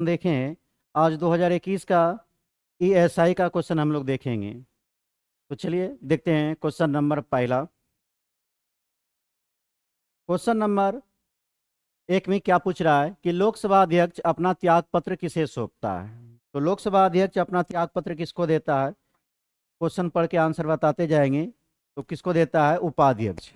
देखें, आज 2021 का ईएसआई का क्वेश्चन हम लोग देखेंगे। तो चलिए देखते हैं क्वेश्चन नंबर पहला। क्वेश्चन नंबर 1 में क्या पूछ रहा है कि लोकसभा अध्यक्ष अपना त्याग पत्र किसे सौंपता है। तो लोकसभा अध्यक्ष अपना त्याग पत्र किसको देता है? क्वेश्चन पढ़ के आंसर बताते जाएंगे। तो किसको देता है? उपाध्यक्ष।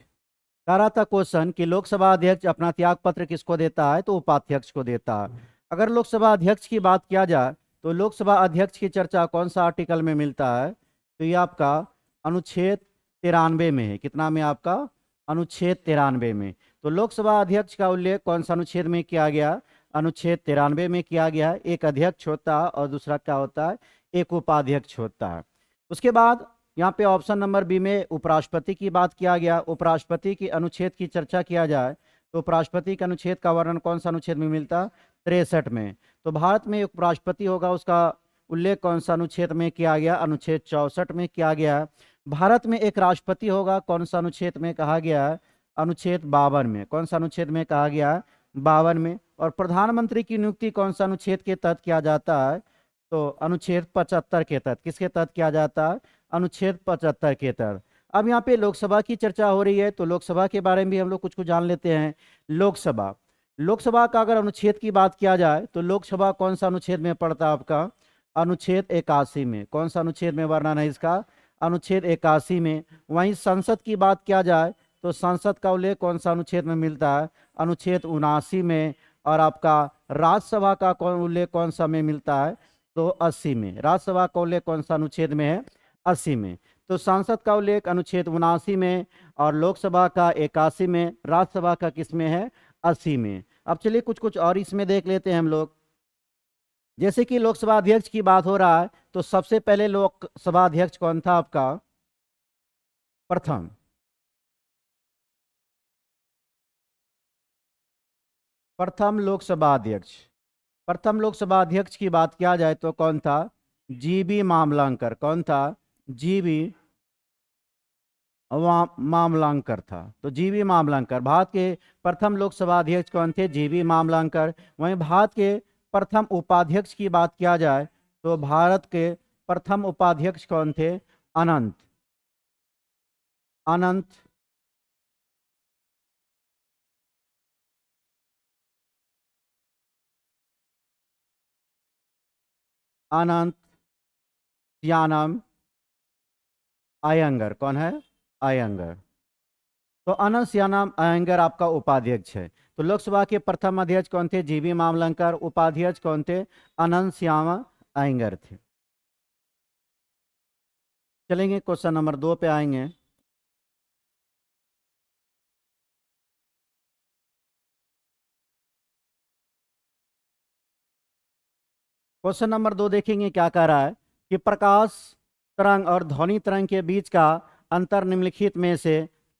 कह रहा था क्वेश्चन कि लोकसभा अध्यक्ष अपना त्याग पत्र किसको देता है? तो उपाध्यक्ष को देता है। अगर लोकसभा अध्यक्ष की बात किया जाए तो लोकसभा अध्यक्ष की चर्चा कौन सा आर्टिकल में मिलता है? तो ये आपका अनुच्छेद 93 में है। कितना में? आपका अनुच्छेद 93 में। तो लोकसभा अध्यक्ष का उल्लेख कौन सा अनुच्छेद में किया गया? अनुच्छेद 93 में किया गया है। एक अध्यक्ष होता है और दूसरा क्या होता है? एक उपाध्यक्ष होता है। उसके बाद यहाँ पे ऑप्शन नंबर बी में उपराष्ट्रपति की बात किया गया। उपराष्ट्रपति की अनुच्छेद की चर्चा किया जाए तो उपराष्ट्रपति के अनुच्छेद का वर्णन कौन सा अनुच्छेद में मिलता है? 63 में। तो भारत में एक उपराष्ट्रपति होगा, उसका उल्लेख कौन सा अनुच्छेद में किया गया? अनुच्छेद 64 में किया गया है। भारत में एक राष्ट्रपति होगा, कौन सा अनुच्छेद में कहा गया है? अनुच्छेद 52 में। कौन सा अनुच्छेद में कहा गया है? 52 में। और प्रधानमंत्री की नियुक्ति कौन सा अनुच्छेद के तहत किया जाता है? तो अनुच्छेद 75 के तहत। किसके तहत किया जाता है? अनुच्छेद 75 के तहत। अब यहाँ पे लोकसभा की चर्चा हो रही है तो लोकसभा के बारे में भी हम लोग कुछ कुछ जान लेते हैं। लोकसभा लोकसभा का अगर अनुच्छेद की बात किया जाए तो लोकसभा कौन सा अनुच्छेद में पड़ता है? आपका अनुच्छेद 81 में। कौन सा अनुच्छेद में वर्णन है इसका? अनुच्छेद 81 में। वहीं संसद की बात किया जाए तो संसद का उल्लेख कौन सा अनुच्छेद में मिलता है? अनुच्छेद 79 में। और आपका राज्यसभा का उल्लेख कौन सा में मिलता है? तो 80 में। राज्यसभा का उल्लेख कौन सा अनुच्छेद में है? 80 में। तो संसद का उल्लेख अनुच्छेद 79 में और लोकसभा का 81 में, राज्यसभा का किस में है? 80 में। अब चलिए कुछ कुछ और इसमें देख लेते हैं हम लोग। जैसे कि लोकसभा अध्यक्ष की बात हो रहा है तो सबसे पहले लोकसभा अध्यक्ष कौन था आपका? प्रथम प्रथम लोकसभा अध्यक्ष। प्रथम लोकसभा अध्यक्ष की बात किया जाए तो कौन था? जीबी मामलांकर। कौन था? जीबी मामलांकर था। तो जीबी मामलांकर भारत के प्रथम लोकसभा अध्यक्ष कौन थे? जीबी मामलांकर। वहीं भारत के प्रथम उपाध्यक्ष की बात किया जाए तो भारत के प्रथम उपाध्यक्ष कौन थे? अनंत अनंत अनंत यानम अयंगर। कौन है? अयंगर। तो अनंत श्यानम अयंगर आपका उपाध्यक्ष है। तो लोकसभा के प्रथम अध्यक्ष कौन थे? जीबी मामलंकर। उपाध्यक्ष कौन थे? अनंत श्याम अयंगर थे। चलेंगे क्वेश्चन नंबर 2 पे आएंगे। क्वेश्चन नंबर 2 देखेंगे क्या कह रहा है कि प्रकाश तरंग और ध्वनि तरंग के बीच का अंतर निम्नलिखित में से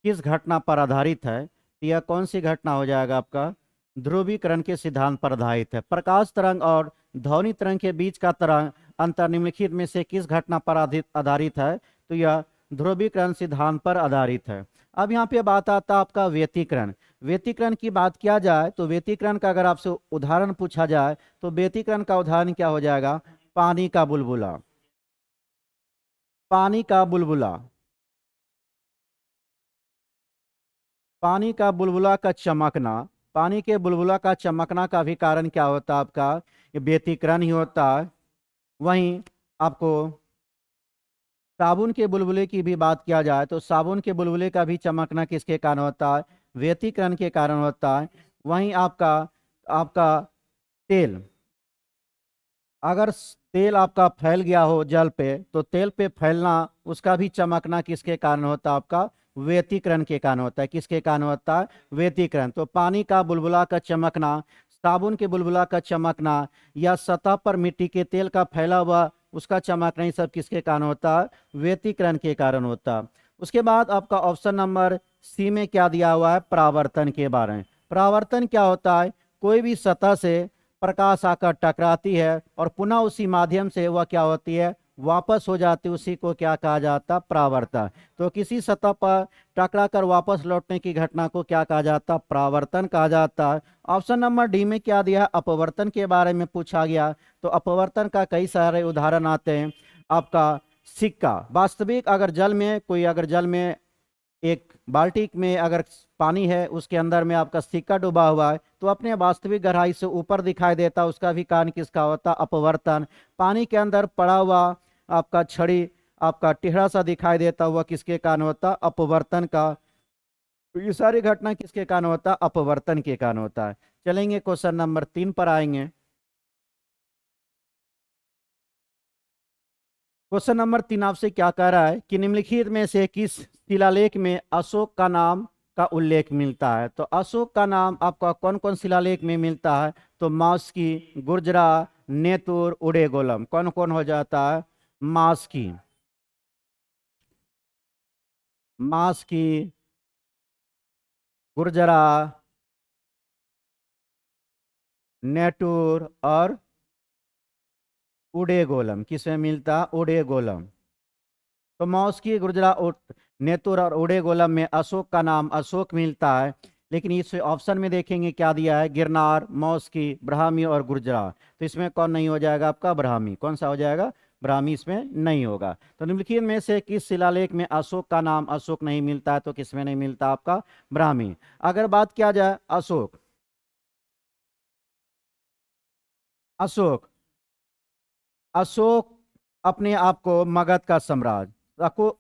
किस घटना पर आधारित है? यह कौन सी घटना हो जाएगा आपका? ध्रुवीकरण के सिद्धांत पर आधारित है। प्रकाश तरंग और ध्वनि तरंग के बीच का तरंग अंतर निम्नलिखित में से किस घटना पर आधारित है? तो यह ध्रुवीकरण सिद्धांत पर आधारित है। अब यहाँ पे बात आता है आपका व्यतिकरण। व्यतिकरण की बात किया जाए तो व्यतिकरण का अगर आपसे उदाहरण पूछा जाए तो व्यतिकरण का उदाहरण क्या हो जाएगा? पानी का बुलबुला। पानी का बुलबुला। पानी का बुलबुला का चमकना। पानी के बुलबुला का चमकना का भी कारण क्या होता है आपका? ये व्यतिकरण ही होता है। वहीं आपको साबुन के बुलबुले की भी बात किया जाए तो साबुन के बुलबुले का भी चमकना किसके कारण होता है? व्यतिकरण के कारण होता है। वहीं आपका आपका तेल, अगर तेल आपका फैल गया हो जल पे तो तेल पे फैलना, उसका भी चमकना किसके कारण होता है? आपका व्यतिकरण के कारण होता है। किसके कारण होता है? व्यतिकरण। तो पानी का बुलबुला का चमकना, साबुन के बुलबुला का चमकना या सतह पर मिट्टी के तेल का फैला हुआ उसका चमकना, ये सब किसके कारण होता है? व्यतिकरण के कारण होता है। उसके बाद आपका ऑप्शन नंबर सी में क्या दिया हुआ है? परावर्तन के बारे में। परावर्तन क्या होता है? कोई भी सतह से प्रकाश आकर टकराती है और पुनः उसी माध्यम से वह क्या होती है? वापस हो जाती है उसी को क्या कहा जाता, परावर्तन। तो किसी सतह पर टकरा कर वापस लौटने की घटना को क्या कहा जाता, परावर्तन कहा जाता है। ऑप्शन नंबर डी में क्या दिया, अपवर्तन के बारे में पूछा गया। तो अपवर्तन का कई सारे उदाहरण आते हैं। आपका सिक्का, वास्तविक अगर जल में कोई, अगर जल में एक बाल्टी में अगर पानी है, उसके अंदर में आपका सिक्का डूबा हुआ है, तो अपने वास्तविक गहराई से ऊपर दिखाई देता, उसका भी कारण किसका होता, अपवर्तन। पानी के अंदर पड़ा हुआ आपका छड़ी आपका टेढ़ा सा दिखाई देता हुआ किसके कारण होता, अपवर्तन का। तो ये सारी घटना किसके कारण होता, अपवर्तन के कारण होता है। चलेंगे क्वेश्चन नंबर 3 पर आएंगे। क्वेश्चन नंबर 3 आपसे क्या कह रहा है कि निम्नलिखित में से किस शिलालेख में अशोक का नाम का उल्लेख मिलता है। तो अशोक का नाम आपका कौन कौन शिलालेख में मिलता है, तो मास्की, गुर्जरा, नेतुर, उड़ेगोलम। कौन कौन हो जाता है, मास्की, मास्की, गुर्जरा, नेटूर और उड़ेगोलम। किसमें मिलता, उड़ेगोलम। तो मौस्की, गुर्जरा, नेतुर और उड़ेगोलम में अशोक का नाम अशोक मिलता है। लेकिन इस ऑप्शन में देखेंगे क्या दिया है, गिरनार, मौस्की, ब्राह्मी और गुर्जरा। तो इसमें कौन नहीं हो जाएगा आपका, ब्राह्मी। कौन सा हो जाएगा, ब्राह्मी इसमें नहीं होगा। तो निम्नलिखित में से किस शिलालेख में अशोक का नाम अशोक नहीं मिलता है, तो किसमें नहीं मिलता आपका, ब्राह्मी। अगर बात किया जाए अशोक, अशोक, अशोक अपने आप को मगध का साम्राज्य,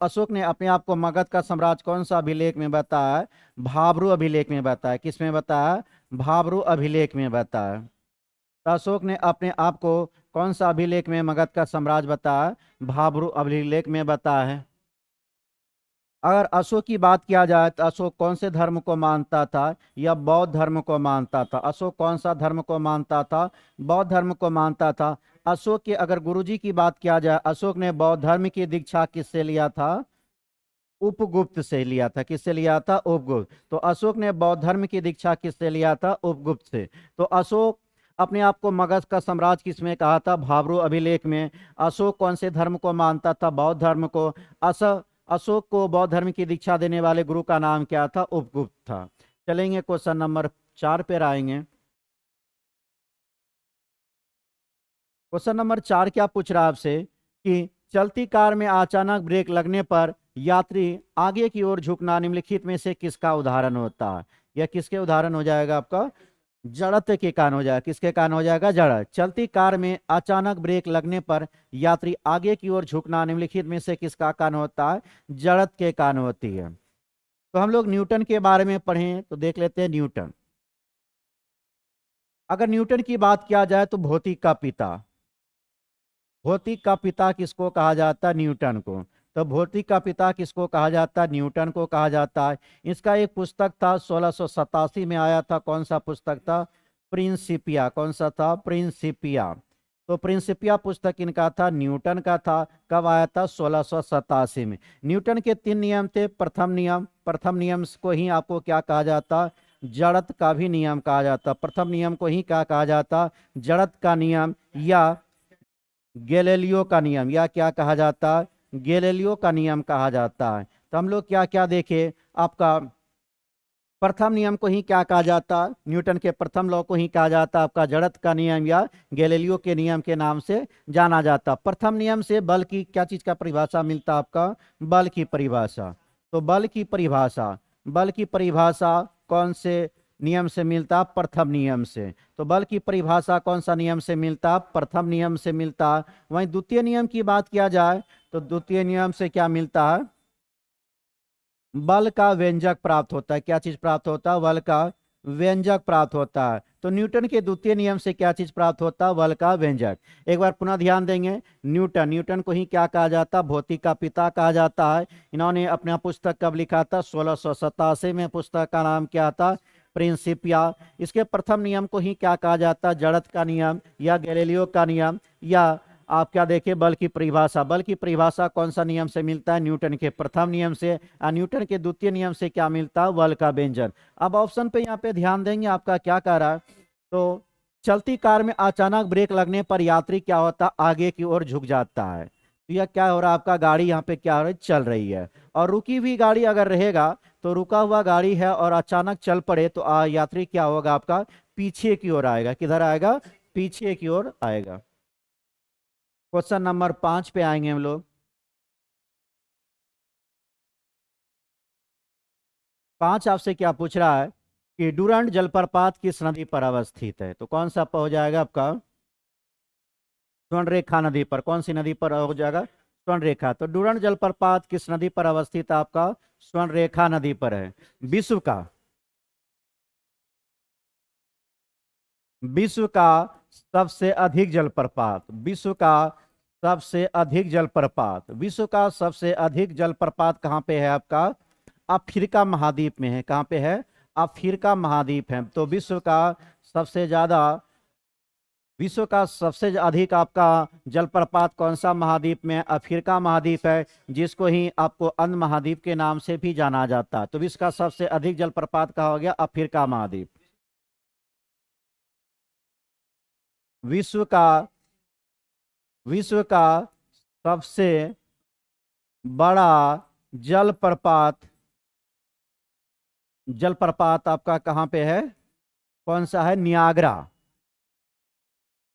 अशोक ने अपने आप को मगध का साम्राज्य कौन सा अभिलेख में बताया है, भाब्रू अभिलेख में बताया। किस में बताया, भाब्रू अभिलेख में बताया। तो अशोक ने अपने आप को कौन सा अभिलेख में मगध का साम्राज्य बताया, भाब्रू अभिलेख में बताया है। अगर अशोक की बात किया जाए तो अशोक कौन से धर्म को मानता था, या बौद्ध धर्म को मानता था। अशोक कौन सा धर्म को मानता था, बौद्ध धर्म को मानता था। अशोक के अगर गुरुजी की बात किया जाए, अशोक ने बौद्ध धर्म की दीक्षा किससे लिया था, उपगुप्त से लिया था। किससे लिया था, उपगुप्त। तो अशोक ने बौद्ध धर्म की दीक्षा किससे लिया था, उपगुप्त से। तो अशोक अपने आप को मगध का साम्राज्य किसमें कहा था, भाब्रू अभिलेख में। अशोक कौन से धर्म को मानता था, बौद्ध धर्म को। अशोक को बौद्ध धर्म की दीक्षा देने वाले गुरु का नाम क्या था, उपगुप्त था। चलेंगे क्वेश्चन नंबर 4 पर आएंगे। क्वेश्चन नंबर 4 क्या पूछ रहा है आपसे कि चलती कार में अचानक ब्रेक लगने पर यात्री आगे की ओर झुकना निम्नलिखित में से किसका उदाहरण होता है। यह किसके उदाहरण हो जाएगा आपका, जड़त्व के कारण हो जाएगा। किसके कारण हो जाएगा, जड़। चलती कार में अचानक ब्रेक लगने पर यात्री आगे की ओर झुकना निम्नलिखित में से किसका कारण होता है, जड़त्व के कारण होती है। तो हम लोग न्यूटन के बारे में पढ़ें तो देख लेते हैं न्यूटन। अगर न्यूटन की बात किया जाए तो भौतिक का पिता, भौतिक का पिता किसको कहा जाता है, न्यूटन को। तो भौतिक का पिता किसको कहा जाता है, न्यूटन को कहा जाता है। इसका एक पुस्तक था 1687 में आया था। कौन सा पुस्तक था, प्रिंसिपिया। कौन सा था, प्रिंसिपिया। तो प्रिंसिपिया पुस्तक इनका था, न्यूटन का था। कब आया था, 1687 में। न्यूटन के 3 नियम थे। प्रथम नियम को ही आपको क्या कहा जाता, जड़त्व का भी नियम कहा जाता। प्रथम नियम को ही क्या कहा जाता, जड़त्व का नियम, या गैलीलियो का नियम, या क्या कहा जाता है, गैलीलियो का नियम कहा जाता है। तो हम लोग क्या क्या देखे, आपका प्रथम नियम को ही क्या कहा जाता, न्यूटन के प्रथम लॉ को ही कहा जाता आपका जड़त्व का नियम, या गैलीलियो के नियम के नाम से जाना जाता। प्रथम नियम से बल की क्या चीज का परिभाषा मिलता आपका, बल की परिभाषा। तो बल की परिभाषा, बल की परिभाषा कौन से नियम से मिलता, प्रथम नियम से। तो बल की परिभाषा कौन सा नियम से मिलता, प्रथम नियम से मिलता। वहीं द्वितीय नियम की बात किया जाए तो द्वितीय नियम से क्या मिलता है, बल का व्यंजक प्राप्त होता है। क्या चीज प्राप्त होता है, बल का व्यंजक प्राप्त होता है। तो न्यूटन के द्वितीय नियम से क्या चीज प्राप्त होता है, बल का व्यंजक। एक बार पुनः ध्यान देंगे, न्यूटन को ही क्या कहा जाता, भौतिक का पिता कहा जाता है। इन्होंने अपना पुस्तक कब लिखा था, 1687 में। पुस्तक का नाम क्या था, प्रिंसिपिया। इसके प्रथम नियम को ही क्या कहा जाता, जड़त्व का नियम, या गैलीलियो का नियम, या आप क्या देखें, बल की परिभाषा। बल की परिभाषा कौन सा नियम से मिलता है, न्यूटन के प्रथम नियम से। न्यूटन के द्वितीय नियम से क्या मिलता है, बल का व्यंजन। अब ऑप्शन पे यहाँ पे ध्यान देंगे, आपका क्या कह रहा है। तो चलती कार में अचानक ब्रेक लगने पर यात्री क्या होता, आगे की ओर झुक जाता है। तो यह क्या हो रहा है, आपका गाड़ी यहाँ पे क्या हो रहा है, चल रही है। और रुकी हुई गाड़ी अगर रहेगा तो रुका हुआ गाड़ी है और अचानक चल पड़े तो यात्री क्या होगा आपका, पीछे की ओर आएगा। किधर आएगा, पीछे की ओर आएगा। क्वेश्चन नंबर 5 पे आएंगे हम लोग। 5 आपसे क्या पूछ रहा है कि डुरंड जलप्रपात किस नदी पर अवस्थित है। तो कौन सा हो जाएगा आपका, स्वर्णरेखा नदी पर। कौन सी नदी पर हो जाएगा, स्वर्णरेखा। तो डुरंड जलप्रपात किस नदी पर अवस्थित है आपका, स्वर्णरेखा नदी पर है। विश्व का विश्व का सबसे अधिक जलप्रपात, विश्व का सबसे अधिक जलप्रपात, विश्व का सबसे अधिक जलप्रपात कहाँ पे है आपका, अफ्रीका महाद्वीप में है। कहाँ पे है, अफ्रीका महाद्वीप है। तो विश्व का सबसे अधिक आपका जलप्रपात कौन सा महाद्वीप में, अफ्रीका महाद्वीप है, जिसको ही आपको अंध महाद्वीप के नाम से भी जाना जाता है। तो विश्व का सबसे अधिक जलप्रपात कहा हो गया, अफ्रीका महाद्वीप। विश्व का विश्व का सबसे बड़ा जलप्रपात जलप्रपात आपका कहाँ पे है, कौन सा है, नियाग्रा।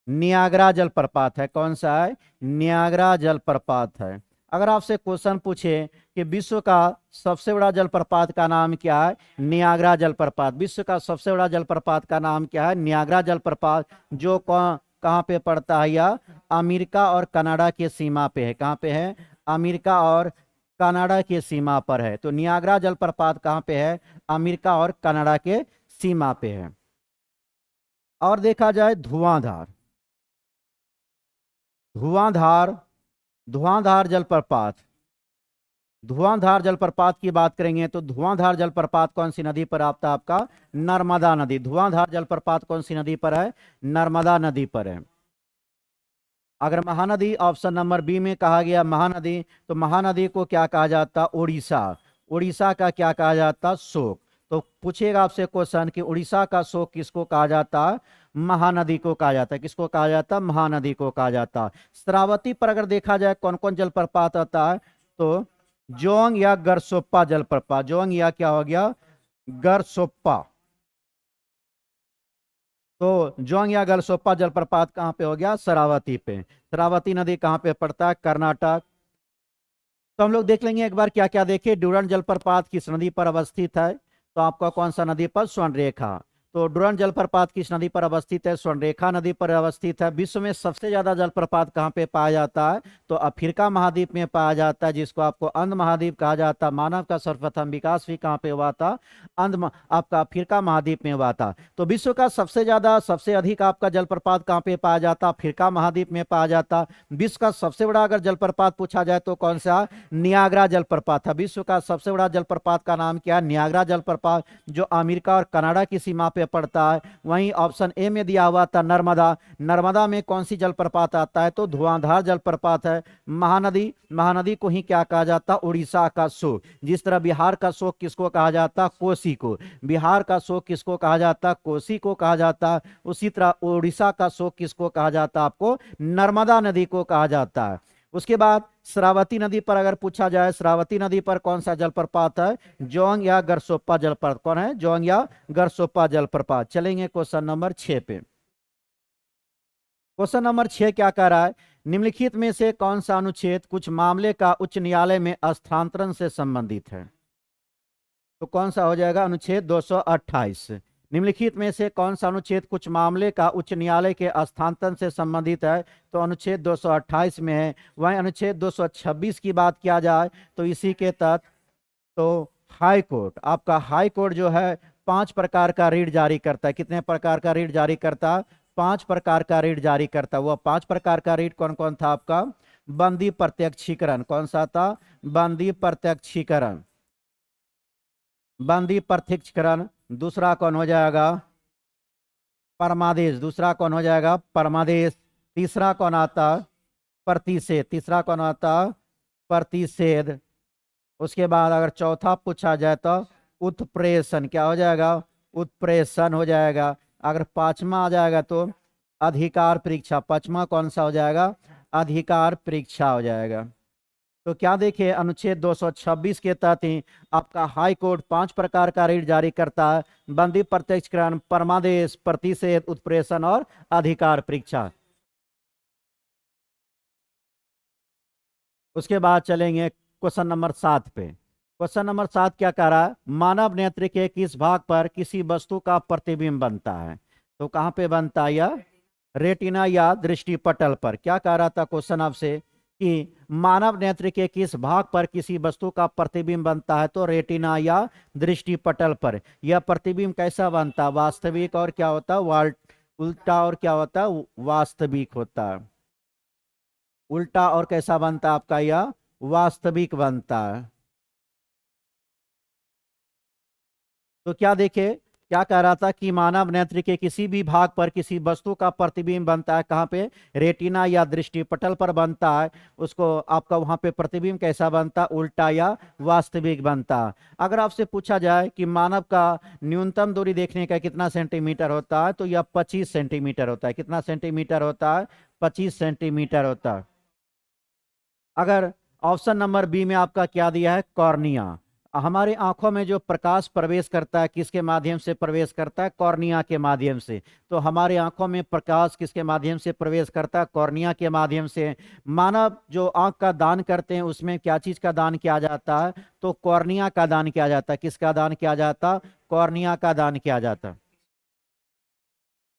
नियाग्रा जलप्रपात है। कौन सा है, नियाग्रा जलप्रपात है। अगर आपसे क्वेश्चन पूछे कि विश्व का सबसे बड़ा जलप्रपात का नाम क्या है, नियाग्रा जलप्रपात। विश्व का सबसे बड़ा जलप्रपात का नाम क्या है, नियाग्रा जलप्रपात, जो कहाँ पे पड़ता है, या अमेरिका और कनाडा के सीमा पे है। कहाँ पे है, अमेरिका और कनाडा के सीमा पर है। तो नियाग्रा जलप्रपात कहाँ पे है, अमेरिका और कनाडा के सीमा पे है। और देखा जाए धुआंधार, धुआंधार धुआंधार जलप्रपात, धुआंधार जलप्रपात की बात करेंगे तो धुआंधार जलप्रपात कौन सी नदी पर आता है आपका, नर्मदा नदी। धुआंधार जलप्रपात कौन सी नदी पर है, नर्मदा नदी पर है। अगर महानदी ऑप्शन नंबर बी में कहा गया महानदी, तो महानदी को क्या कहा जाता, उड़ीसा। उड़ीसा का क्या कहा जाता, शोक। तो पूछेगा आपसे क्वेश्चन कि उड़ीसा का शोक किसको कहा जाता है, महानदी को कहा जाता है। किसको कहा जाता है, महानदी को कहा जाता है। श्रावती पर अगर देखा जाए कौन कौन जलप्रपात आता है, तो जोंग या गरसोप्पा जलप्रपात। जोंग या क्या हो गया, गरसोप्पा। तो जोंग या गलसोप्पा जलप्रपात कहाँ पे हो गया, शरावती पे। शरावती नदी कहाँ पे पड़ता है, कर्नाटक। तो हम लोग देख लेंगे एक बार क्या क्या देखे। डुरंड जलप्रपात किस नदी पर अवस्थित है, तो आपका कौन सा नदी पर, स्वर्णरेखा। तो डुरंड जलप्रपात किस नदी पर अवस्थित है, स्वर्णरेखा नदी पर अवस्थित है। विश्व में सबसे ज्यादा जलप्रपात कहाँ पे पाया जाता है, तो अफ्रीका महाद्वीप में पाया जाता है, जिसको आपको अंध महाद्वीप कहा जाता है। मानव का सर्वप्रथम विकास भी कहाँ पे हुआ था, आपका अफ्रीका महाद्वीप में हुआ था। तो विश्व का सबसे ज्यादा सबसे अधिक आपका जलप्रपात कहाँ पे पाया जाता, अफ्रीका महाद्वीप में पाया जाता। विश्व का सबसे बड़ा अगर जलप्रपात पूछा जाए तो कौन सा, नियाग्रा जलप्रपात था। विश्व का सबसे बड़ा जलप्रपात का नाम क्या है, नियाग्रा जलप्रपात, जो अमेरिका और कनाडा की सीमा पे पड़ता है। वहीं ऑप्शन ए में दिया हुआ था नर्मदा। नर्मदा में कौन सी जलप्रपात आता है, तो धुआंधार जलप्रपात है। महानदी, महानदी को ही क्या कहा जाता, उड़ीसा का शोक। जिस तरह बिहार का शोक किसको कहा जाता, कोसी को। बिहार का शोक किसको कहा जाता, कोसी को कहा जाता। उसी तरह उड़ीसा का शोक किसको कहा जाता, आपको नर्मदा नदी को कहा जाता है। उसके बाद श्रावती नदी पर अगर पूछा जाए, श्रावती नदी पर कौन सा जलप्रपात है, जोंग या गरसोप्पा जलप्रपात। कौन है, जोंग या गरसोप्पा जलप्रपात। चलेंगे क्वेश्चन नंबर 6 पे। क्वेश्चन नंबर 6 क्या कह रहा है, निम्नलिखित में से कौन सा अनुच्छेद कुछ मामले का उच्च न्यायालय में स्थानांतरण से संबंधित है। तो कौन सा हो जाएगा, अनुच्छेद 228। निम्नलिखित में से कौन सा अनुच्छेद कुछ मामले का उच्च न्यायालय के स्थानांतरण से संबंधित है, तो अनुच्छेद 228 में है। वहीं अनुच्छेद 226 की बात किया जाए तो इसी के तहत, तो हाई कोर्ट, आपका हाई कोर्ट जो है 5 प्रकार का रीट जारी करता है। कितने प्रकार का रीट जारी करता है, 5 प्रकार का रीट जारी करता है। वह 5 प्रकार का रीट कौन कौन था आपका, बंदी प्रत्यक्षीकरण। कौन सा था, बंदी प्रत्यक्षीकरण, बंदी प्रत्यक्षीकरण। दूसरा कौन हो जाएगा, परमादेश। दूसरा कौन हो जाएगा, परमादेश। तीसरा कौन आता, प्रतिषेध। तीसरा कौन आता, प्रतिषेध। उसके बाद अगर चौथा पूछा जाए तो उत्प्रेषण। क्या हो जाएगा, उत्प्रेषण हो जाएगा। अगर पांचवा आ जाएगा तो अधिकार परीक्षा। पांचवा कौन सा हो जाएगा, अधिकार परीक्षा हो जाएगा। तो क्या देखिए, अनुच्छेद 226 के तहत ही आपका हाई कोर्ट 5 प्रकार का रीट जारी करता है: बंदी, प्रत्यक्षकरण, परमादेश, प्रतिषेध, उत्प्रेषण और अधिकार परीक्षा। उसके बाद चलेंगे क्वेश्चन नंबर 7 पे। क्वेश्चन नंबर 7 क्या कह रहा है? मानव नेत्र के किस भाग पर किसी वस्तु का प्रतिबिंब बनता है? तो कहाँ पे बनता है यह? रेटिना या दृष्टि पटल पर। क्या कह रहा था क्वेश्चन आपसे कि मानव नेत्र के किस भाग पर किसी वस्तु का प्रतिबिंब बनता है? तो रेटिना या दृष्टि पटल पर। यह प्रतिबिंब कैसा बनता है? वास्तविक और क्या होता है? उल्टा और क्या होता है? वास्तविक होता है। उल्टा और कैसा बनता है आपका? यह वास्तविक बनता है। तो क्या देखे, क्या कह रहा था कि मानव नेत्र के किसी भी भाग पर किसी वस्तु का प्रतिबिंब बनता है। कहाँ पे? रेटिना या दृष्टि पटल पर बनता है। उसको आपका वहां पे प्रतिबिंब कैसा बनता है? उल्टा या वास्तविक बनता है। अगर आपसे पूछा जाए कि मानव का न्यूनतम दूरी देखने का कितना सेंटीमीटर होता है, तो यह 25 सेंटीमीटर होता है। कितना सेंटीमीटर होता है? 25 सेंटीमीटर होता है। अगर ऑप्शन नंबर बी में आपका क्या दिया है? कॉर्निया। हमारी आंखों में जो प्रकाश प्रवेश करता है, किसके माध्यम से प्रवेश करता है? कॉर्निया के माध्यम से। तो हमारे आंखों में प्रकाश किसके माध्यम से प्रवेश करता है? कॉर्निया के माध्यम से। मानव जो आंख का दान करते हैं, उसमें क्या चीज का दान किया जाता है? तो कॉर्निया का दान किया जाता है। किसका दान किया जाता? कॉर्निया का दान किया जाता।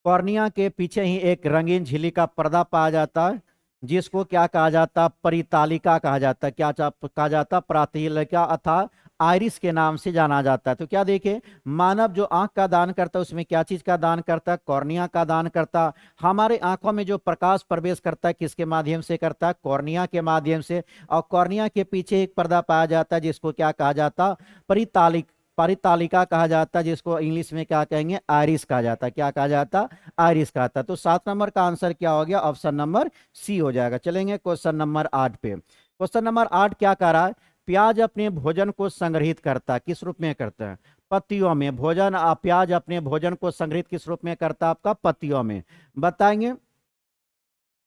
कॉर्निया के पीछे ही एक रंगीन झिल्ली का पर्दा पाया जाता है, जिसको क्या कहा जाता? परितालिका कहा जाता है। क्या कहा जाता? प्रातिलिका अथा आयरिस के नाम से जाना जाता है। तो क्या देखे, मानव जो आंख का दान करता है, उसमें क्या चीज का दान करता है? कॉर्निया का दान करता है। हमारे आंखों में जो प्रकाश प्रवेश करता है, किसके माध्यम से करता है? कॉर्निया के माध्यम से। और कॉर्निया के पीछे एक पर्दा पाया जाता है, जिसको क्या कहा जाता? परितालिक परितालिका कहा जाता है, जिसको इंग्लिश में क्या कहेंगे? आयरिस कहा जाता है। क्या कहा जाता? आयरिस कहा था। तो 7 नंबर का आंसर क्या हो गया? ऑप्शन नंबर सी हो जाएगा। चलेंगे क्वेश्चन नंबर 8 पे। क्वेश्चन नंबर 8 क्या कह रहा है? प्याज अपने भोजन को संग्रहित करता है। किस रूप में करता है? पत्तियों में। प्याज अपने भोजन को संग्रहित किस रूप में करता है? आपका पत्तियों में। बताएंगे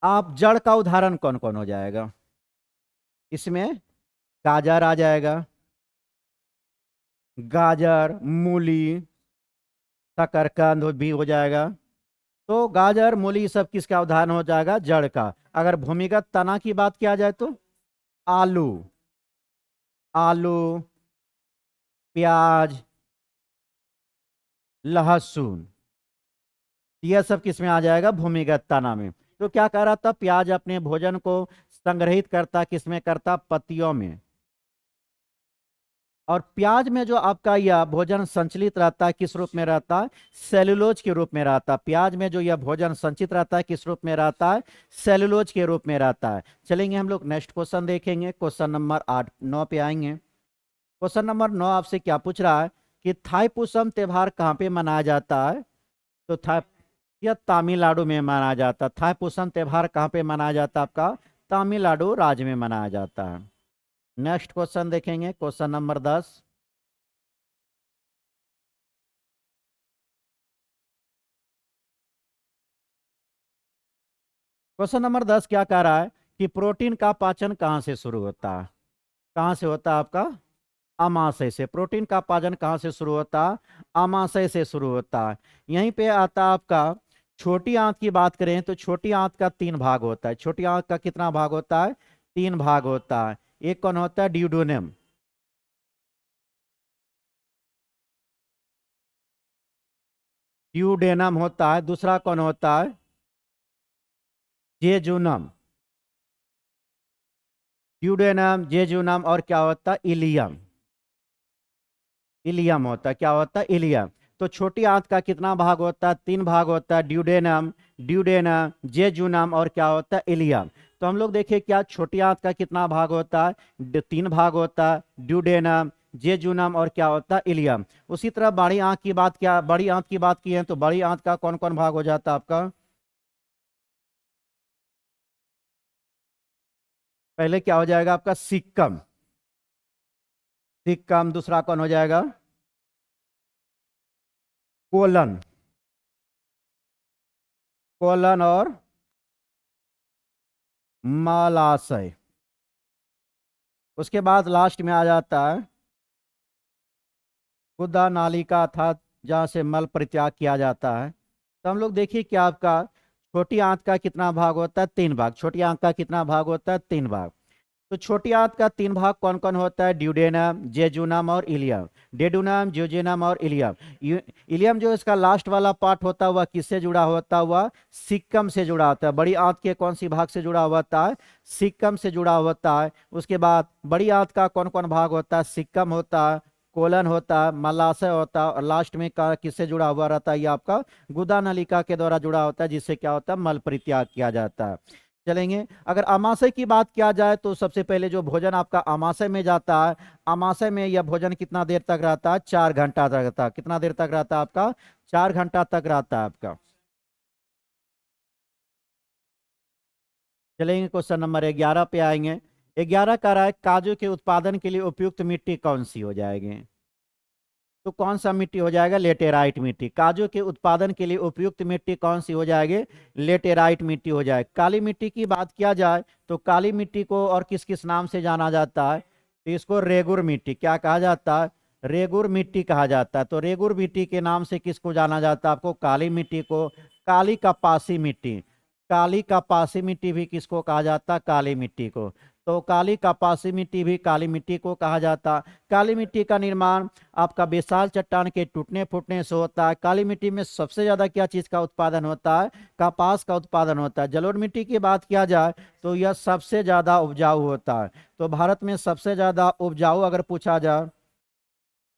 आप। जड़ का उदाहरण कौन कौन हो जाएगा इसमें? गाजर आ जाएगा, गाजर, मूली, शकरकंद भी हो जाएगा। तो गाजर, मूली सब किसका उदाहरण हो जाएगा? जड़ का। अगर भूमिगत तना की बात किया जाए तो आलू, आलू, प्याज, लहसुन, यह सब किस में आ जाएगा? भूमिगत तना में। तो क्या कह रहा था? प्याज अपने भोजन को संग्रहित करता, किस में करता? पत्तियों में। और प्याज में जो आपका यह भोजन संचलित रहता है, किस रूप में रहता है? सेलुलोज के रूप में रहता है। प्याज में जो यह भोजन संचित रहता है, किस रूप में रहता है? सेलुलोज के रूप में रहता है। चलेंगे हम लोग नेक्स्ट क्वेश्चन देखेंगे। क्वेश्चन नंबर 9 पे आएंगे। क्वेश्चन नंबर 9 आपसे क्या पूछ रहा है कि थाईपुसम त्योहार कहाँ पे मनाया जाता है? तो था यह तमिलनाडु में मनाया जाता है। थाईपुसम त्योहार कहाँ पे मनाया जाता है? आपका तमिलनाडु राज्य में मनाया जाता है। नेक्स्ट क्वेश्चन देखेंगे, क्वेश्चन नंबर 10। क्वेश्चन नंबर 10 क्या कह रहा है कि प्रोटीन का पाचन कहाँ से शुरू होता है? कहाँ से होता है आपका? आमाशय से। प्रोटीन का पाचन कहाँ से शुरू होता है? आमाशय से शुरू होता है। यहीं पे आता है आपका। छोटी आंत की बात करें तो छोटी आंत का 3 भाग होता है। छोटी आंत का कितना भाग होता है? 3 भाग होता है। एक कौन होता है? ड्यूडेनम। ड्यूडेनम होता है। दूसरा कौन होता है? जेजुनम। ड्यूडेनम, जेजुनम और क्या होता है? इलियम। इलियम होता है। क्या होता है? इलियम। तो छोटी आंत का कितना भाग होता है? 3 भाग होता है। ड्यूडेनम, ड्यूडेनम, जेजुनम और क्या होता है? इलियम। तो हम लोग देखें क्या छोटी आंत का कितना भाग होता है? 3 भाग होता है। ड्यूडेनम, जेजुनम और क्या होता है? इलियम। उसी तरह बड़ी आंत की बात, क्या बड़ी आंत की बात की है तो बड़ी आंत का कौन कौन भाग हो जाता है आपका? पहले क्या हो जाएगा आपका? सिक्कम। सिक्कम। दूसरा कौन हो जाएगा? कोलन। कोलन और मलाशय। उसके बाद लास्ट में आ जाता है गुदा नालिका, अर्थात जहाँ से मल परित्याग किया जाता है। तो हम लोग देखिए कि आपका छोटी आंत का कितना भाग होता है, 3 भाग। छोटी आंत का कितना भाग होता है, 3 भाग। तो छोटी आंत का 3 भाग कौन कौन होता है, ड्यूडेनम, जेजुनम और इलियम। डेडुनम, ज्यूजेनम और इलियम। इलियम जो इसका लास्ट वाला पार्ट होता है वह किससे जुड़ा होता है, वह सिक्कम से जुड़ा होता है। बड़ी आंत के कौन सी भाग से जुड़ा होता है, सिक्कम से जुड़ा होता है। उसके बाद बड़ी आंत का कौन कौन भाग होता है, सिक्कम होता है, कोलन होता है, मलाशय होता है, और लास्ट में किससे जुड़ा हुआ रहता है, ये आपका गुदा नलिका के द्वारा जुड़ा होता है, जिससे क्या होता है, मल परित्याग किया जाता है। चलेंगे, अगर आमाशय की बात किया जाए तो सबसे पहले जो भोजन आपका आमाशय में जाता है, आमाशय में यह भोजन कितना देर तक रहता है, 4 घंटा तक रहता है। कितना देर तक रहता है आपका, 4 घंटा तक रहता है आपका। चलेंगे, क्वेश्चन नंबर 11 पे आएंगे। 11 कह रहा है काजू के उत्पादन के लिए उपयुक्त मिट्टी कौन सी हो जाएगी। तो कौन सा मिट्टी हो जाएगा, लेटेराइट मिट्टी। काजू के उत्पादन के लिए उपयुक्त मिट्टी कौन सी हो जाएगी, लेटेराइट मिट्टी हो जाए। काली मिट्टी की बात किया जाए तो काली मिट्टी को और किस किस नाम से जाना जाता है, तो इसको रेगुर मिट्टी, क्या कहा जाता है, रेगुर मिट्टी कहा जाता है। तो रेगुर मिट्टी के नाम से किसको जाना जाता है, आपको काली मिट्टी को। काली कपासी मिट्टी, काली कपासी मिट्टी भी किसको कहा जाता है, काली मिट्टी को। तो काली कपासी मिट्टी भी काली मिट्टी को कहा जाता। काली मिट्टी का निर्माण आपका बेसाल चट्टान के टूटने फूटने से होता है। काली मिट्टी में सबसे ज्यादा क्या चीज का उत्पादन होता है, कपास का उत्पादन होता है। जलोढ़ मिट्टी की बात किया जाए तो यह सबसे ज्यादा उपजाऊ होता है। तो भारत में सबसे ज्यादा उपजाऊ अगर पूछा जाए,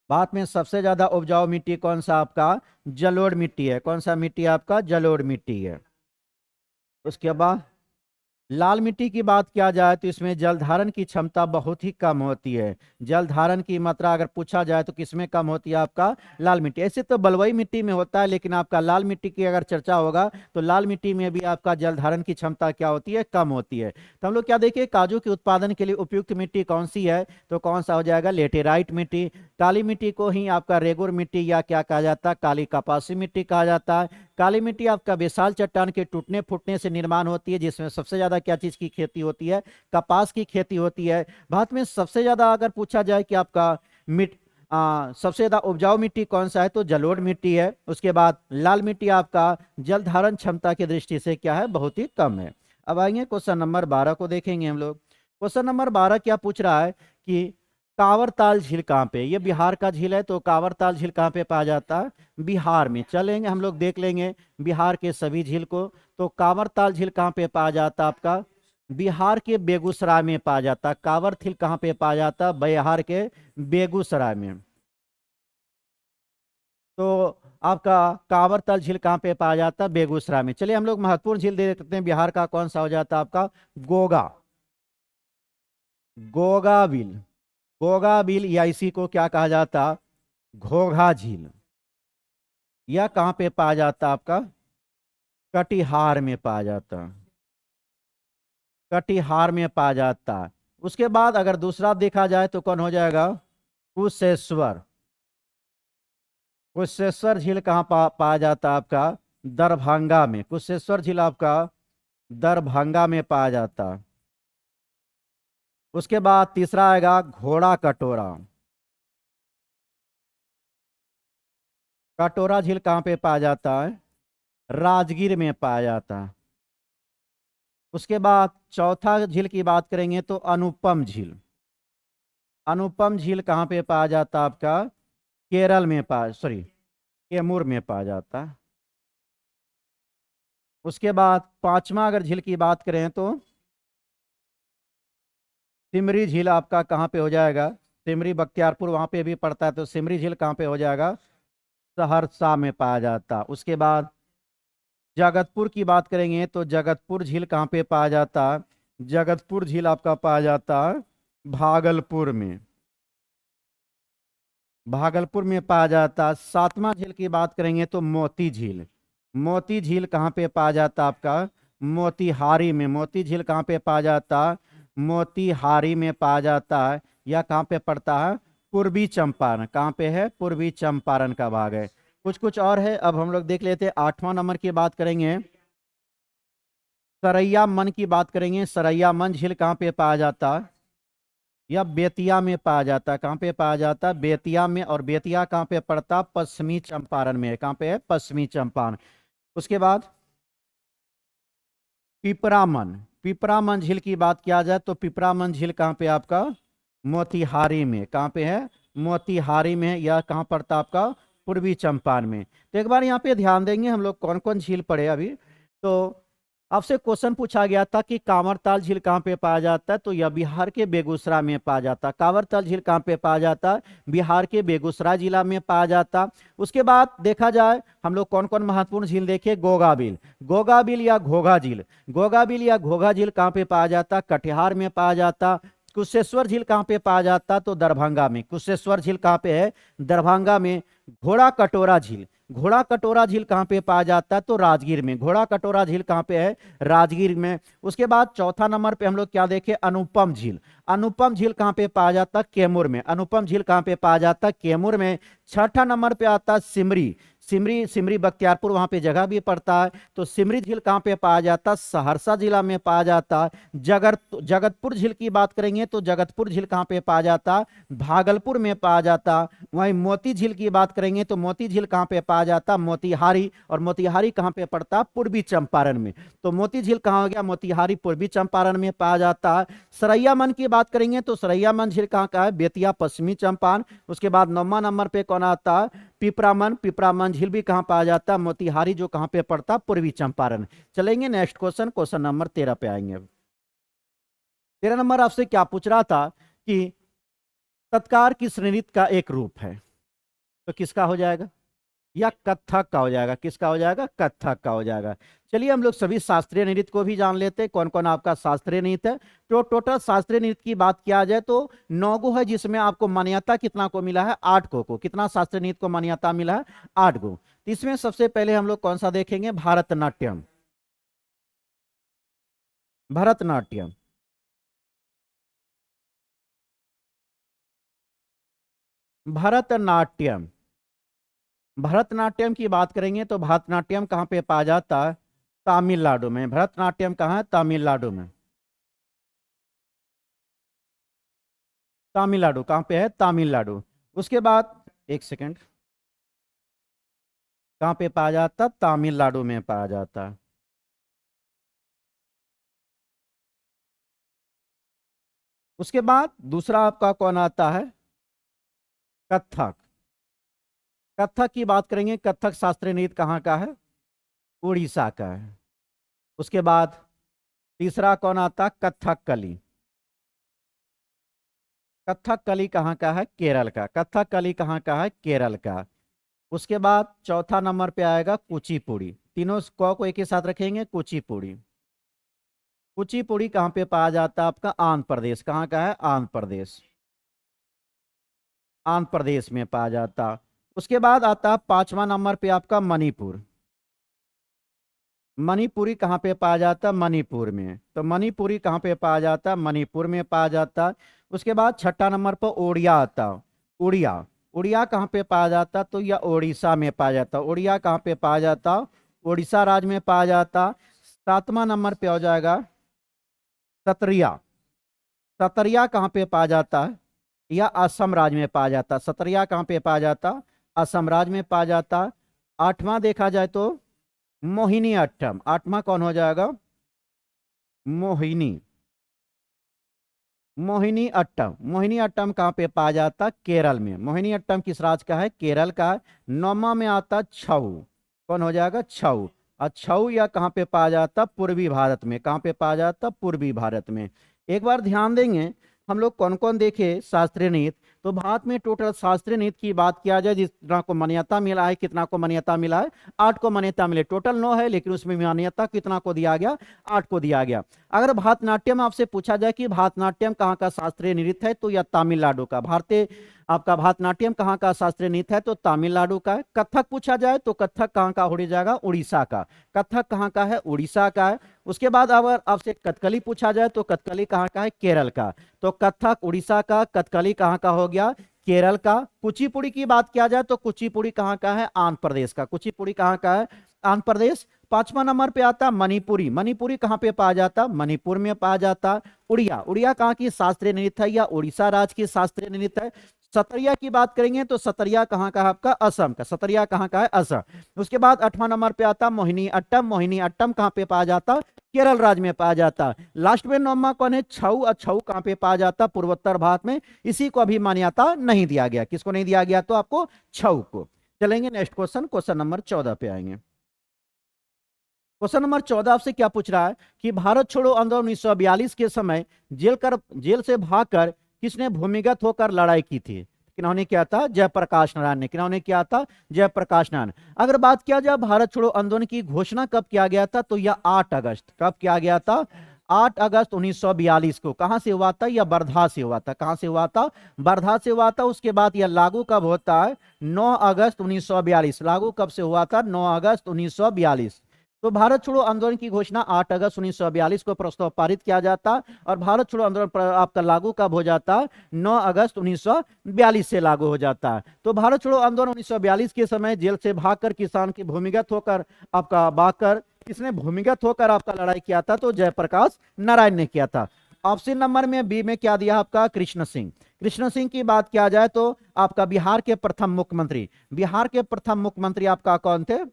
भारत में सबसे ज्यादा उपजाऊ मिट्टी कौन सा आपका, जलोढ़ मिट्टी है। कौन सा मिट्टी है आपका, जलोढ़ मिट्टी है। उसके बाद लाल मिट्टी की बात किया जाए तो इसमें जल धारण की क्षमता बहुत ही कम होती है। जल धारण की मात्रा अगर पूछा जाए तो किसमें कम होती है, आपका लाल मिट्टी। ऐसे तो बलुई मिट्टी में होता है, लेकिन आपका लाल मिट्टी की अगर चर्चा होगा तो लाल मिट्टी में भी आपका जल धारण की क्षमता क्या होती है, कम होती है। तो हम लोग क्या देखिए, काजू के उत्पादन के लिए उपयुक्त मिट्टी कौन सी है, तो कौन सा हो जाएगा, लेटेराइट मिट्टी। काली मिट्टी को ही आपका रेगुर मिट्टी या क्या कहा जाता है, काली कपासी मिट्टी कहा जाता है। काली मिट्टी आपका विशाल चट्टान के टूटने फूटने से निर्माण होती है, जिसमें सबसे ज्यादा क्या चीज की खेती होती है, कपास की खेती होती है। भारत में सबसे ज्यादा अगर पूछा जाए कि आपका सबसे ज्यादा उपजाऊ मिट्टी कौन सा है, तो जलोढ़ मिट्टी है। उसके बाद लाल मिट्टी आपका जल धारण क्षमता की दृष्टि से क्या है, बहुत ही कम है। अब आएंगे क्वेश्चन नंबर 12 को देखेंगे हम लोग। क्वेश्चन नंबर 12 क्या पूछ रहा है कि कांवरताल झील कहाँ पे, ये बिहार का झील है, तो कांवरताल झील कहाँ पे पाया जाता है, बिहार में। चलेंगे, हम लोग देख लेंगे बिहार के सभी झील को। तो कांवरताल झील कहाँ पे पाया जाता है आपका, बिहार के बेगूसराय में पाया जाता है। कांवर झील कहाँ पे पाया जाता है, बिहार के बेगूसराय में। तो आपका कांवरताल झील कहाँ पे पाया जाता है, बेगूसराय में। चलिए हम लोग महत्वपूर्ण झील दे देते हैं बिहार का, कौन सा हो जाता है आपका, गोगा, गोगाबिल। गोगाबिल या इसी को क्या कहा जाता, घोघा झील। यह कहाँ पे पाया जाता आपका, कटिहार में पाया जाता, कटिहार में पाया जाता है। उसके बाद अगर दूसरा देखा जाए तो कौन हो जाएगा, कुशेश्वर। कुशेश्वर झील कहाँ पाया जाता है आपका, दरभंगा में। कुशेश्वर झील आपका दरभंगा में पाया जाता है। उसके बाद तीसरा आएगा घोड़ा कटोरा। कटोरा झील कहाँ पे पाया जाता है, राजगीर में पाया जाता है। उसके बाद चौथा झील की बात करेंगे तो अनुपम झील। अनुपम झील कहाँ पे पाया जाता है आपका, केरल में पाया, सॉरी कैमूर में पाया जाता है। उसके बाद पांचवा अगर झील की बात करें तो सिमरी झील आपका कहाँ पे हो जाएगा, सिमरी बख्तियारपुर वहां पे भी पड़ता है, तो सिमरी झील कहाँ पे हो जाएगा, सहरसा में पाया जाता। उसके बाद जगतपुर की बात करेंगे तो जगतपुर झील कहाँ पे पाया जाता है, जगतपुर झील आपका पाया जाता है भागलपुर में, भागलपुर में पाया जाता है। सातवां झील की बात करेंगे तो मोती झील। मोती झील कहाँ पे पाया जाता है आपका, मोतीहारी में। मोती झील कहाँ पे पाया जाता है, मोतीहारी में पाया जाता है। यह कहाँ पे पड़ता है, पूर्वी चंपारण। कहाँ पे है, पूर्वी चंपारण का भाग है। कुछ कुछ और है, अब हम लोग देख लेते हैं। 8वां नंबर की बात करेंगे सरैया मन की बात करेंगे, सरैया मन झील कहाँ पे पाया जाता है? या बेतिया में पाया जाता है। कहाँ पे पाया जाता है? बेतिया में। और बेतिया कहाँ पे पड़ता? पश्चिमी चंपारण में। कहाँ पे है? पश्चिमी चंपारण। उसके बाद पिपरामन, पिपरामन झील की बात किया जाए तो पिपरामन झील कहाँ पे आपका? मोतिहारी में। कहाँ पे है? मोतिहारी में। यह कहाँ पड़ता आपका? पूर्वी चंपारण में। तो एक बार यहाँ पे ध्यान देंगे हम लोग कौन कौन झील पड़े अभी। तो आपसे क्वेश्चन पूछा गया था कि कांवरताल झील कहाँ पे पाया जाता है, तो यह बिहार के बेगूसराय में पाया जाता है। कांवरताल झील कहाँ पे पाया जाता है? बिहार के बेगूसराय जिला में पाया जाता। उसके बाद देखा जाए हम लोग कौन कौन महत्वपूर्ण झील देखे। गोगाबिल, गोगाबिल या घोघा झील, गोगाबिल या घोघा झील कहाँ पे पाया जाता? कटिहार में पाया जाता। कुशेश्वर झील कहाँ पे पाया जाता? तो दरभंगा में। कुशेश्वर झील कहाँ पे है? दरभंगा में। घोड़ा कटोरा झील, घोड़ा कटोरा झील कहाँ पे पाया जाता है? तो राजगीर में। घोड़ा कटोरा झील कहाँ पे है? राजगीर में। उसके बाद चौथा नंबर पे हम लोग क्या देखे? अनुपम झील, अनुपम झील कहाँ पे पाया जाता? कैमूर में। अनुपम झील कहाँ पे पाया जाता? कैमूर में। छठा नंबर पे आता सिमरी, सिमरी, सिमरी बख्तियारपुर वहां पे जगह भी पड़ता है। तो सिमरी झील कहाँ पे पाया जाता? सहरसा जिला में पाया जाता है। जगतपुर झील की बात करेंगे तो जगतपुर झील कहाँ पे पाया जाता? भागलपुर में पाया जाता। वहीं मोती झील की बात करेंगे तो मोती झील कहाँ पे पाया जाता? मोतिहारी। और मोतिहारी कहाँ पे पड़ता? पूर्वी चंपारण में। तो मोती झील कहाँ हो गया? मोतिहारी पूर्वी चंपारण में पाया जाता है। सरैया मन की बात करेंगे तो सरैया मन झील कहाँ का है? बेतिया पश्चिमी चंपारण। उसके बाद 9वां नंबर पे कौन आता है? पिपरामन, पिपरामन झील भी कहाँ पाया जाता है? मोतिहारी, जो कहाँ पे पड़ता? पूर्वी चंपारण। चलेंगे नेक्स्ट क्वेश्चन, क्वेश्चन नंबर 13 पे आएंगे। अब 13 नंबर आपसे क्या पूछ रहा था कि तत्कार किस नृत्य का एक रूप है? तो किसका हो जाएगा? या कथक का हो जाएगा। किसका हो जाएगा? कथक का हो जाएगा। चलिए हम लोग सभी शास्त्रीय नृत्य को भी जान लेते हैं, कौन कौन आपका शास्त्रीय नृत्य है। तो टोटल शास्त्रीय नृत्य की बात किया जाए तो 9 गो है, जिसमें आपको मान्यता कितना को मिला है? 8 को। कितना शास्त्रीय नृत्य को मान्यता मिला है? 8 गो। तो इसमें सबसे पहले हम लोग कौन सा देखेंगे? भारतनाट्यम, भरतनाट्यम, भरतनाट्यम। भरतनाट्यम की बात करेंगे तो भरतनाट्यम कहाँ पे पाया जाता है? तमिलनाडु में। भरतनाट्यम कहाँ है? तमिलनाडु में। तमिलनाडु कहाँ पे है? तमिलनाडु। उसके बाद एक सेकंड, कहाँ पे पाया जाता? तमिलनाडु में पाया जाता। उसके बाद दूसरा आपका कौन आता है? कथक। कथक की बात करेंगे, कथक शास्त्रीय नृत्य कहाँ का है? उड़ीसा का है। उसके बाद तीसरा कौन आता? कथक कली। कथक कली कहाँ का है? केरल का। कथक कली कहाँ का है? केरल का। उसके बाद चौथा नंबर पे आएगा कुचिपुड़ी। तीनों को एक ही साथ रखेंगे, कुचिपुड़ी। कुचिपुड़ी कहाँ पे पाया जाता है? आपका आंध्र प्रदेश। कहाँ का है? आंध्र प्रदेश। आंध्र प्रदेश में पाया जाता। उसके बाद आता है 5वां नंबर पे आपका मणिपुर। मणिपुरी कहाँ पे पाया जाता है? मणिपुर में। तो मणिपुरी कहाँ पे पाया जाता है? मणिपुर में पाया जाता। उसके बाद छठा नंबर पर ओडिया आता। उड़िया, उड़िया कहाँ पे पाया जाता? तो यह उड़ीसा में पाया जाता। उड़िया कहाँ पे पाया जाता? उड़ीसा राज्य में पाया जाता। 7वां नंबर पे हो जाएगा सतरिया। सतरिया कहाँ पे पाया जाता है? यह असम राज्य में पाया जाता। सतरिया कहाँ पे पाया जाता? असम राज्य में पाया जाता। 8वां देखा जाए तो मोहिनी अट्टम। 8वां कौन हो जाएगा? मोहिनी, मोहिनी अट्टम। मोहिनी अट्टम कहाँ पे पाया जाता? केरल में। मोहिनी अट्टम किस राज्य का है? केरल का है। 9वां में आता छऊ। कौन हो जाएगा? छऊ। और छऊ यह कहाँ पे पाया जाता? पूर्वी भारत में। कहाँ पे पाया जाता? पूर्वी भारत में। एक बार ध्यान देंगे हम लोग कौन कौन देखे शास्त्रीय नृत्य। तो भारत में टोटल शास्त्रीय नृत्य की बात किया जाए जितना को मान्यता मिला है, कितना को मान्यता मिला है? 8 को मान्यता मिले। टोटल 9 है, लेकिन उसमें मान्यता कितना को दिया गया? 8 को दिया गया। अगर भरतनाट्यम आपसे पूछा जाए कि भरतनाट्यम कहाँ का शास्त्रीय नृत्य है, तो यह तमिलनाडु का। भारतीय आपका भरतनाट्यम कहाँ का शास्त्रीय नृत्य है? तो तमिलनाडु का है। कथक पूछा जाए तो कथक कहाँ का हो जाएगा? उड़ीसा का। कथक कहाँ का है? उड़ीसा का है। उसके बाद अगर आपसे कथकली पूछा जाए तो कथकली कहाँ का है? केरल का। तो कथक उड़ीसा का, कथकली कहाँ का हो गया? केरल का। कुचिपुड़ी की बात किया जाए तो कुचिपुड़ी कहाँ का है? आंध्र प्रदेश का। कुचिपुड़ी कहाँ का है? आंध्र प्रदेश। 5वां नंबर पे आता मणिपुरी। मणिपुरी कहाँ पे पाया जाता? मणिपुर में पाया जाता। उड़िया, उड़िया कहाँ की शास्त्रीय नृत्य है या उड़ीसा राज्य की शास्त्रीय नृत्य है। सतरिया की बात करेंगे तो सतरिया कहाँ का है आपका? असम का। सतरिया कहाँ का है? असम। उसके बाद 8वां नंबर पे आता मोहिनी अट्टम। मोहिनी अट्टम कहाँ पे पाया जाता? केरल राज्य में पाया जाता। लास्ट में 9वां कौन है? छऊ। और छऊ कहाँ पे पाया जाता? पूर्वोत्तर भारत में। इसी को अभी मान्यता नहीं दिया गया। किसको नहीं दिया गया? तो आपको छऊ को। चलेंगे नेक्स्ट क्वेश्चन, क्वेश्चन नंबर 14 पे आएंगे। क्वेश्चन नंबर 14 आपसे क्या पूछ रहा है कि भारत छोड़ो आंदोलन 1942 के समय जेल से भागकर किसने भूमिगत होकर लड़ाई की थी? किन्होंने किया था? जयप्रकाश नारायण ने। किन्होंने किया था? जयप्रकाश नारायण। अगर बात किया जाए भारत छोड़ो आंदोलन की घोषणा कब किया गया था, तो यह 8 अगस्त। कब किया गया था? 8 अगस्त 1942 को। कहां से हुआ था? यह वर्धा से हुआ था। कहां से हुआ था? वर्धा से हुआ था। उसके बाद यह लागू कब होता है? 9 अगस्त 1942। लागू कब से हुआ था? 9 अगस्त 1942। तो भारत छोड़ो आंदोलन की घोषणा 8 अगस्त 1942 को प्रस्ताव पारित किया जाता और भारत छोड़ो आंदोलन आपका लागू कब हो जाता? 9 अगस्त 1942 से लागू हो जाता है। तो भारत छोड़ो आंदोलन 1942 के समय जेल से भागकर किसान की भूमिगत होकर आपका भागकर किसने भूमिगत होकर आपका लड़ाई किया था? तो जयप्रकाश नारायण ने किया था। ऑप्शन नंबर में बी में क्या दिया आपका? कृष्ण सिंह। कृष्ण सिंह की बात किया जाए तो आपका बिहार के प्रथम मुख्यमंत्री, बिहार के प्रथम मुख्यमंत्री आपका कौन थे?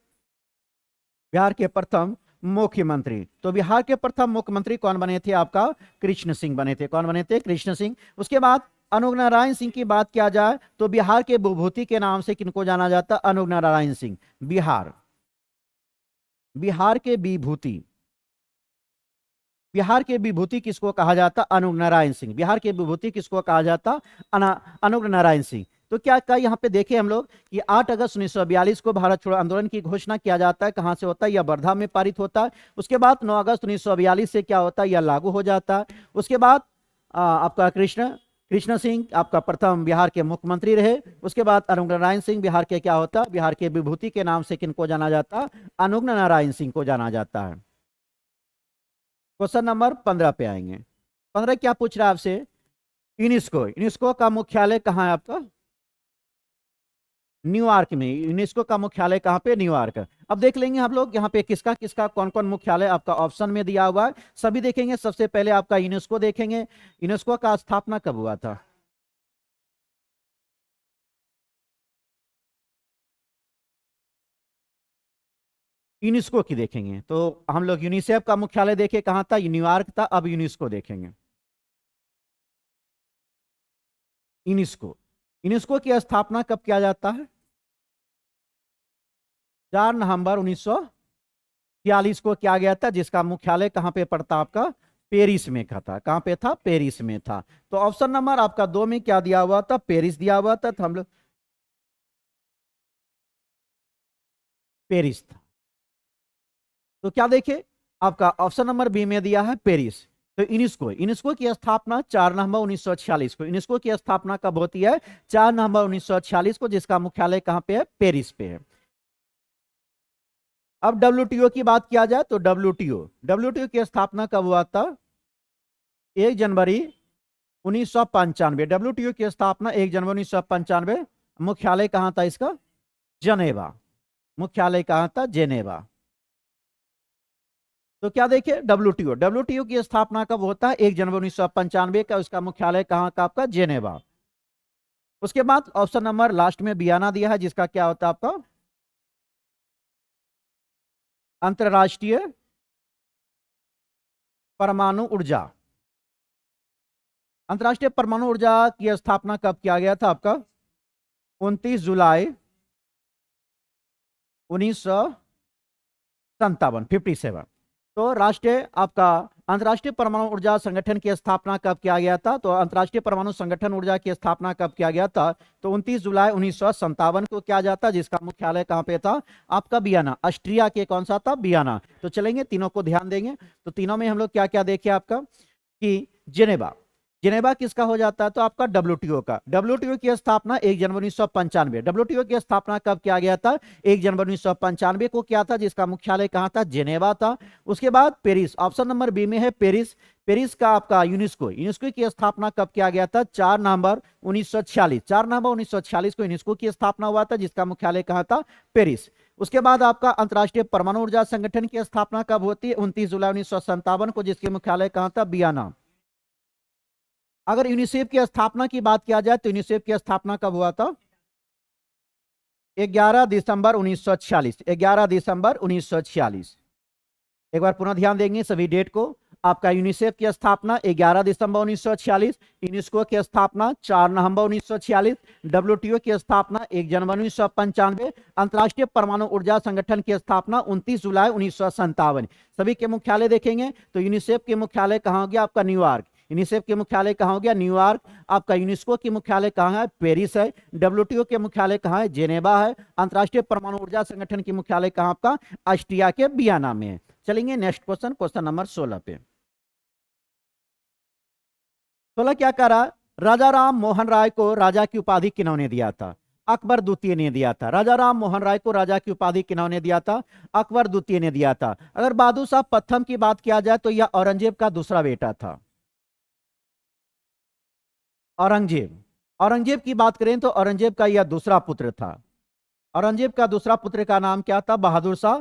बिहार के प्रथम मुख्यमंत्री। तो बिहार के प्रथम मुख्यमंत्री कौन बने थे? आपका कृष्ण सिंह बने थे। कौन बने थे? कृष्ण सिंह। उसके बाद अनुग्रह नारायण सिंह की बात किया जाए तो बिहार के विभूति के नाम से किनको जाना जाता? अनुग्रह नारायण सिंह। बिहार, बिहार के विभूति, बिहार के विभूति किसको कहा जाता? अनुग्रह नारायण सिंह। बिहार के विभूति किसको कहा जाता? अनुग्रह नारायण सिंह। तो क्या क्या यहाँ पे देखें हम लोग कि 8 अगस्त 1942 को भारत छोड़ो आंदोलन की घोषणा किया जाता है। कहां से होता है? यह वर्धा में पारित होता है। उसके बाद 9 अगस्त 1942 से क्या होता है? यह लागू हो जाता है। उसके बाद आपका कृष्ण सिंह आपका प्रथम बिहार के मुख्यमंत्री रहे। उसके बाद अनुग्रह नारायण सिंह बिहार के क्या होता? बिहार के विभूति के नाम से किनको जाना जाता? अनुग्रह नारायण सिंह को जाना जाता है। क्वेश्चन नंबर 15 पे आएंगे। 15 क्या पूछ रहा है आपसे? यूनेस्को, यूनेस्को का मुख्यालय कहाँ है आपका? न्यूयॉर्क में। यूनेस्को का मुख्यालय कहाँ पे? न्यूयॉर्क। अब देख लेंगे हम लोग यहाँ पे किसका किसका कौन कौन मुख्यालय आपका ऑप्शन में दिया हुआ है, सभी देखेंगे। सबसे पहले आपका यूनेस्को देखेंगे। यूनेस्को का स्थापना कब हुआ था? यूनेस्को की देखेंगे तो हम लोग यूनिसेफ का मुख्यालय देखे कहाँ था? न्यूयॉर्क था। अब यूनेस्को देखेंगे। यूनेस्को, यूनेस्को की स्थापना कब किया जाता है? 4 नवंबर 1946 को किया गया था, जिसका मुख्यालय कहां पे पड़ता? आपका पेरिस में का था। कहां पे था? पेरिस में था। तो ऑप्शन नंबर आपका 2 में क्या दिया हुआ था? पेरिस दिया हुआ था। तो हम लोग पेरिस था। तो क्या देखे आपका ऑप्शन नंबर बी में दिया है पेरिस। तो यूनेस्को, यूनेस्को की स्थापना 4 नवंबर 1946 को। यूनेस्को की स्थापना कब होती है? 4 नवंबर 1946 को, जिसका मुख्यालय कहां पे है? पेरिस पे है। अब डब्ल्यूटीओ की बात किया जाए तो डब्ल्यूटीओ की स्थापना कब हुआ था? 1 जनवरी 1995। डब्ल्यूटीओ की स्थापना 1 जनवरी 1995। मुख्यालय कहां था इसका? जनेवा। मुख्यालय कहां था? जेनेवा। तो क्या देखिए डब्ल्यूटीओ की स्थापना कब होता है? 1 जनवरी 1995 का। उसका मुख्यालय कहां का? आपका जेनेवा। उसके बाद ऑप्शन नंबर लास्ट में बियाना दिया है, जिसका क्या होता है आपका? अंतरराष्ट्रीय परमाणु ऊर्जा। अंतरराष्ट्रीय परमाणु ऊर्जा की स्थापना कब किया गया था? आपका 29 जुलाई 1957, 57। तो राष्ट्रीय आपका अंतर्राष्ट्रीय परमाणु ऊर्जा संगठन की स्थापना कब किया गया था? तो अंतर्राष्ट्रीय परमाणु संगठन ऊर्जा की स्थापना कब किया गया था? तो 29 जुलाई 1957 को किया जाता, जिसका मुख्यालय कहां पे था? आपका वियना। ऑस्ट्रिया के कौन सा था? वियना। तो चलेंगे तीनों को ध्यान देंगे। तो तीनों में हम लोग क्या क्या देखे आपका कि जेनेवा, जेनेवा किसका हो जाता है? तो आपका डब्ल्यूटीओ का। डब्ल्यूटीओ की स्थापना 1 जनवरी 1995। डब्ल्यूटीओ की स्थापना कब किया गया था? 1 जनवरी 1995 को किया था, जिसका मुख्यालय कहां था? जेनेवा था। उसके बाद पेरिस, ऑप्शन नंबर बी में है पेरिस। पेरिस का आपका यूनेस्को यूनेस्को की स्थापना कब किया गया था? 4 नवंबर 1946। 4 नवंबर 1946 को यूनेस्को की स्थापना हुआ था, जिसका मुख्यालय कहाँ था? पेरिस। उसके बाद आपका अंतर्राष्ट्रीय परमाणु ऊर्जा संगठन की स्थापना कब होती है? 29 जुलाई 1957 को, जिसके मुख्यालय कहाँ था? वियना। अगर यूनिसेफ की स्थापना की बात किया जाए तो यूनिसेफ की स्थापना कब हुआ था? 11 दिसंबर 1946। 11 दिसंबर 1946। एक बार पुनः ध्यान देंगे सभी डेट को। आपका यूनिसेफ की स्थापना 11 दिसंबर 1946, यूनेस्को की स्थापना 4 नवंबर 1946, डब्ल्यूटीओ की स्थापना 1 जनवरी 1995, अंतर्राष्ट्रीय परमाणु ऊर्जा संगठन की स्थापना 29 जुलाई 1957। सभी के मुख्यालय देखेंगे तो यूनिसेफ के मुख्यालय कहाँ हो गया? आपका न्यूयॉर्क। यूनिसेफ के मुख्यालय कहाँ हो गया? न्यूयॉर्क। आपका यूनेस्को की मुख्यालय कहाँ है? पेरिस है। डब्ल्यूटीओ के मुख्यालय कहाँ है? जेनेवा है। अंतर्राष्ट्रीय परमाणु ऊर्जा संगठन की मुख्यालय कहाँ आपका? ऑस्ट्रिया के वियना में है। चलेंगे नेक्स्ट क्वेश्चन, क्वेश्चन नंबर 16 पे। 16 क्या कह रहा? राजा राम मोहन राय को राजा की उपाधि किन्होंने दिया था? अकबर द्वितीय ने दिया था। राजा राम मोहन राय को राजा की उपाधि किन्होंने दिया था? अकबर द्वितीय ने दिया था। अगर बहादुर शाह प्रथम की बात किया जाए तो यह औरंगजेब का दूसरा बेटा था। औरंगजेब, औरंगजेब की बात करें तो औरंगजेब का यह दूसरा पुत्र था। औरंगजेब का दूसरा पुत्र का नाम क्या था? बहादुर शाह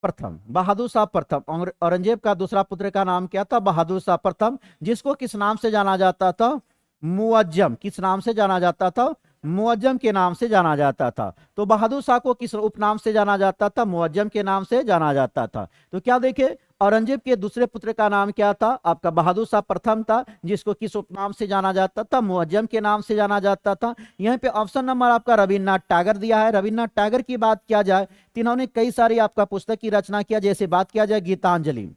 प्रथम। बहादुर शाह प्रथम। औरंगजेब का दूसरा पुत्र का नाम क्या था? बहादुर शाह प्रथम, जिसको किस नाम से जाना जाता था? मुअज्जम। किस नाम से जाना जाता था? मुअज्जम के नाम से जाना जाता था। तो बहादुर शाह को किस उपनाम से जाना जाता था? मुअज्जम के नाम से जाना जाता था। तो क्या देखे, औरंगजेब के दूसरे पुत्र का नाम क्या था? आपका बहादुर शाह प्रथम था, जिसको किस उपनाम से जाना जाता था? मुअज्जम के नाम से जाना जाता था। यहाँ पे ऑप्शन नंबर आपका रविन्द्रनाथ टैगोर दिया है। रविन्द्रनाथ टैगोर की बात किया जाए तो इन्होंने कई सारी आपका पुस्तक की रचना किया। जैसे बात किया जाए गीतांजलि,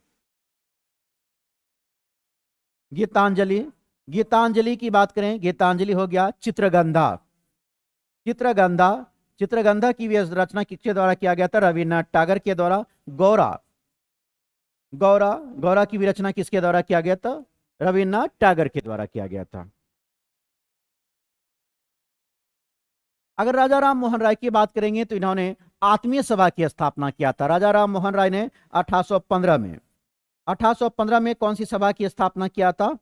गीतांजलि, गीतांजलि की बात करें, गीतांजलि हो गया। चित्रगंधा, चित्रगंधा, चित्रगंधा की भी रचना किसके द्वारा किया गया था? रविन्द्रनाथ टैगोर के द्वारा। गौरा, गौरा, गौरा की भी रचना किसके द्वारा किया गया था? रविन्द्रनाथ टैगोर के द्वारा किया गया था। अगर राजा राम मोहन राय की बात करेंगे तो इन्होंने आत्मीय सभा की स्थापना किया था। राजा राम मोहन राय ने 1815 में, 1815 में कौन सी सभा की स्थापना किया था?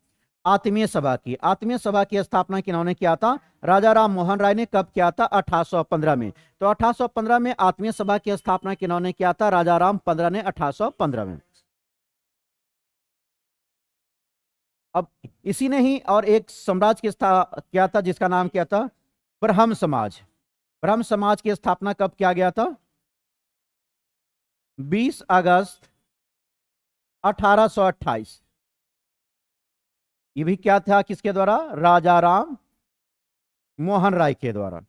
आत्मीय सभा की। आत्मीय सभा की स्थापना किन्होंने किया था? राजा राम मोहन राय ने। कब किया था? 1815 में। तो 1815 में आत्मीय सभा की स्थापना किन्होंने किया था? राजा राम 15 ने 1815 में। अब इसी ने ही और एक साम्राज्य की किया था, जिसका नाम क्या था? ब्रह्म समाज। ब्रह्म समाज की स्थापना कब किया गया था? 20 अगस्त 1828। ये भी क्या था? किसके द्वारा? राजा राम मोहन राय के द्वारा।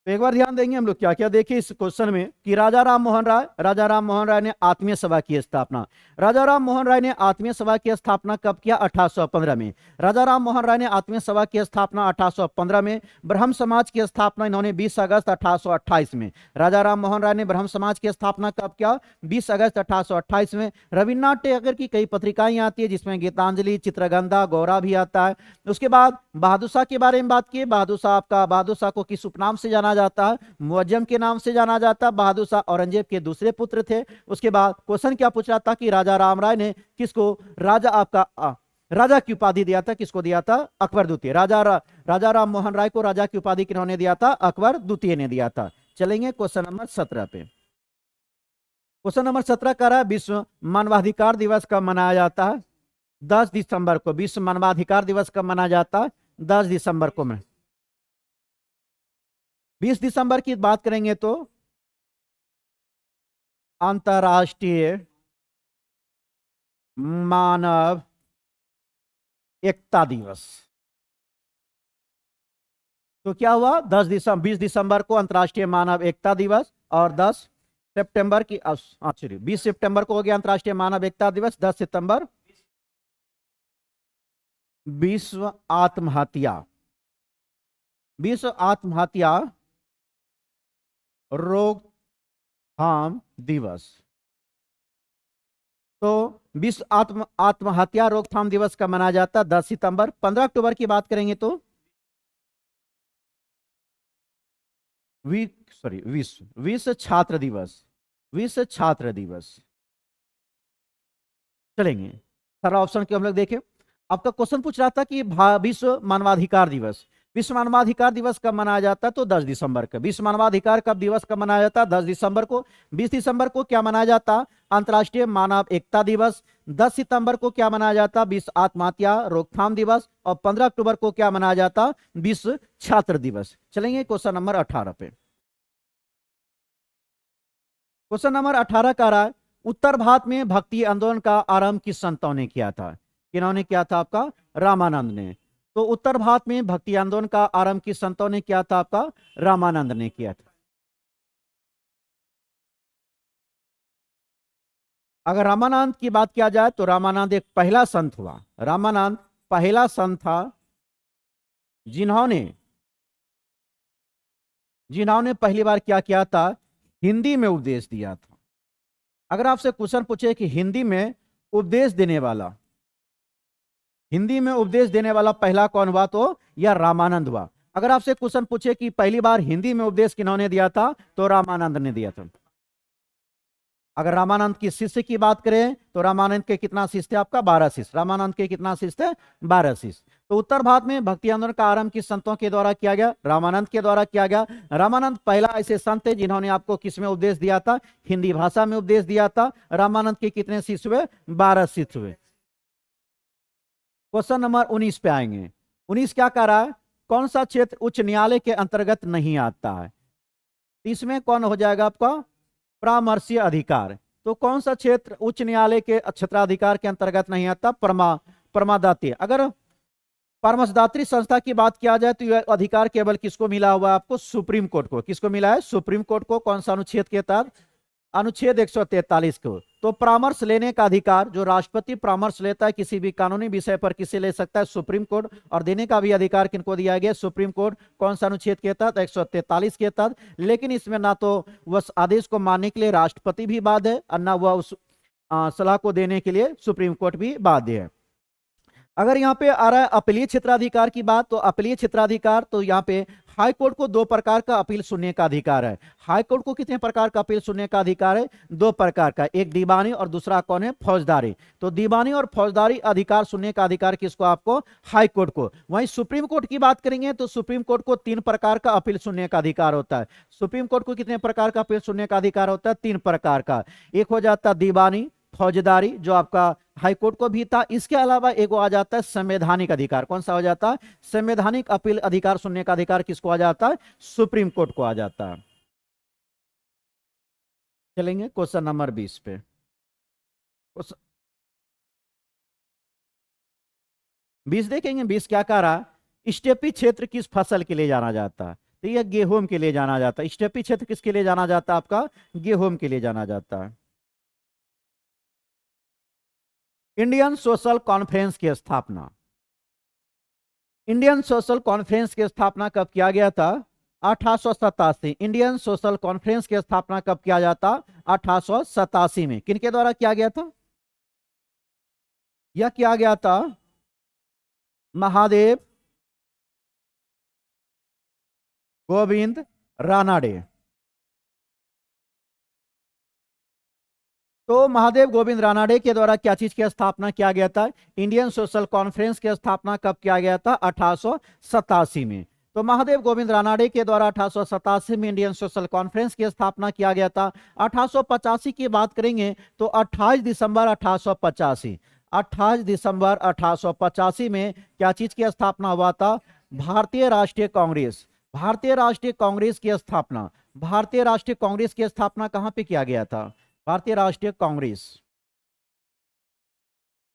तो एक बार ध्यान देंगे हम लोग क्या क्या देखे इस क्वेश्चन में कि राजा राम मोहन राय, राजा राम मोहन राय ने आत्मीय सभा की स्थापना। राजा राम मोहन राय ने आत्मीय सभा की स्थापना कब किया? 1815 में। राजा राम मोहन राय ने आत्मीय सभा की स्थापना 1815 में। ब्रह्म समाज की स्थापना इन्होंने 20 अगस्त 1828 में। राजा राम मोहन राय ने ब्रह्म समाज की स्थापना कब किया? 20 अगस्त 1828 में। रविन्द्रनाथ टैगोर की कई पत्रिकाएं आती है, जिसमें गीतांजलि, चित्रगंधा, गौरा भी आता है। उसके बाद बहादुर शाह के बारे में बात की। बहादुर शाह आपका, बहादुर शाह को किस उपनाम से जाना जाता है? मुअज्जम के नाम से जाना जाता है। बहादुर शाह औरंगजेब के दूसरे पुत्र थे। उसके बाद क्वेश्चन क्या पूछ रहा था कि राजा राम राय ने किसको राजा आपका राजा की उपाधि दिया था? किसको दिया था? अकबर द्वितीय। राजा राम मोहन राय को राजा की उपाधि किन्होंने दिया था? अकबर द्वितीय ने दिया था। चलेंगे क्वेश्चन नंबर 17 पे। क्वेश्चन नंबर 17 कह रहा है विश्व मानवाधिकार दिवस कब मनाया जाता है? 10 दिसंबर को। विश्व मानवाधिकार दिवस कब मनाया जाता है? 10 दिसंबर को। 20 दिसंबर की बात करेंगे तो अंतर्राष्ट्रीय मानव एकता दिवस। तो क्या हुआ? 20 दिसंबर को अंतर्राष्ट्रीय मानव एकता दिवस, और 10 सितंबर की, सॉरी 20 सितंबर को हो गया अंतर्राष्ट्रीय मानव एकता दिवस। 10 सितंबर विश्व आत्महत्या, विश्व आत्महत्या रोकथाम दिवस। तो विश्व आत्महत्या रोकथाम दिवस का मनाया जाता है 10 सितंबर। 15 अक्टूबर की बात करेंगे तो विश्व छात्र दिवस, विश्व छात्र दिवस। चलेंगे सारा ऑप्शन के हम लोग देखें। आपका क्वेश्चन पूछ रहा था कि विश्व मानवाधिकार दिवस, विश्व मानवाधिकार दिवस कब मनाया जाता है? तो 10 दिसंबर को। विश्व मानवाधिकार कब दिवस कब मनाया जाता है? 10 दिसंबर को। 20 दिसंबर को क्या मनाया जाता? अंतर्राष्ट्रीय मानव एकता दिवस। 10 सितंबर को क्या मनाया जाता? विश्व आत्महत्या रोकथाम दिवस। और 15 अक्टूबर को क्या मनाया जाता? विश्व छात्र दिवस। चलेंगे क्वेश्चन नंबर 18 पे। क्वेश्चन नंबर 18 का रहा है, उत्तर भारत में भक्ति आंदोलन का आरंभ किस संतों ने किया था? किन्होंने किया था? आपका रामानंद ने। तो उत्तर भारत में भक्ति आंदोलन का आरंभ किस संतों ने किया था? आपका रामानंद ने किया था। अगर रामानंद की बात किया जाए तो रामानंद एक पहला संत हुआ। रामानंद पहला संत था जिन्होंने जिन्होंने पहली बार क्या किया था? हिंदी में उपदेश दिया था। अगर आपसे क्वेश्चन पूछे कि उपदेश देने वाला हिंदी में उपदेश देने वाला पहला कौन हुआ? तो यह रामानंद हुआ। अगर आपसे क्वेश्चन पूछे कि पहली बार हिंदी में उपदेश किन्होंने दिया था? तो रामानंद ने दिया था। अगर रामानंद की शिष्य की बात करें तो रामानंद के कितना शिष्य थे? आपका 12 शिष्य। रामानंद के कितना शिष्य थे? 12 शिष्य। तो उत्तर भारत में भक्ति आंदोलन का आरंभ किस संतों के द्वारा किया गया? रामानंद के द्वारा किया गया। रामानंद पहला ऐसे संत थे जिन्होंने आपको किस में उपदेश दिया था? हिंदी भाषा में उपदेश दिया था। रामानंद के कितने शिष्य हुए? 12 शिष्य हुए। क्वेश्चन नंबर 19 पे आएंगे। 19 क्या कह रहा है? कौन सा क्षेत्र उच्च न्यायालय के अंतर्गत नहीं आता है? इसमें कौन हो जाएगा आपका? परामर्शीय अधिकार। तो कौन सा क्षेत्र उच्च न्यायालय के क्षेत्राधिकार के अंतर्गत नहीं आता? परमादाती। अगर परामर्शदात्री संस्था की बात किया जाए तो यह अधिकार केवल किसको मिला हुआ है? आपको सुप्रीम कोर्ट को। किसको मिला है? सुप्रीम कोर्ट को। कौन सा अनुच्छेद के तहत? अनुच्छेद 143 को। तो परामर्श लेने का अधिकार, जो राष्ट्रपति परामर्श लेता है किसी भी कानूनी विषय पर, किसे ले सकता है? Supreme court. और देने का भी अधिकार किनको दिया गया? Supreme court. कौन सा अनुच्छेद के तहत? 143 के तहत। लेकिन इसमें ना तो वह आदेश को मानने के लिए राष्ट्रपति भी बाध्य है और ना वह उस सलाह को देने के लिए सुप्रीम कोर्ट भी बाध्य है। अगर यहाँ पे आ रहा है अपीलीय क्षेत्राधिकार की बात, तो अपीलीय क्षेत्राधिकार तो यहाँ पे हाई कोर्ट को 2 प्रकार का अपील सुनने का अधिकार है। हाई कोर्ट को कितने प्रकार का अपील सुनने का अधिकार है? 2 प्रकार का, एक दीवानी और दूसरा कौन है? फौजदारी। तो दीवानी और फौजदारी अधिकार सुनने का अधिकार किसको? आपको हाई कोर्ट को। वहीं सुप्रीम कोर्ट की बात करेंगे तो सुप्रीम कोर्ट को 3 प्रकार का अपील सुनने का अधिकार होता है। सुप्रीम कोर्ट को कितने प्रकार का अपील सुनने का अधिकार होता है? 3 प्रकार का। एक हो जाता है दीवानी, फौजदारी, जो आपका हाईकोर्ट को भी था। इसके अलावा एक आ जाता है संवैधानिक अधिकार। कौन सा हो जाता है? संवैधानिक अपील अधिकार सुनने का अधिकार किसको आ जाता है? सुप्रीम कोर्ट को आ जाता है। चलेंगे क्वेश्चन नंबर 20 पे। 20 देखेंगे। 20 क्या कह रहा है? स्टेपी क्षेत्र किस फसल के लिए जाना जाता है? तो यह गेहूं के लिए जाना जाता है। स्टेपी क्षेत्र किसके लिए जाना जाता है? आपका गेहूं के लिए जाना जाता है। इंडियन सोशल कॉन्फ्रेंस की स्थापना, इंडियन सोशल कॉन्फ्रेंस की स्थापना कब किया गया था? 1887। इंडियन सोशल कॉन्फ्रेंस की स्थापना कब किया जाता? 1887 में। किनके द्वारा किया गया था? यह किया गया था महादेव गोविंद रानाडे। तो महादेव गोविंद रानाडे के द्वारा क्या चीज की स्थापना किया गया था? इंडियन सोशल कॉन्फ्रेंस की स्थापना कब किया गया था? 1887 में। तो महादेव गोविंद रानाडे के द्वारा 1887 में इंडियन सोशल कॉन्फ्रेंस की स्थापना किया गया था। 1885 की बात करेंगे तो 28 दिसंबर 1885, 28 दिसंबर 1885 में क्या चीज की स्थापना हुआ था? भारतीय राष्ट्रीय कांग्रेस। भारतीय राष्ट्रीय कांग्रेस की स्थापना, भारतीय राष्ट्रीय कांग्रेस की स्थापना कहां पे किया गया था? भारतीय राष्ट्रीय कांग्रेस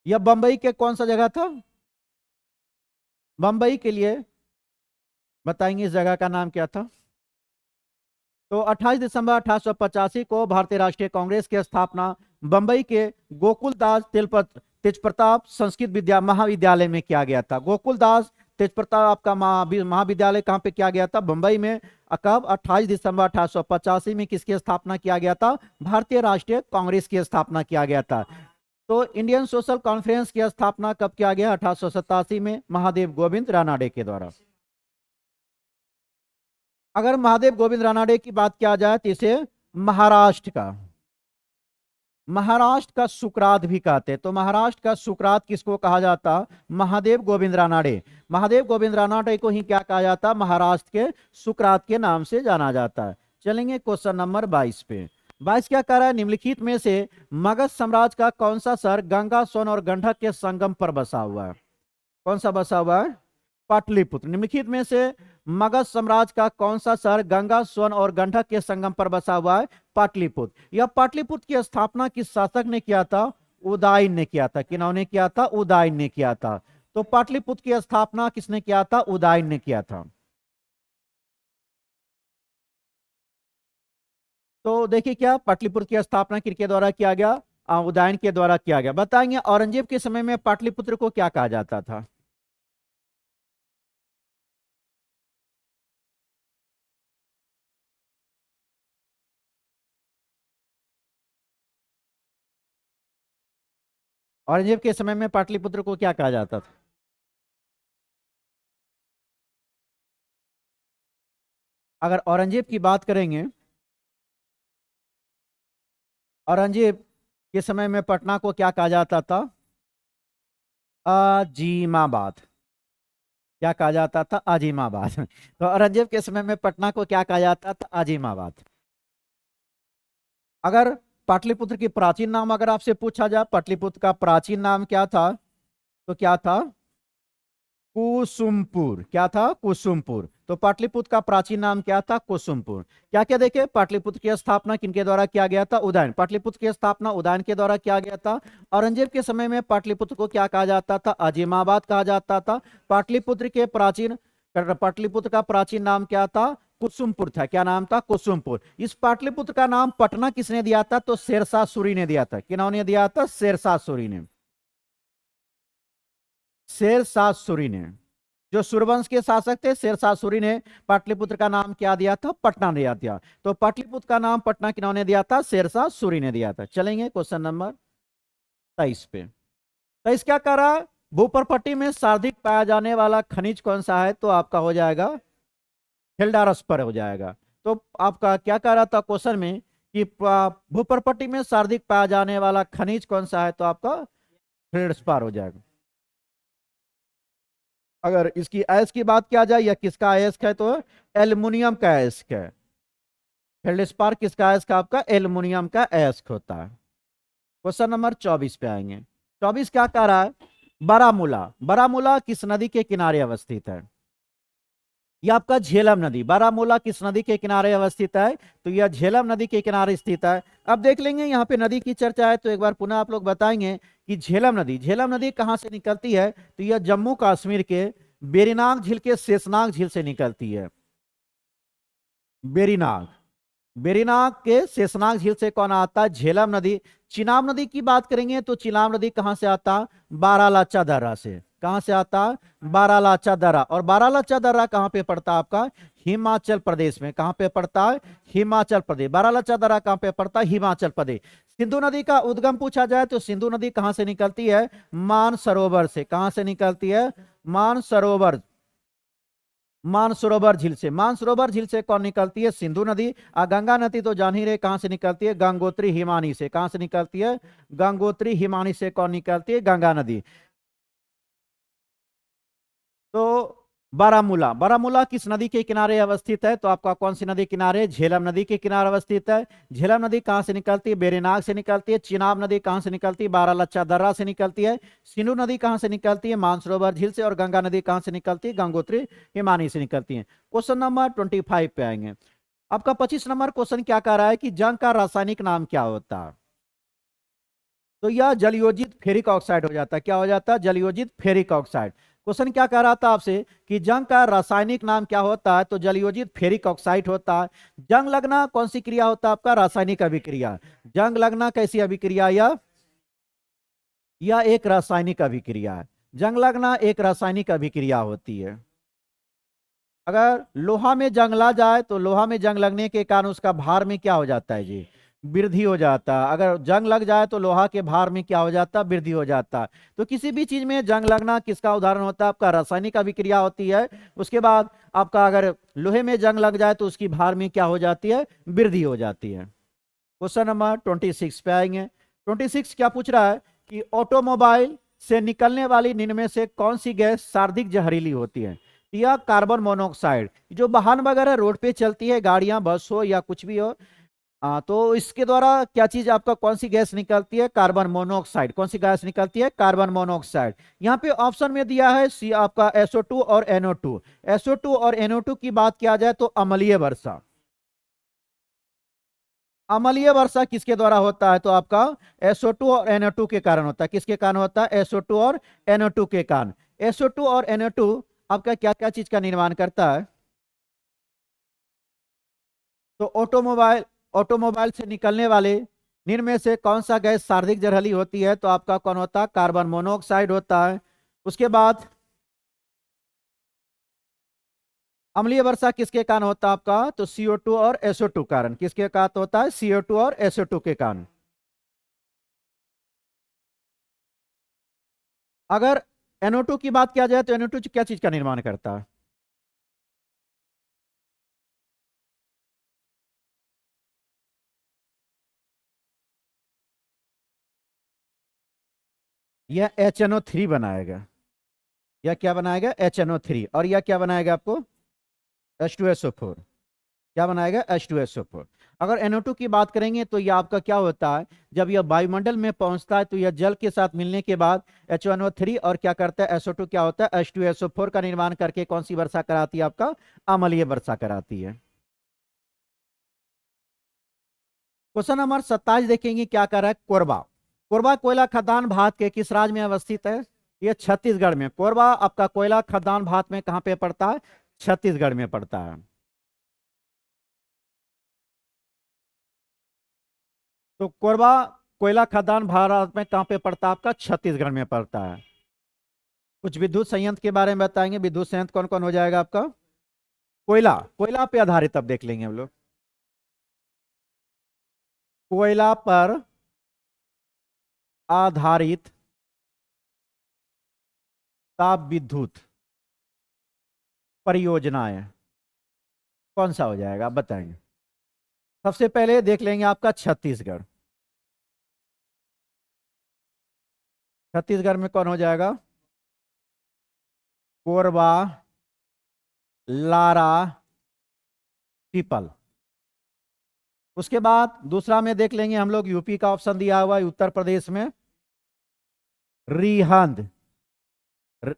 यह बंबई के कौन सा जगह था? बंबई के लिए बताएंगे इस जगह का नाम क्या था? तो 28 दिसंबर 1885 को भारतीय राष्ट्रीय कांग्रेस की स्थापना बंबई के गोकुलदास तेजप्रताप संस्कृत महाविद्यालय में किया गया था। गोकुलदास तेजप्रताप आपका महाविद्यालय कहां पे किया गया था? बंबई में। कब? 28 दिसंबर 1885 में। किसकी स्थापना किया गया था? भारतीय राष्ट्रीय कांग्रेस की स्थापना किया गया था। तो इंडियन सोशल कॉन्फ्रेंस की स्थापना कब किया गया? 1887 में महादेव गोविंद रानाडे के द्वारा। अगर महादेव गोविंद रानाडे की बात किया जाए तो इसे महाराष्ट्र का महाराष्ट्र का सुकरात भी कहते हैं। तो महाराष्ट्र का सुकरात किसको कहा जाता? महादेव गोविंद रानाडे। महादेव गोविंद रानाडे को ही क्या कहा जाता? महाराष्ट्र के सुकरात के नाम से जाना जाता है। चलेंगे क्वेश्चन नंबर 22 पे। 22 क्या कह रहा है? निम्नलिखित में से मगध साम्राज्य का कौन सा शहर गंगा, सोन और गंडक के संगम पर बसा हुआ है? कौन सा बसा हुआ है? पाटलिपुत्र। निम्नलिखित में से मगध साम्राज्य का कौन सा शहर गंगा, सोन और गंडक के संगम पर बसा हुआ है? पाटलिपुत्र। यह पाटलिपुत्र की स्थापना किस शासक ने किया था? उदयन ने किया था। किन्होंने किया था? उदयन ने किया था। तो पाटलिपुत्र की स्थापना किसने किया था? उदयन ने किया था। तो देखिए क्या पाटलिपुत्र की स्थापना किसके द्वारा किया गया? उदयन के द्वारा किया गया। बताएंगे औरंगजेब के समय में पाटलिपुत्र को क्या कहा जाता था? औरंगजेब के समय में पाटलिपुत्र को क्या कहा जाता था? अगर औरंगजेब की बात करेंगे, औरंगजेब के समय में पटना को क्या कहा जाता था? अजीमाबाद। क्या कहा जाता था? अजीमाबाद। तो औरंगजेब के समय में पटना को क्या कहा जाता था? अजीमाबाद। अगर पाटलिपुत्र की प्राचीन नाम अगर आपसे पूछा जाए, पाटलिपुत्र का प्राचीन नाम क्या था? तो क्या था? कुसुमपुर। क्या था? कुसुमपुर। तो पाटलिपुत्र का प्राचीन नाम क्या था? कुसुमपुर। क्या क्या देखे? पाटलिपुत्र की स्थापना किनके द्वारा किया गया था? उदयन। पाटलिपुत्र की स्थापना उदयन के द्वारा किया गया था। औरंगजेब के समय में पाटलिपुत्र को क्या कहा जाता था? अजीमाबाद कहा जाता था। पाटलिपुत्र का प्राचीन नाम क्या था? कुसुमपुर था। क्या नाम था? कुसुमपुर। इस पाटलिपुत्र का नाम पटना किसने दिया था? तो शेरशाह सूरी ने दिया था। किन्होंने दिया था? शेरशाह सूरी ने। शेरशाह सूरी ने, जो सूर्यवंश के शासक थे, शेरशाह सूरी ने पाटलिपुत्र का नाम क्या दिया था? पटना दिया था। तो पाटलिपुत्र का नाम पटना किन्होंने दिया था? शेरशाह सूरी ने दिया था। चलेंगे क्वेश्चन नंबर 23 पे। 23 क्या कर रहा है? भूपरपट्टी में सर्वाधिक पाया जाने वाला खनिज कौन सा है? तो आपका हो जाएगा हिल्डारस पर हो जाएगा। तो आपका क्या कह रहा था क्वेश्चन में कि भूपरपट्टी में सर्वाधिक पाया जाने वाला खनिज कौन सा है? तो आपका हिल्डस्पार हो जाएगा। अगर इसकी अयस्क की बात किया जाए, या किसका अयस्क है? तो एल्युमिनियम का अयस्क है। फेल्डस्पार किसका अयस्क? आपका एल्युमिनियम का अयस्क होता है। क्वेश्चन नंबर 24 पे आएंगे। 24 क्या कह रहा है? बारामूला। बारामूला किस नदी के किनारे अवस्थित है? यह आपका झेलम नदी। बारामूला किस नदी के किनारे अवस्थित है? तो यह झेलम नदी के किनारे स्थित है। अब देख लेंगे, यहाँ पे नदी की चर्चा है तो एक बार पुनः आप लोग बताएंगे कि झेलम नदी कहाँ से निकलती है? तो यह जम्मू कश्मीर के बेरीनाग झील के शेषनाग झील से निकलती है। बेरीनाग, बेरीनाग के शेषनाग झील से कौन आता है? झेलम नदी। चिनाब नदी की बात करेंगे तो चिनाब नदी कहां से आता? बारालाचा दर्रा से। कहां से आता? बारालाचा दर्रा। और बारालाचा दर्रा कहां पे पड़ता है? आपका हिमाचल प्रदेश में। कहां पे पड़ता है? हिमाचल प्रदेश। बारालाचा दर्रा कहां पे पड़ता है? हिमाचल प्रदेश। सिंधु नदी का उद्गम पूछा जाए तो सिंधु नदी कहां से निकलती है? मानसरोवर से। कहां से निकलती है? मानसरोवर, मानसरोवर झील से। मानसरोवर झील से कौन निकलती है? सिंधु नदी। और गंगा नदी तो जान ही रहे कहां से निकलती है? गंगोत्री हिमानी से। कहां से निकलती है? गंगोत्री हिमानी से कौन निकलती है? गंगा नदी। तो बारामूला, बारामूला किस नदी के किनारे अवस्थित है? तो आपका कौन सी नदी किनारे? झेलम नदी के किनारे अवस्थित है। झेलम नदी कहां से निकलती है? बेरीनाग से निकलती है। चिनाब नदी कहां से निकलती है? बारालाचा दर्रा से निकलती है। सिंधु नदी कहां से निकलती है? मानसरोवर झील से। और गंगा नदी कहां से निकलती है? गंगोत्री हिमानी से निकलती है। क्वेश्चन नंबर 25 पे आएंगे। आपका 25 नंबर क्वेश्चन क्या कह रहा है कि जंग का रासायनिक नाम क्या होता है? तो यह जलयोजित फेरिक ऑक्साइड हो जाता है। क्या हो जाता है? जलयोजित फेरिक ऑक्साइड। क्वेश्चन क्या कह रहा था आपसे कि जंग का रासायनिक नाम क्या होता है? तो जलयोजित फेरिक ऑक्साइड होता है। जंग लगना कौन सी क्रिया होता है? आपका रासायनिक अभिक्रिया। जंग लगना कैसी अभिक्रिया? यह एक रासायनिक अभिक्रिया है। जंग लगना एक रासायनिक अभिक्रिया होती है। अगर लोहा में जंग ला जाए तो लोहा में जंग लगने के कारण उसका भार में क्या हो जाता है जी? वृद्धि हो जाता है। अगर जंग लग जाए तो लोहा के भार में क्या हो जाता है? वृद्धि हो जाता है। तो किसी भी चीज में जंग लगना किसका उदाहरण होता है? आपका रासायनिक अभिक्रिया होती है। उसके बाद आपका अगर लोहे में जंग लग जाए तो उसकी भार में क्या हो जाती है? वृद्धि हो जाती है। क्वेश्चन नंबर 26 पे आएंगे। 26 क्या पूछ रहा है कि ऑटोमोबाइल से निकलने वाली निम्न में से कौन सी गैस सर्वाधिक जहरीली होती है? या कार्बन मोनोऑक्साइड। जो वाहन वगैरह रोड पे चलती है, गाड़ियां, बस हो या कुछ भी हो, तो इसके द्वारा क्या चीज आपका, कौन सी गैस निकलती है? Carbon monoxide. कौन सी गैस निकलती है? Carbon monoxide. यहाँ पे ऑप्शन में दिया है सी आपका SO2 और NO2। SO2 और NO2 की बात किया जाए तो अम्लीय वर्षा। अम्लीय वर्षा किसके द्वारा होता है? तो आपका SO2 और NO2 के कारण होता है। किसके कारण होता है? SO2 और NO2 के कारण। SO2 और NO2 आपका क्या क्या चीज का निर्माण करता है? तो ऑटोमोबाइल, ऑटोमोबाइल से निकलने वाले निम्न में से कौन सा गैस सर्वाधिक जहरीली होती है? तो आपका कौन होता है? कार्बन मोनोऑक्साइड होता है। उसके बाद अम्लीय वर्षा किसके कारण होता है आपका? तो CO2 और SO2 कारण। किसके कारण होता है? CO2 और SO2 के कारण। अगर NO2 की बात किया जाए तो NO2 क्या चीज का निर्माण करता है? यह HNO3 बनाएगा। यह क्या बनाएगा? HNO3। और यह क्या बनाएगा आपको? H2SO4। क्या बनाएगा? H2SO4। अगर NO2 की बात करेंगे तो यह आपका क्या होता है, जब यह वायुमंडल में पहुंचता है तो यह जल के साथ मिलने के बाद H1O3 और क्या करता है, SO2 क्या होता है, H2SO4 का निर्माण करके कौन सी वर्षा कराती है? आपका अम्लीय वर्षा कराती है। क्वेश्चन नंबर 27 देखेंगे क्या कर रहा है। कोरबा। कोरबा कोयला खदान भारत के किस राज्य में अवस्थित है? ये छत्तीसगढ़ में। कोरबा आपका कोयला खदान भारत में कहाँ पे पड़ता है? छत्तीसगढ़ में पड़ता है। तो कोरबा कोयला खदान भारत में कहाँ पे पड़ता है? आपका छत्तीसगढ़ में पड़ता है। कुछ विद्युत संयंत्र के बारे में बताएंगे। विद्युत संयंत्र कौन कौन हो जाएगा आपका? कोयला, कोयला पे आधारित अब देख लेंगे हम लोग। कोयला पर आधारित ताप विद्युत परियोजनाएं कौन सा हो जाएगा आप बताएंगे? सबसे पहले देख लेंगे आपका छत्तीसगढ़। छत्तीसगढ़ में कौन हो जाएगा? Korba, Lara, people. उसके बाद दूसरा में देख लेंगे हम लोग, यूपी का ऑप्शन दिया हुआ है, उत्तर प्रदेश में रिहंद। र-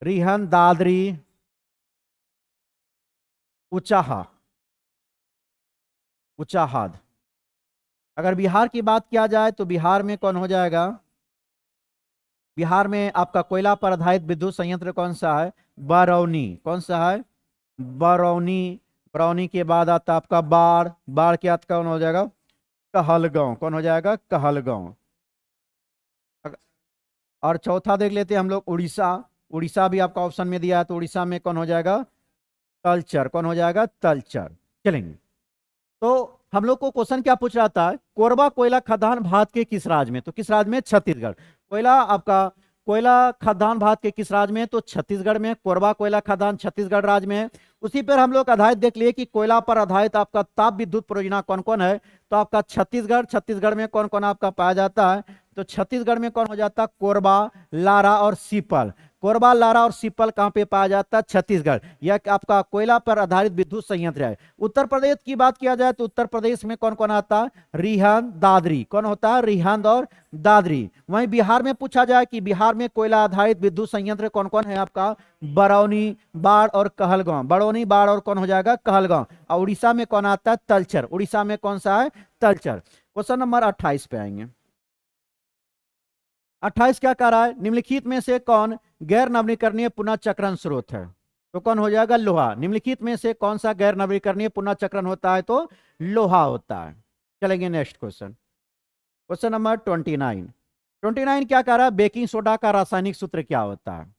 रिहंद, दादरी, उचाहा, उचाहाद। अगर बिहार की बात किया जाए तो बिहार में कौन हो जाएगा? बिहार में आपका कोयला पर आधारित विद्युत संयंत्र कौन सा है? बरौनी। कौन सा है? बरौनी। बरौनी के बाद आता आपका बाढ़। बाढ़ के बाद कौन हो जाएगा? कहलगांव। कौन हो जाएगा? कहलगांव। अग- और चौथा देख लेते हैं हम लोग, उड़ीसा। उड़ीसा भी आपका ऑप्शन में दिया है, तो उड़ीसा में कौन हो जाएगा? तलचर। कौन हो जाएगा? तलचर। चलेंगे। तो हम लोग को क्वेश्चन क्या पूछ रहा था? कोरबा कोयला खदान भारत के किस राज्य में? तो किस राज्य में? छत्तीसगढ़। कोयला आपका, कोयला खदान भारत के किस राज्य में? तो छत्तीसगढ़ में। कोरबा कोयला खदान छत्तीसगढ़ राज्य में है। उसी पर हम लोग आधारित देख लिए कि कोयला पर आधारित आपका ताप विद्युत परियोजना कौन कौन है। तो आपका छत्तीसगढ़, छत्तीसगढ़ में कौन कौन आपका पाया जाता है? तो छत्तीसगढ़ में कौन हो जाता है? कोरबा, लारा और सीपल। कोरबा, लारा और सीपल कहाँ पे पाया जाता है? छत्तीसगढ़। यह आपका कोयला पर आधारित विद्युत संयंत्र है। उत्तर प्रदेश की बात किया जाए तो उत्तर प्रदेश में कौन कौन आता है? रिहंद, दादरी। कौन होता है? रिहंद और दादरी। वहीं बिहार में पूछा जाए कि बिहार में कोयला आधारित विद्युत संयंत्र कौन कौन है आपका? बरौनी, बाढ़ और कहलगांव। बरौनी, बाढ़ और कौन हो जाएगा? कहलगांव। और उड़ीसा में कौन आता है? तलचर। उड़ीसा में कौन सा है? तलचर। क्वेश्चन नंबर 28 पे आएंगे। 28 क्या कह रहा है? निम्नलिखित में से कौन गैर नवीकरणीय पुनः चक्रण स्रोत है? तो कौन हो जाएगा? लोहा। निम्नलिखित में से कौन सा गैर नवीकरणीय पुनः चक्रण होता है? तो लोहा होता है। चलेंगे नेक्स्ट क्वेश्चन। Question number 29। 29 क्या कह रहा है? बेकिंग सोडा का रासायनिक सूत्र क्या होता है?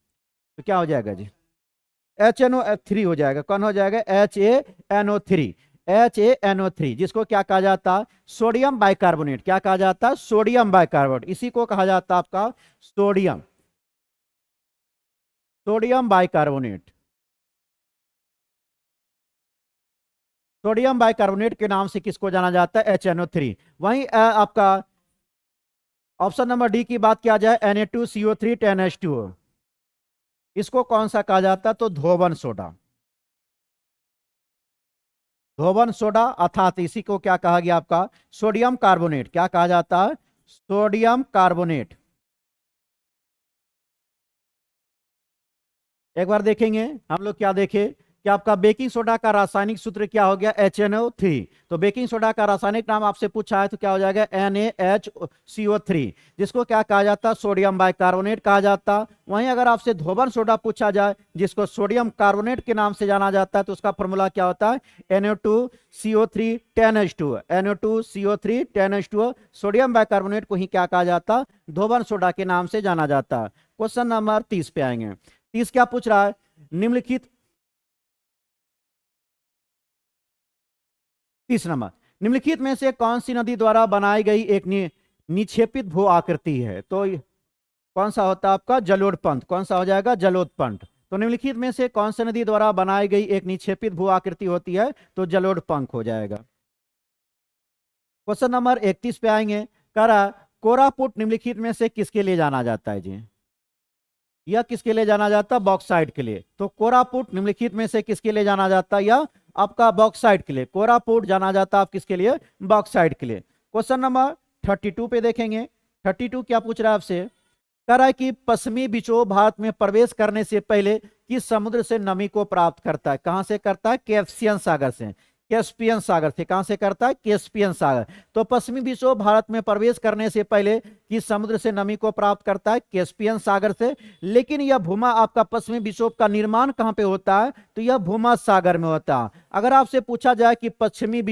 तो क्या हो जाएगा जी? HNO3 हो जाएगा। कौन हो जाएगा? HANO3। HANO3 जिसको क्या कहा जाता है? Sodium bicarbonate. क्या कहा जाता है? Sodium bicarbonate. इसी को कहा जाता है आपका sodium, sodium bicarbonate. Sodium bicarbonate के नाम से किसको जाना जाता है? HNO3। वहीं आपका ऑप्शन नंबर डी की बात किया जाए Na2CO3 10H2O, इसको कौन सा कहा जाता है? तो धोवन सोडा। धोवन सोडा अर्थात इसी को क्या कहा गया आपका? Sodium carbonate. क्या कहा जाता है? Sodium carbonate. एक बार देखेंगे हम लोग, क्या देखे कि आपका बेकिंग सोडा का रासायनिक सूत्र क्या हो गया? HNO3। तो बेकिंग सोडा का रासायनिक नाम आपसे पूछा है तो क्या हो जाएगा? NaHCO3, जिसको क्या कहा जाता है? सोडियम बाइकार्बोनेट कहा जाता। वहीं अगर आपसे धोवन सोडा पूछा जाए जिसको सोडियम कार्बोनेट के नाम से जाना जाता है तो उसका फॉर्मूला क्या होता है? NO2CO3 10H2O। NO2CO3 10H2O, sodium bicarbonate को ही क्या कहा जाता? धोवन सोडा के नाम से जाना जाता। क्वेश्चन नंबर 30 पे आएंगे। 30 क्या पूछ रहा है? निम्नलिखित 30 नंबर, निम्नलिखित में से कौन सी नदी द्वारा बनाई गई एक निक्षेपित भू आकृति है? तो कौन सा होता है आपका? जलोढ़। कौन सा हो जाएगा? जलोढ़। तो निम्नलिखित में से कौन सी नदी द्वारा बनाई गई एक निक्षेपित भू आकृति होती है? तो जलोढ़ हो जाएगा। क्वेश्चन नंबर 31 पे आएंगे। कह रहा कोरापुट निम्नलिखित में से किसके लिए जाना जाता है जी? यह किसके लिए जाना जाता है? बॉक्साइट के लिए। तो कोरापुट निम्नलिखित में से किसके लिए जाना जाता है? यह आपका बॉक्साइट के लिए। कोरापुट जाना जाता है आप किसके लिए? बॉक्साइट के लिए। क्वेश्चन नंबर 32 पे देखेंगे। 32 क्या पूछ रहा है आपसे? कह रहा है कि पश्चिमी विक्षोभ भारत में प्रवेश करने से पहले किस समुद्र से नमी को प्राप्त करता है? कहां से करता है? कैस्पियन सागर से। कैस्पियन सागर से। कहां से करता है? कैस्पियन सागर। तो पश्चिमी विक्षोभ भारत में प्रवेश करने से पहले किस समुद्र से नमी को प्राप्त करता है? कैस्पियन सागर से। लेकिन यह भूमा आपका पश्चिमी विक्षोभ का निर्माण कहां पे होता है? तो यह भूमा सागर में होता है। अगर आपसे पूछा जाए कि पश्चिमी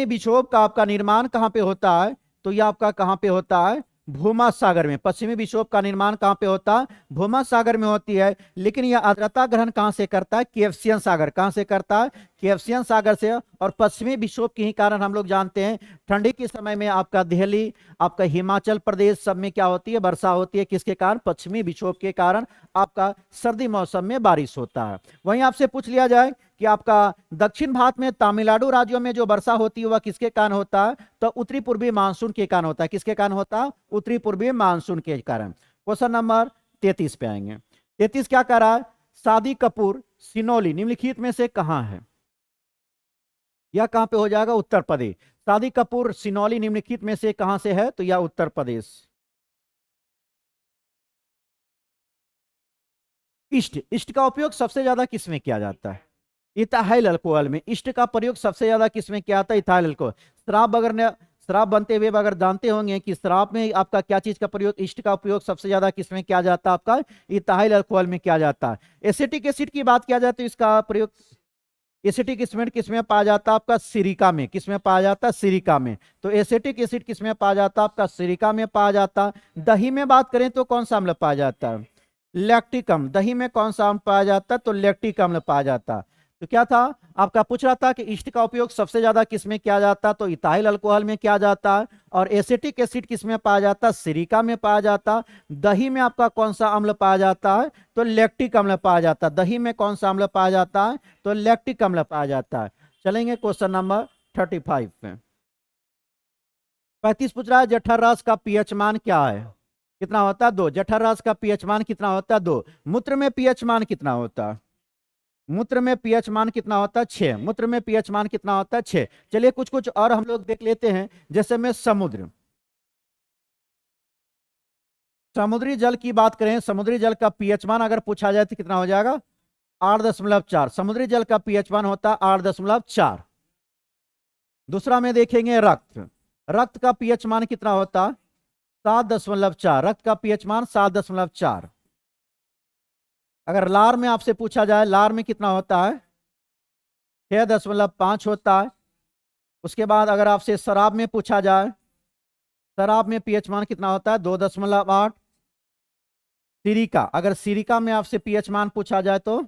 विक्षोभ का आपका निर्माण कहां पे होता है? तो यह आपका कहां पे होता है? भूमा सागर में। पश्चिमी विक्षोभ का निर्माण कहां पे होता है? भूमा सागर में होती है। लेकिन यह आर्द्रता ग्रहण कहां से करता है? कैस्पियन सागर। कहां से करता है? कैस्पियन सागर से। और पश्चिमी विक्षोभ के ही कारण हम लोग जानते हैं ठंडी के समय में आपका दिल्ली, आपका हिमाचल प्रदेश सब में क्या होती है? वर्षा होती है। किसके कारण? पश्चिमी विक्षोभ के कारण आपका सर्दी मौसम में बारिश होता है। वहीं आपसे पूछ लिया जाए कि आपका दक्षिण भारत में तमिलनाडु राज्यों में जो वर्षा होती है वह किसके कारण होता है? तो उत्तरी पूर्वी मानसून के कारण होता है। किसके कारण होता है? उत्तरी पूर्वी मानसून के कारण। क्वेश्चन नंबर 33 पे आएंगे। 33 क्या कह रहा है? शादी कपूर सिनौली निम्नलिखित में से कहां है? यह कहां पे हो जाएगा? उत्तर प्रदेश। शादी कपूर सिनौली निम्नलिखित में से कहां से है? तो यह उत्तर प्रदेश। इष्ट का उपयोग सबसे ज्यादा किसमें किया जाता है? इथाइल अल्कोहल में। इष्ट का प्रयोग सबसे ज्यादा किसमें किया जाता है? Ethyl alcohol. शराब बनते हुए अगर जानते होंगे कि शराब में आपका क्या चीज का प्रयोग, इष्ट का उपयोग सबसे ज्यादा किसमें किया जाता है? आपका इथाइल अल्कोहल में किया जाता है। एसिटिक एसिड की बात किया जाए तो इसका प्रयोग एसिटिक एसिड किसमें पाया जाता है? आपका सिरिका में। किसमें पाया जाता है? सिरिका में। तो एसिटिक एसिड किसमें पाया जाता है? आपका सिरिका में पाया जाता है। दही में बात करें तो कौन सा अम्ल पाया जाता है? लैक्टिक अम्ल। दही में कौन सा अम्ल पाया जाता है? तो लैक्टिक अम्ल पाया जाता है। तो क्या था आपका? पूछ रहा था कि इष्ट का उपयोग सबसे ज्यादा किसमें किया जाता है? तो इथाइल अल्कोहल में किया जाता है। और एसिटिक एसिड किसमें पाया जाता है? सिरिका में पाया जाता है। दही में आपका कौन सा अम्ल पाया जाता है? तो लैक्टिक अम्ल पाया जाता है। दही में कौन सा अम्ल पाया जाता है? तो लैक्टिक अम्ल पाया जाता है। चलेंगे क्वेश्चन नंबर 35 पे। 35 पूछ रहा है जठर रस का पीएच मान क्या है? कितना होता है? 2। जठर रस का पीएच मान कितना होता है? 2। मूत्र में पीएच मान कितना होता है? मूत्र में पीएच मान कितना होता है? 6। मूत्र में पीएच मान कितना होता है? 6। चलिए कुछ कुछ और हम लोग देख लेते हैं। जैसे में समुद्री जल की बात करें, समुद्री जल का पीएच मान अगर पूछा जाए तो कितना हो जाएगा? 8.4। समुद्री जल का पीएच मान होता है 8.4। दूसरा में देखेंगे रक्त। रक्त का पीएच मान कितना होता? 7.4। रक्त का पीएच मान 7.4। अगर लार में आपसे पूछा जाए, लार में कितना होता है? 6.5 होता है। उसके बाद अगर आपसे शराब में पूछा जाए, शराब में पीएच मान कितना होता है? 2.8। सिरिका, अगर सिरिका में आपसे पीएच मान पूछा जाए तो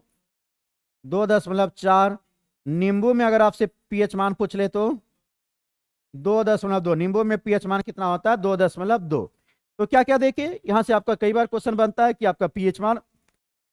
2.4। नींबू में अगर आपसे पीएच मान पूछ ले तो 2.2। नींबू में पीएच मान कितना होता है? 2.2। तो क्या क्या देखिए यहां से आपका कई बार क्वेश्चन बनता है कि आपका पीएच मान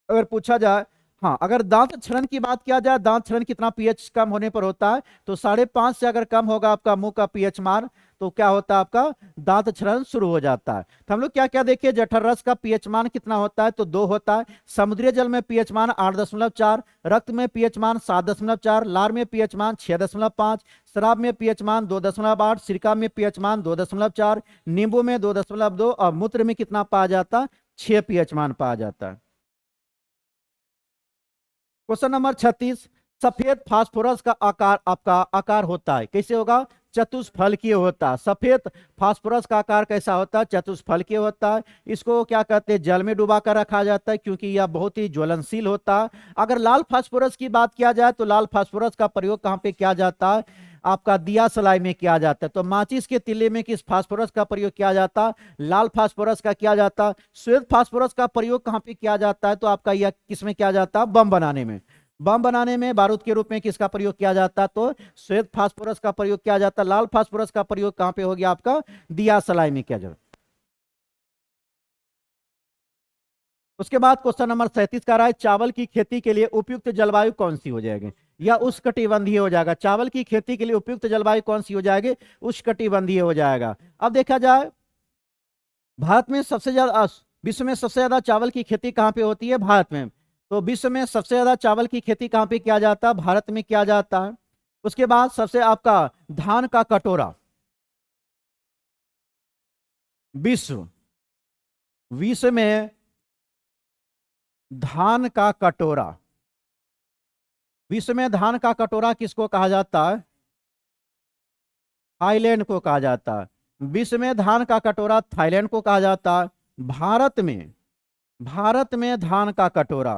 अगर पूछा जाए। हाँ, अगर दांत क्षरण की बात किया जाए, दांत क्षरण कितना पीएच कम होने पर होता है? तो 5.5 से अगर कम होगा आपका मुंह का पीएच मान तो क्या होता है आपका दांत क्षरण शुरू हो जाता है। तो हम लोग क्या क्या देखिए, जठर रस का पीएच मान कितना होता है, तो 2 होता है। समुद्री जल में पीएच मान 8.4, रक्त में पीएच मान 7.4, लार में पीएच मान 6.5, शराब में पीएच मान 2.8, सिरका में पीएच मान 2.4, नींबू में 2.2 और मूत्र में कितना पाया जाता है, 6 पीएच मान पाया जाता है। क्वेश्चन नंबर 36, सफेद फास्फोरस का आकार आपका आकार होता है कैसे होगा, चतुष्फलकीय होता है। सफेद फास्फोरस का आकार कैसा होता है, चतुष्फलकीय होता है। इसको क्या कहते हैं, जल में डुबा कर रखा जाता है क्योंकि यह बहुत ही ज्वलनशील होता है। अगर लाल फास्फोरस की बात किया जाए तो लाल फास्फोरस का प्रयोग कहाँ पे किया जाता है, आपका दिया सलाई में किया जाता है। तो माचिस के तिल्ले में किस फास्फोरस का प्रयोग किया जाता है, लाल फास्फोरस का किया जाता है। श्वेत फास्फोरस का प्रयोग कहाँ पे किया जाता है, तो आपका यह किसमें किया जाता है, बम बनाने में। बम बनाने में बारूद के रूप में किसका प्रयोग किया जाता है, तो श्वेत फास्फोरस का प्रयोग किया जाता है। लाल फास्फोरस का प्रयोग कहां पे हो गया आपका, दिया सलाई में किया जाता है। उसके बाद क्वेश्चन नंबर 37 का रहा है, चावल की खेती के लिए उपयुक्त जलवायु कौन सी हो जाएगी, या उष्णकटिबंधीय हो जाएगा। चावल की खेती के लिए उपयुक्त जलवायु कौन सी हो जाएगी, उष्णकटिबंधीय हो जाएगा। अब देखा जाए भारत में सबसे ज्यादा, विश्व में सबसे ज्यादा चावल की खेती कहां पे होती है, भारत में। तो विश्व में सबसे ज्यादा चावल की खेती कहां पे किया जाता है, भारत में किया जाता है। उसके बाद सबसे आपका धान का कटोरा, विश्व विश्व में धान का कटोरा, विश्व में धान का कटोरा किसको कहा जाता है, थाईलैंड को कहा जाता है। विश्व में धान का कटोरा थाईलैंड को कहा जाता है। भारत में धान का कटोरा,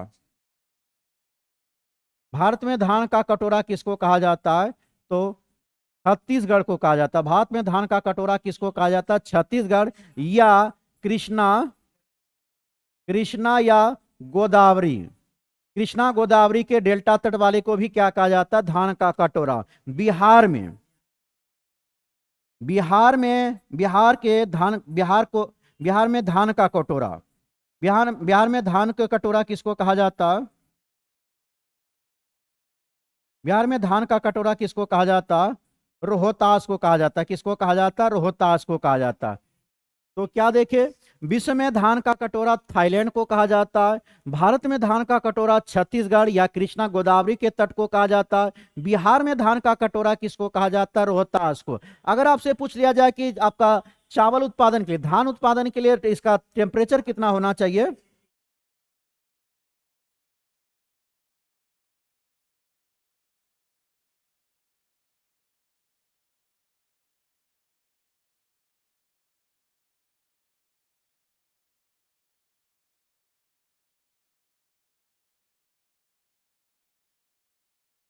भारत में धान का कटोरा किसको कहा जाता है, तो छत्तीसगढ़ को कहा जाता है। भारत में धान का कटोरा किसको कहा जाता है, छत्तीसगढ़ या कृष्णा, कृष्णा या गोदावरी, कृष्णा गोदावरी के डेल्टा तट वाले को भी क्या कहा जाता है, धान का कटोरा। बिहार में, बिहार के धान, बिहार में धान का कटोरा, बिहार में धान का कटोरा किसको कहा जाता है, बिहार में धान का कटोरा किसको कहा जाता, रोहतास को कहा जाता है। किसको कहा जाता, रोहतास को कहा जाता है। तो क्या देखे, विश्व में धान का कटोरा थाईलैंड को कहा जाता है। भारत में धान का कटोरा छत्तीसगढ़ या कृष्णा गोदावरी के तट को कहा जाता है। बिहार में धान का कटोरा किसको कहा जाता है, रोहतास को। अगर आपसे पूछ लिया जाए कि आपका चावल उत्पादन के लिए, धान उत्पादन के लिए इसका टेम्परेचर कितना होना चाहिए,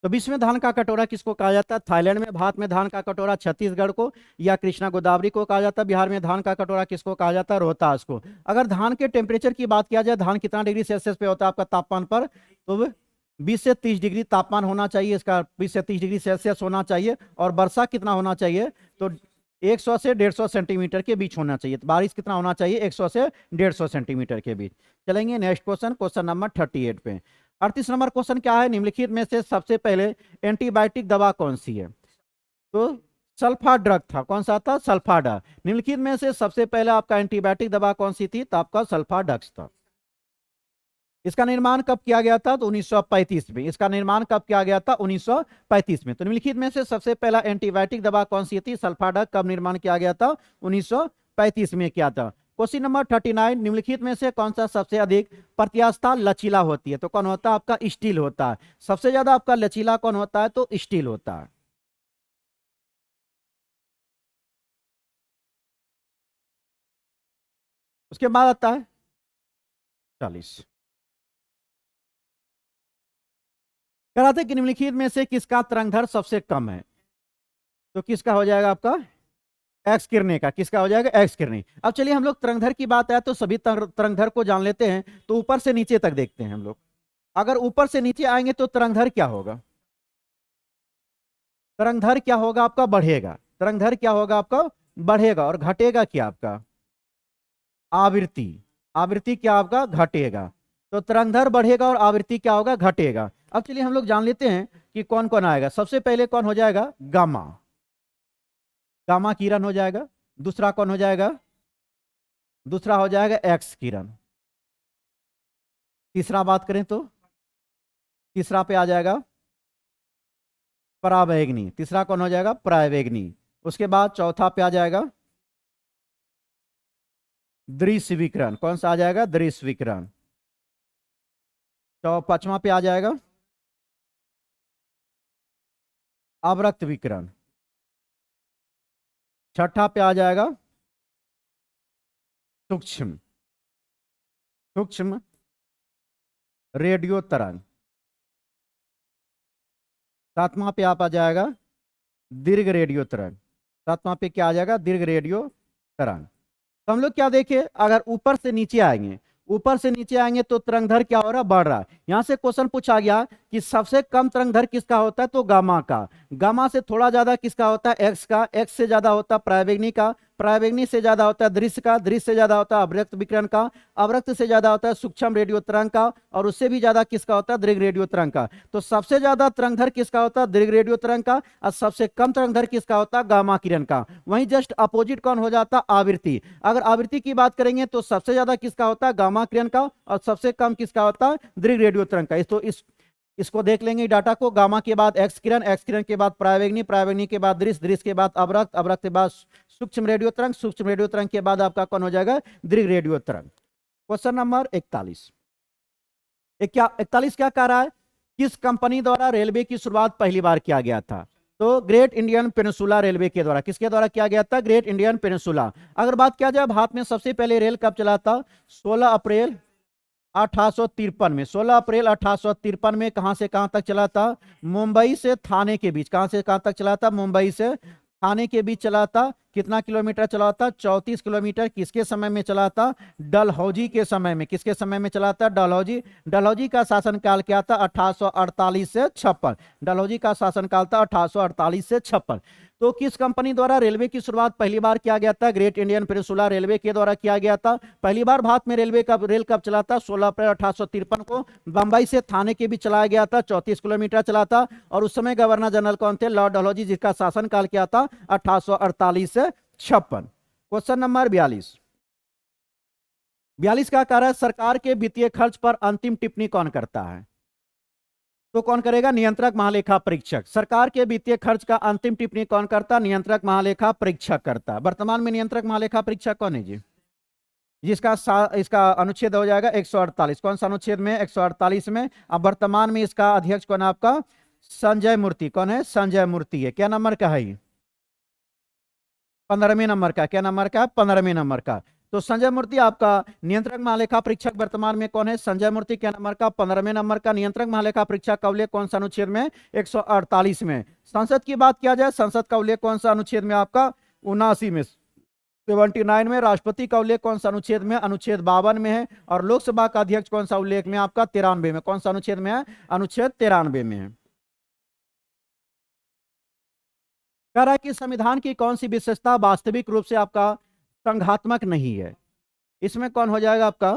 तो विश्व में धान का कटोरा किसको कहा जाता है, थाईलैंड में। भारत में धान का कटोरा छत्तीसगढ़ को या कृष्णा गोदावरी को कहा जाता है। बिहार में धान का कटोरा किसको कहा जाता है, रोहतास को। अगर धान के टेम्परेचर की बात किया जाए, धान कितना डिग्री सेल्सियस पे होता है आपका तापमान पर, तो 20 से 30 डिग्री तापमान होना चाहिए इसका, 20 से 30 डिग्री सेल्सियस होना चाहिए। और वर्षा कितना होना चाहिए, तो 100 से 150 सेंटीमीटर के बीच होना चाहिए। तो बारिश कितना होना चाहिए, 100 से 150 सेंटीमीटर के बीच। चलेंगे नेक्स्ट क्वेश्चन, क्वेश्चन नंबर 38 पे। 38 नंबर क्वेश्चन क्या है, निम्नलिखित में से सबसे पहले एंटीबायोटिक दवा कौन सी है, तो सल्फा ड्रग था। कौन सा था, सल्फा ड्रग। निम्नलिखित में से सबसे पहले आपका एंटीबायोटिक दवा कौन सी थी, तो आपका सल्फा ड्रग्स था। इसका निर्माण कब किया गया था, तो 1935 में। इसका निर्माण कब किया गया था, 1935 में। तो निम्नलिखित में से सबसे पहला एंटीबायोटिक दवा कौन सी थी, सल्फा ड्रग। कब निर्माण किया गया था, 1935 में किया था। क्वेश्चन नंबर 39, निम्नलिखित में से कौन सा सबसे अधिक प्रत्यास्था लचीला होती है, तो कौन होता है आपका, स्टील होता है। सबसे ज्यादा आपका लचीला कौन होता है, तो स्टील होता है। उसके बाद आता है 40, कराते कि निम्नलिखित में से किसका तरंगधर सबसे कम है, तो किसका हो जाएगा आपका, एक्स किरणे का। किसका हो जाएगा, एक्स किरणे। अब चलिए हम लोग तरंगधर की बात है तो सभी तरंगधर को जान लेते हैं। तो ऊपर से नीचे तक देखते हैं हम लोग। अगर ऊपर से नीचे आएंगे तो तरंगधर क्या होगा, तरंगधर क्या होगा आपका, बढ़ेगा। तरंगधर क्या होगा आपका, बढ़ेगा। और घटेगा क्या आपका, आवृत्ति। आवृत्ति क्या आपका, घटेगा। तो तरंगधर बढ़ेगा और आवृत्ति क्या होगा, घटेगा। अब चलिए हम लोग जान लेते हैं कि कौन कौन आएगा। सबसे पहले कौन हो जाएगा, गामा। गामा किरण हो जाएगा। दूसरा कौन हो जाएगा? दूसरा हो जाएगा एक्स किरण। तीसरा बात करें तो तीसरा पे आ जाएगा परावैग्नी। तीसरा कौन हो जाएगा? परावैग्नी। उसके बाद चौथा पे आ जाएगा दृश्य विकिरण। कौन सा आ जाएगा? दृश्य विकिरण। तो पांचवा पे आ जाएगा अवरक्त विकिरण। छठा पे आ जाएगा सूक्ष्म सूक्ष्म रेडियो तरंग। सातवां पे आप आ जाएगा दीर्घ रेडियो तरंग। सातवां पे क्या आ जाएगा? दीर्घ रेडियो तरंग। तो हम लोग क्या देखें, अगर ऊपर से नीचे आएंगे, ऊपर से नीचे आएंगे तो तरंगधर क्या हो रहा है? बढ़ रहा है। यहां से क्वेश्चन पूछा गया कि सबसे कम तरंगधर किसका होता है? तो गामा का। गामा से थोड़ा ज्यादा किसका होता है? एक्स का। एक्स से ज्यादा होता है परावैग्नी का। परावैग्नी से ज्यादा होता है दृश्य का। दृश्य से ज्यादा होता है अवरक्त विकिरण का। अवरक्त से ज्यादा होता है सूक्ष्म रेडियो तरंग का। और उससे भी ज्यादा किसका होता है? दीर्घ रेडियो तरंग का। तो सबसे ज्यादा तरंगधर किसका होता है? दीर्घ रेडियो तरंग का। और सबसे कम तरंगधर किसका होता है? गामा किरण का। वहीं जस्ट अपोजिट कौन हो जाता है? आवृत्ति। अगर आवृत्ति की बात करेंगे तो सबसे ज्यादा किसका होता है? गामा किरण का। और सबसे कम किसका होता है? दीर्घ रेडियो तरंग का। तो इसको देख लेंगे डाटा को। गामा के बाद एक्स किरण, एक्स किरण के बाद परावैग्नी, परावैग्नी के बाद दृश्य, दृश्य के बाद अवरक्त, अवरक्त के बाद सूक्ष्म रेडियो तरंग, सूक्ष्म रेडियो तरंग के बाद आपका कौन हो जाएगा? दीर्घ रेडियो तरंग। Question number 41। 41 क्या कह रहा है? किस कंपनी द्वारा रेलवे की शुरुआत पहली बार किया गया था? तो ग्रेट इंडियन पेनिनसुला रेलवे के द्वारा। किसके द्वारा किया गया था? Great Indian peninsula. अगर बात किया जाए भारत में सबसे पहले रेल कब चला था? 16 अप्रैल 1853 में। 16 अप्रैल 1853 में कहां से कहां तक चला था? मुंबई से थाने के बीच। कहां से कहां तक चला था? मुंबई से थाने के बीच चला था। कितना किलोमीटर चला था? 34 किलोमीटर। किसके समय में चला था? डलहौजी के समय में। किसके समय में चला था? डलहौजी। डलहौजी का शासनकाल क्या था? 1848 से 56। डलहौजी का शासनकाल था 1848 से 56। तो किस कंपनी द्वारा रेलवे की शुरुआत पहली बार किया गया था? ग्रेट इंडियन पेनिनसुला रेलवे के द्वारा किया गया था। पहली बार भारत में रेल कब चला था? 16 अप्रैल 1853 को बंबई से थाने के बीच चलाया गया था। 34 किलोमीटर चला था। और उस समय गवर्नर जनरल कौन थे? लॉर्ड डलहौजी, जिसका शासनकाल क्या था? 1848 से 56। Question number 42। 42 का कार्य सरकार के वित्तीय खर्च पर अंतिम टिप्पणी कौन करता है? तो कौन करेगा? नियंत्रक महालेखा परीक्षक। सरकार के वित्तीय खर्च का अंतिम टिप्पणी कौन करता? नियंत्रक महालेखा परीक्षक करता। वर्तमान में नियंत्रक महालेखा परीक्षक कौन है जी? जिसका इसका अनुच्छेद हो जाएगा 148। कौन सा अनुच्छेद में? 148 में। अब वर्तमान में इसका अध्यक्ष कौन है आपका? संजय मूर्ति। कौन है? संजय मूर्ति है। क्या नंबर का है ये? 15वें नंबर का। क्या नंबर का? 15वें नंबर का। तो संजय मूर्ति आपका नियंत्रक महालेखा परीक्षक वर्तमान में कौन है? संजय मूर्ति। क्या नंबर का? 15वें नंबर का। नियंत्रक महालेखा परीक्षक का उल्लेख कौन सा अनुच्छेद में? 148 में। संसद की बात किया जाए, संसद का उल्लेख कौन सा अनुच्छेद में? आपका 79 में। 79 में। राष्ट्रपति का उल्लेख कौन सा अनुच्छेद में? अनुच्छेद 52 में है। और लोकसभा का अध्यक्ष कौन सा उल्लेख में? आपका 93 में। कौन सा अनुच्छेद में है? अनुच्छेद 93 में है। कह रहा है कि संविधान की कौन सी विशेषता वास्तविक रूप से आपका संघात्मक नहीं है? इसमें कौन हो जाएगा आपका?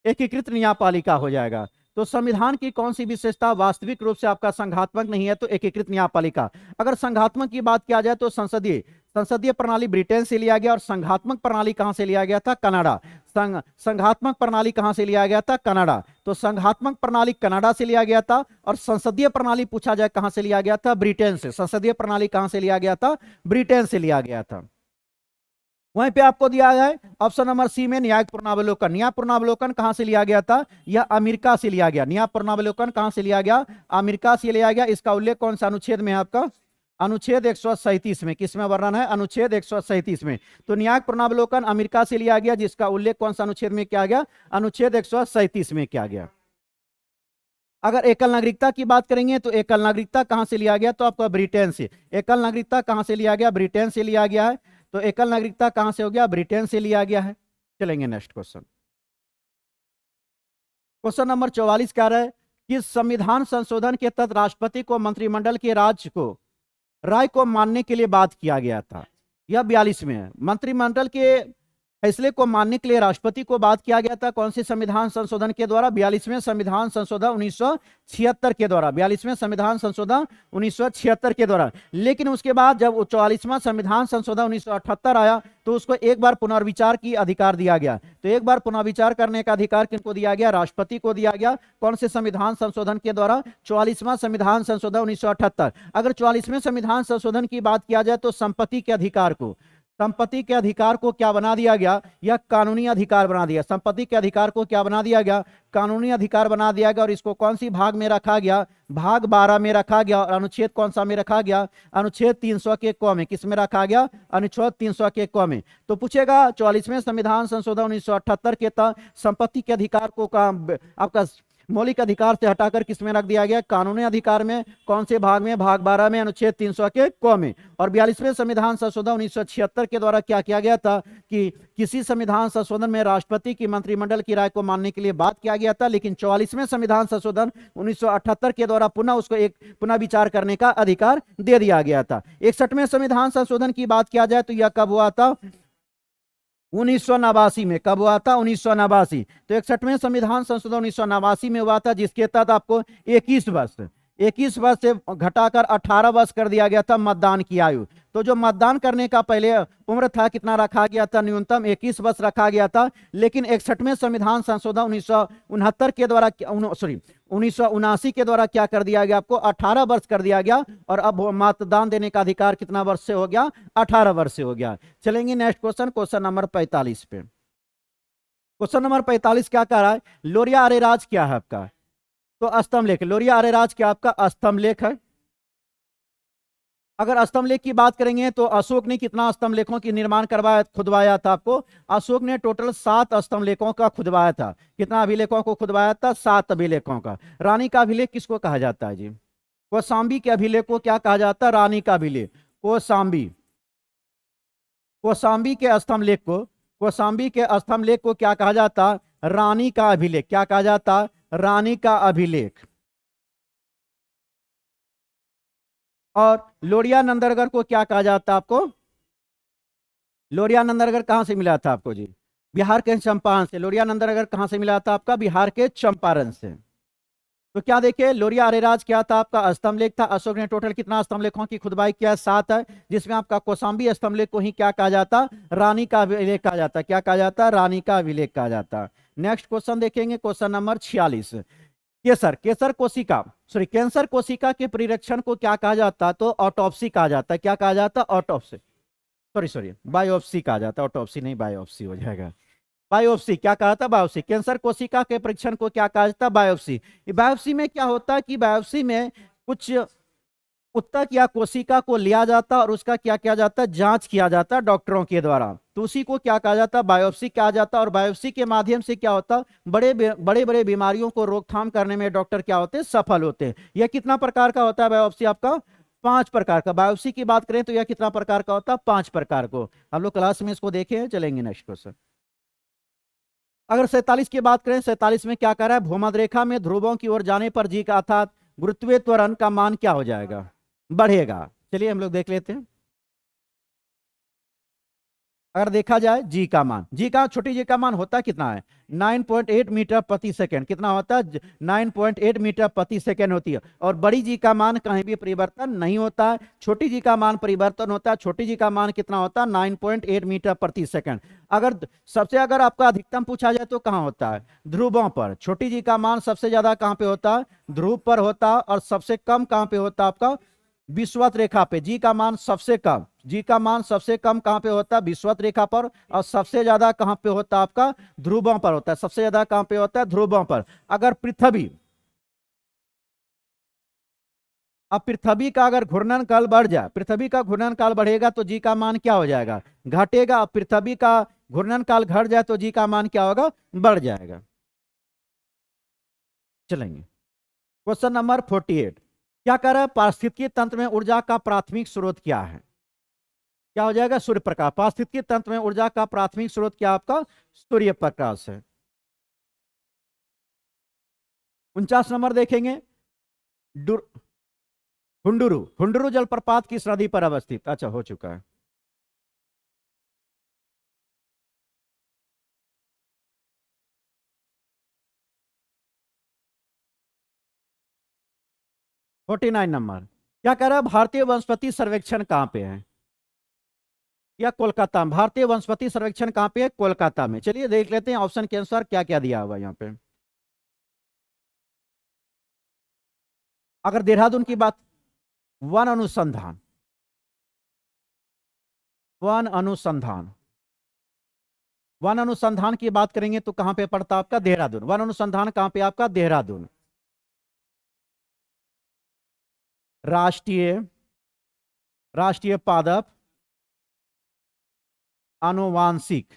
एकीकृत न्यायपालिका हो जाएगा। तो संविधान की कौन सी विशेषता वास्तविक रूप से आपका संघात्मक नहीं है? तो एकीकृत न्यायपालिका। अगर संघात्मक की बात किया जाए तो संसदीय संसदीय प्रणाली ब्रिटेन से लिया गया। और संघात्मक प्रणाली कहां से लिया गया था? कनाडा। संघात्मक प्रणाली कहां से लिया गया था? कनाडा। तो संघात्मक प्रणाली कनाडा से लिया गया था। और संसदीय प्रणाली पूछा जाए कहां से लिया गया था? ब्रिटेन से। संसदीय प्रणाली कहां से लिया गया था? ब्रिटेन से लिया गया था। वहीं पे आपको दिया है ऑप्शन नंबर सी में न्यायिक पूर्णावलोकन। न्याय पूर्णावलोकन कहां से लिया गया था? यह अमेरिका से लिया गया। न्याय पूर्णावलोकन कहां से लिया गया? अमेरिका से लिया गया। इसका उल्लेख कौन सा अनुच्छेद में है आपका? अनुच्छेद 137 में। किसमें वर्णन है? अनुच्छेद 137 में। तो न्यायिक पूर्णावलोकन अमेरिका से लिया गया, जिसका उल्लेख कौन सा अनुच्छेद में किया गया? अनुच्छेद 137 में किया गया। अगर एकल नागरिकता की बात करेंगे तो एकल नागरिकता कहां से लिया गया? तो आपका ब्रिटेन से। एकल नागरिकता कहां से लिया गया? ब्रिटेन से लिया गया है। तो एकल नागरिकता कहां से हो गया? ब्रिटेन से लिया गया है। चलेंगे नेक्स्ट क्वेश्चन। क्वेश्चन नंबर 44 कह रहा है कि संविधान संशोधन के तहत राष्ट्रपति को मंत्रिमंडल के राय को मानने के लिए बात किया गया था। यह 42 में है। मंत्रिमंडल के फैसले को मानने के लिए राष्ट्रपति को बात किया गया था कौन से संविधान संशोधन के द्वारा? 42वें संविधान संशोधन 1976 के द्वारा, 42वें संविधान संशोधन 1976 के द्वारा। लेकिन उसके बाद जब 44वां संविधान संशोधन 1978 आया तो उसको एक बार पुनर्विचार की अधिकार दिया गया। तो एक बार पुनर्विचार करने का अधिकार किनको दिया गया? राष्ट्रपति को दिया गया। कौन से संविधान संशोधन के द्वारा? 44वां संविधान संशोधन 1978। अगर 44वें संविधान संशोधन की बात किया जाए तो संपत्ति के अधिकार को, संपत्ति के अधिकार को क्या बना दिया गया? यह कानूनी अधिकार बना दिया। संपत्ति के अधिकार को क्या बना दिया गया? कानूनी अधिकार बना दिया गया। और इसको कौन सी भाग में रखा गया? भाग 12 में रखा गया। और अनुच्छेद कौन सा में रखा गया? अनुच्छेद 300 के क में। किस में रखा गया? अनुच्छेद 300 के क में। तो पूछेगा 44वें संविधान संशोधन 1978 के तहत संपत्ति के अधिकार को आपका मौलिक अधिकार से हटाकर किसमें रख दिया गया? कानूनी अधिकार में। कौन से भाग में? भाग 12 में, अनुच्छेद 300 के क में। और 42वें संविधान संशोधन 1976 के द्वारा क्या किया गया था कि किसी संविधान संशोधन में राष्ट्रपति की मंत्रिमंडल की राय को मानने के लिए बात किया गया था। लेकिन 44वें संविधान संशोधन 1978 के द्वारा पुनः उसको एक पुनः विचार करने का अधिकार दे दिया गया था। 61वें संविधान संशोधन की बात किया जाए तो यह कब हुआ था? 1989 में। कब हुआ था? 1989। तो 61वें संविधान संशोधन 1989 में हुआ था, जिसके तहत आपको 21 वर्ष से घटाकर 18 वर्ष कर दिया गया था मतदान की आयु। तो जो मतदान करने का पहले उम्र था कितना रखा गया था? न्यूनतम 21 वर्ष रखा गया था। लेकिन 61वें संविधान संशोधन 1969 के द्वारा 1979 के द्वारा क्या कर दिया गया? आपको 18 वर्ष कर दिया गया। और अब मतदान देने का अधिकार कितना वर्ष से हो गया? 18 वर्ष से हो गया। चलेंगे नेक्स्ट क्वेश्चन, क्वेश्चन नंबर 45 पे। क्वेश्चन नंबर 45 क्या कह रहा है? लोरिया अरेराज क्या है आपका? तो स्तंभ लेख। लोरिया अरेराज क्या आपका? स्तंभ लेख है। अगर स्तंभ लेख की बात करेंगे तो अशोक ने कितना स्तंभ लेखों की निर्माण करवाया, खुदवाया था? आपको अशोक ने टोटल 7 स्तंभ लेखों का खुदवाया था। कितना अभिलेखों को खुदवाया था? 7 अभिलेखों का। रानी का अभिलेख किसको कहा जाता है जी? कौशाम्बी के अभिलेख को क्या कहा जाता है? रानी का अभिलेख। कौशाम्बी, कौशाम्बी के स्तंभ लेख को, कौशाम्बी के स्तंभ लेख को क्या कहा जाता? रानी का अभिलेख। क्या कहा जाता? रानी का अभिलेख। और लोरिया नंदरगर को क्या कहा जाता? आपको लोरिया नंदरगर कहां से मिला था आपको जी? बिहार के चंपारण से। लोरिया नंदरगर कहां से मिला था आपका? बिहार के चंपारण से। तो क्या देखिए, लोरिया अरेराज क्या था? आपका स्तंभ लेख था। अशोक ने टोटल कितना स्तंभ लेखों की खुदवाई किया? 7 है, जिसमें आपका कौशाम्बी स्तंभ लेख को ही क्या कहा जाता? रानी का अभिलेख कहा जाता। क्या कहा जाता? रानी का अभिलेख कहा जाता। नेक्स्ट क्वेश्चन देखेंगे, क्वेश्चन नंबर 46। कैंसर कोशिका के परिरक्षण को क्या कहा जाता? तो ऑटोप्सी कहा जाता है। क्या कहा जाता? ऑटोप्सी, सॉरी बायोप्सी कहा जाता। ऑटोप्सी नहीं, बायोप्सी हो जाएगा। बायोप्सी क्या कहा था? बायोप्सी। कैंसर कोशिका के परीक्षण को क्या कहा जाता? बायोप्सी। बायोप्सी में क्या होता है कि बायोप्सी में कुछ उत्तक या कोशिका को लिया जाता और उसका क्या किया जाता है? जांच किया जाता डॉक्टरों के द्वारा। तो उसी को क्या कहा जाता? बायोप्सी कहा जाता। और बायोप्सी के माध्यम से क्या होता? बड़े बड़े बीमारियों को रोकथाम करने में डॉक्टर क्या होते हैं? सफल होते हैं। यह कितना प्रकार का होता है बायोप्सी? आपका 5 प्रकार का। बायोप्सी की बात करें तो यह कितना प्रकार का होता है? 5 प्रकार को। हम लोग क्लास में इसको देखे। चलेंगे नेक्स्ट क्वेश्चन। अगर 47 की बात करें, 47 में क्या कर रहा है? भूमध्य रेखा में ध्रुवों की ओर जाने पर जी का अर्थात गुरुत्वीय त्वरण का मान क्या हो जाएगा? बढ़ेगा। चलिए हम लोग देख लेते हैं। अगर देखा जाए जी का मान, छोटी जी का मान होता कितना है? 9.8 मीटर प्रति सेकंड। कितना होता है? 9.8 मीटर प्रति सेकंड होती है। और बड़ी जी का मान कहीं भी परिवर्तन नहीं होता है, छोटी जी का मान परिवर्तन होता है। छोटी जी का मान कितना होता है? 9.8 मीटर प्रति सेकंड। अगर आपका अधिकतम पूछा जाए तो कहां होता है? ध्रुवों पर। छोटी जी का मान सबसे ज्यादा कहां पे होता है? ध्रुव पर होता है। और सबसे कम कहां पे होता है? आपका विषुवत रेखा पे। जी का मान सबसे कम कहां पे होता है? विषुवत रेखा पर। और सबसे ज्यादा कहां पे होता है? आपका ध्रुवों पर होता है। सबसे ज्यादा कहां पे होता है? ध्रुवों पर। अगर पृथ्वी का अगर घूर्णन काल बढ़ जाए, पृथ्वी का घूर्णन काल बढ़ेगा तो जी का मान क्या हो जाएगा? घटेगा। पृथ्वी का घूर्णन काल घट जाए तो जी का मान क्या होगा? बढ़ जाएगा। चलेंगे क्वेश्चन नंबर 48। क्या कर रहा है? पारिस्थितिकी तंत्र में ऊर्जा का प्राथमिक स्रोत क्या है? क्या हो जाएगा? सूर्य प्रकाश। पारिस्थितिकी तंत्र में ऊर्जा का प्राथमिक स्रोत क्या आपका? सूर्य प्रकाश है। 49 नंबर देखेंगे। हुंडुरु जलप्रपात किस नदी पर अवस्थित? अच्छा, हो चुका है। 49 नंबर क्या कह रहा है, भारतीय वनस्पति सर्वेक्षण कहाँ पे है? या कोलकाता में। भारतीय वनस्पति सर्वेक्षण कहाँ पे है? कोलकाता में। चलिए देख लेते हैं ऑप्शन के अनुसार क्या क्या दिया हुआ यहाँ पे। अगर देहरादून की बात, वन अनुसंधान, वन अनुसंधान, वन अनुसंधान की बात करेंगे तो कहां पे पड़ता है आपका? देहरादून। वन अनुसंधान कहां पे आपका? देहरादून। राष्ट्रीय राष्ट्रीय पादप आनुवांशिक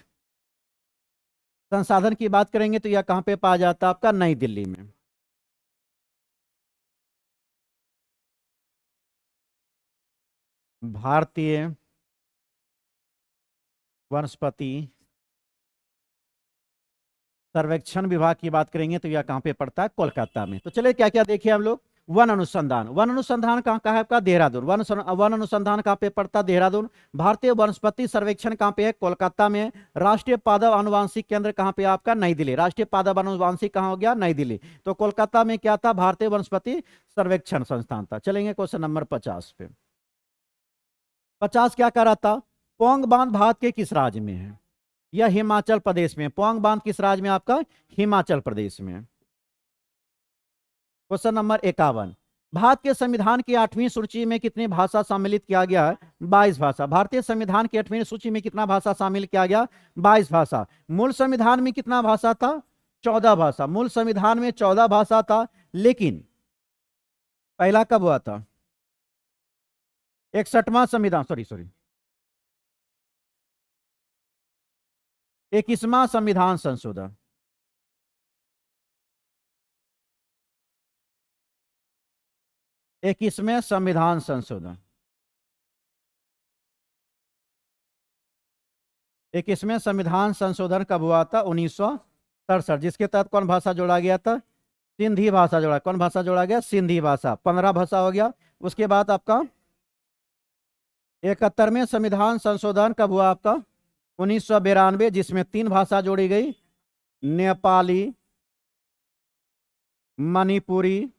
संसाधन की बात करेंगे तो यह कहां पे पाया जाता है आपका? नई दिल्ली में। भारतीय वनस्पति सर्वेक्षण विभाग की बात करेंगे तो यह कहां पे पड़ता है? कोलकाता में। तो चलिए क्या क्या देखिए हम लोग। वन अनुसंधान, वन अनुसंधान कहाँ का है आपका? देहरादून। वन अनुसंधान कहाँ पे पड़ता है? देहरादून। भारतीय वनस्पति सर्वेक्षण कहाँ पे है? कोलकाता में। राष्ट्रीय पादप आनुवांशिक केंद्र कहाँ पे आपका? नई दिल्ली। राष्ट्रीय पादप आनुवांशिक कहाँ हो गया? नई दिल्ली। तो कोलकाता में क्या था? भारतीय वनस्पति सर्वेक्षण संस्थान था। चलेंगे क्वेश्चन नंबर 50 पे। 50 क्या कर रहा था? पोंग बांध भारत के किस राज्य में है? यह हिमाचल प्रदेश में। पोंग बांध किस राज्य में आपका? हिमाचल प्रदेश में। क्वेश्चन नंबर 51, भारत के संविधान की 8वीं सूची में कितनी भाषा सम्मिलित किया गया है? 22 भाषा। भारतीय संविधान की 8वीं सूची में कितना भाषा शामिल किया गया? 22 भाषा। मूल संविधान में कितना भाषा था? 14 भाषा। मूल संविधान में 14 भाषा था, लेकिन पहला कब हुआ था? 61वां संविधान, सॉरी 21वां संविधान संशोधन, 21वें संविधान संशोधन, 21वें संविधान संशोधन कब हुआ था? 1967। जिसके तहत कौन भाषा जोड़ा गया था? सिंधी भाषा जोड़ा। कौन भाषा जोड़ा गया? सिंधी भाषा। 15 भाषा हो गया। उसके बाद आपका 71वें संविधान संशोधन कब हुआ आपका? 1992, जिसमें 3 भाषा जोड़ी गई, नेपाली, मणिपुरी,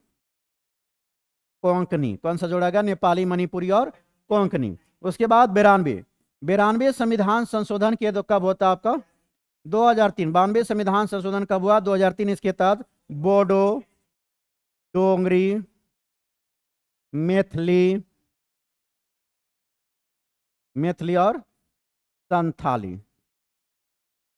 कोंकणी। कौन सा जोड़ा गया? नेपाली, मणिपुरी और कोंकणी। उसके बाद 92 संविधान संशोधन के तो कब होता आपका? 2003। 92 संविधान संशोधन कब हुआ? 2003। इसके तहत बोडो, डोंगरी, मैथिली और संथाली।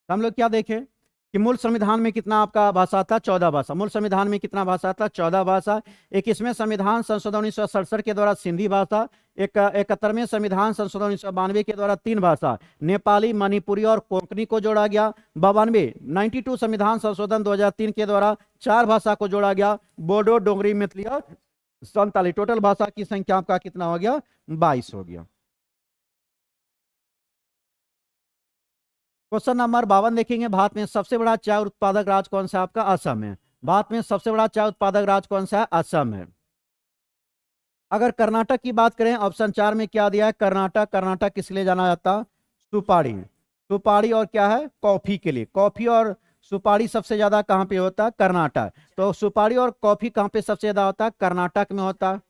हम लोग क्या देखें कि मूल संविधान में कितना आपका भाषा था? 14 भाषा। मूल संविधान में कितना भाषा था? 14 भाषा। 21वें संविधान संशोधन 1967 के द्वारा सिंधी भाषा। 71वें संविधान संशोधन 1992 के द्वारा 3 भाषा, नेपाली, मणिपुरी और कोंकणी को जोड़ा गया। 92 संविधान संशोधन 2003 के द्वारा 4 भाषा को जोड़ा गया, बोडो, डोंगरी, मैथिली और संताली। टोटल भाषा की संख्या आपका कितना हो गया? 22 हो गया। क्वेश्चन नंबर 52 देखेंगे, भारत में सबसे बड़ा चाय उत्पादक राज्य कौन सा? आपका असम है। भारत में सबसे बड़ा चाय उत्पादक राज्य कौन सा है? असम है। अगर कर्नाटक की बात करें, ऑप्शन 4 में क्या दिया है? कर्नाटक। कर्नाटक किस लिए जाना जाता? सुपारी। सुपारी और क्या है? कॉफी के लिए। कॉफी और सुपारी सबसे ज्यादा कहां पे होता है? कर्नाटक। तो सुपारी और कॉफी कहां पे सबसे ज्यादा होता है? कर्नाटक में होता है।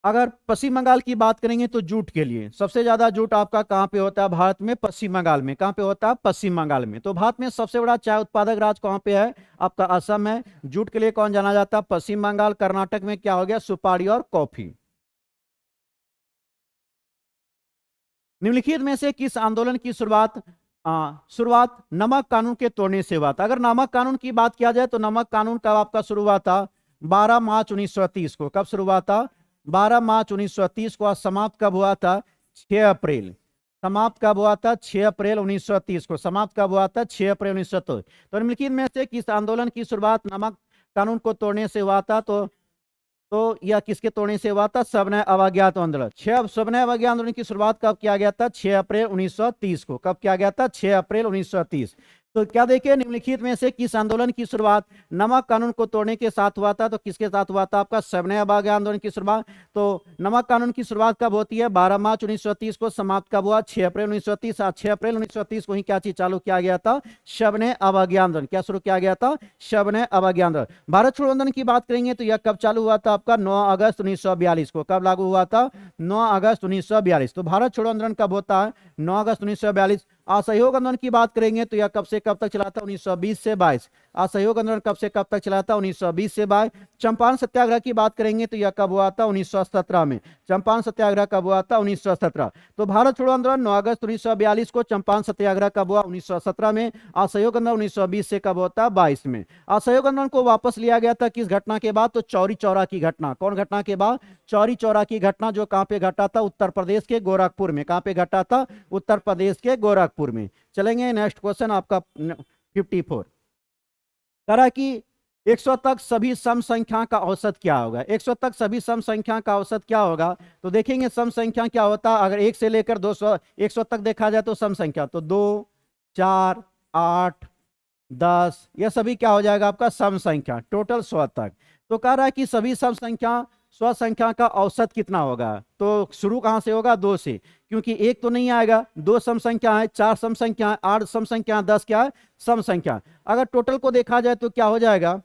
अगर पश्चिम बंगाल की बात करेंगे तो जूट के लिए सबसे ज्यादा जूट आपका कहां पे होता है? भारत में पश्चिम बंगाल में। कहां पे होता है? पश्चिम बंगाल में। तो भारत में सबसे बड़ा चाय उत्पादक राज्य कहां पे है? आपका असम है। जूट के लिए कौन जाना जाता है? पश्चिम बंगाल। कर्नाटक में क्या हो गया? सुपारी और कॉफी। निम्नलिखित में से किस आंदोलन की शुरुआत नमक कानून के तोड़ने से हुआ था? अगर नमक कानून की बात किया जाए तो नमक कानून कब आपका शुरू हुआ था? 12 मार्च 1930 को। कब शुरू हुआ था? 12 मार्च 1930 को। समाप्त कब हुआ था? 6 अप्रैल। समाप्त कब हुआ था? 6 अप्रैल 1930 को। समाप्त कब हुआ था? 6 अप्रैल 1930। तो निम्नलिखित में से किस आंदोलन की शुरुआत नमक कानून को तोड़ने से हुआ था? तो यह किसके तोड़ने से हुआ था? सविनय अवज्ञा आंदोलन। सविनय अवज्ञा आंदोलन की शुरुआत कब किया गया था? 6 अप्रैल 1930 को। कब किया गया था? 6 अप्रैल 1930। तो क्या देखिए, निम्नलिखित में से किस आंदोलन की शुरुआत नमक कानून को तोड़ने के साथ हुआ था? तो किसके साथ हुआ था? आपका सविनय अवज्ञा आंदोलन की शुरुआत। तो नमक कानून की शुरुआत कब होती है? 12 मार्च 1930 को। समाप्त कब हुआ? 6 अप्रैल 1930। 6 अप्रैल 1930 को ही क्या चीज चालू किया गया था? सविनय अवज्ञा आंदोलन। क्या शुरू किया गया था? सविनय अवज्ञा आंदोलन। भारत छोड़ो आंदोलन की बात करेंगे तो यह कब चालू हुआ था? आपका 9 अगस्त 1942 को। कब लागू हुआ था? 9 अगस्त 1942। तो भारत छोड़ो आंदोलन कब होता है? 9 अगस्त 1942। असहयोग आंदोलन की बात करेंगे तो यह कब से कब तक चला था? 1920 से 22। असहयोग आंदोलन कब से कब तक चला था? 1920 से 22। चंपारण सत्याग्रह की बात करेंगे तो यह कब हुआ था? 1917 में। चंपारण सत्याग्रह कब हुआ था? 1917। तो भारत छोड़ो आंदोलन 9 अगस्त 1942 को। चंपारण सत्याग्रह कब हुआ? 1917 में। असहयोग आंदोलन 1920 से कब होता है? 22 में। असहयोग आंदोलन को वापस लिया गया था किस घटना के बाद? तो चौरी चौरा की घटना। कौन घटना के बाद? चौरी चौरा की घटना, जो कहां पे घटा था? उत्तर प्रदेश के गोरखपुर में। कहां पे घटा था? उत्तर प्रदेश के गोरखपुर में। चलेंगे नेक्स्ट क्वेश्चन आपका 54। करा कि 100 तक सभी सम संख्या का औसत क्या होगा? 100 तक सभी सम संख्या का औसत क्या होगा? तो देखेंगे सम संख्या क्या होता है। अगर 1 से लेकर 200 100 तक देखा जाए तो सम संख्या तो 2, 4, 8, 10, यह सभी क्या हो जाएगा? आपका सम संख्या। टोटल 100 तक। तो कह रहा है कि सभी सम संख्या 100 संख्या का औसत कितना होगा? तो शुरू कहां से होगा? 2 से, क्योंकि 1 तो नहीं आएगा। 2 सम संख्या है, 4 सम संख्या है, 8 सम संख्या है, 10 क्या है? सम संख्या। अगर टोटल को देखा जाए तो क्या हो जाएगा?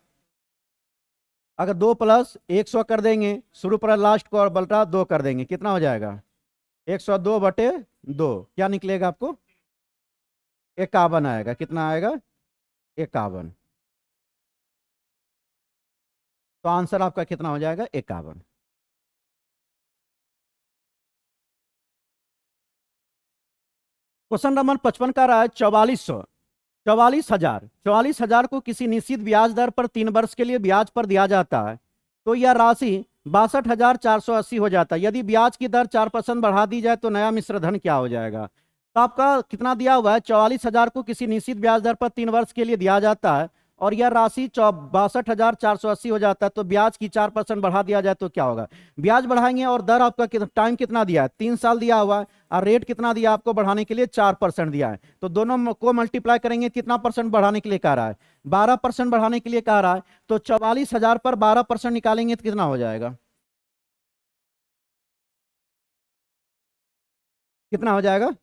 अगर 2 प्लस 100 कर देंगे, शुरू पर लास्ट को और बल्टा 2 कर देंगे, कितना हो जाएगा? 102 बटे 2 क्या निकलेगा आपको? 51 आएगा। कितना आएगा? 51। तो आंसर आपका कितना हो जाएगा? 51। क्वेश्चन नंबर 55 का रहा है 4400। 44,000। 44,000 को किसी निश्चित ब्याज दर पर 3 वर्ष के लिए ब्याज पर दिया जाता है तो यह राशि 62,480 हो जाता है। यदि ब्याज की दर 4% बढ़ा दी जाए तो नया मिश्र धन क्या हो जाएगा? तो आपका कितना दिया हुआ है? 44,000 को किसी निश्चित ब्याज दर पर 3 वर्ष के लिए दिया जाता है और यह राशि 62,480 हो जाता है। तो ब्याज की 4% बढ़ा दिया जाए तो क्या होगा? ब्याज बढ़ाएंगे और दर आपका टाइम कितना दिया है? 3 साल दिया हुआ है और रेट कितना दिया आपको बढ़ाने के लिए? 4% दिया है। तो दोनों को मल्टीप्लाई करेंगे, कितना परसेंट बढ़ाने के लिए कह रहा है? 12% बढ़ाने के लिए कह रहा है। तो 44,000 पर 12% निकालेंगे तो कितना हो जाएगा? कितना हो जाएगा?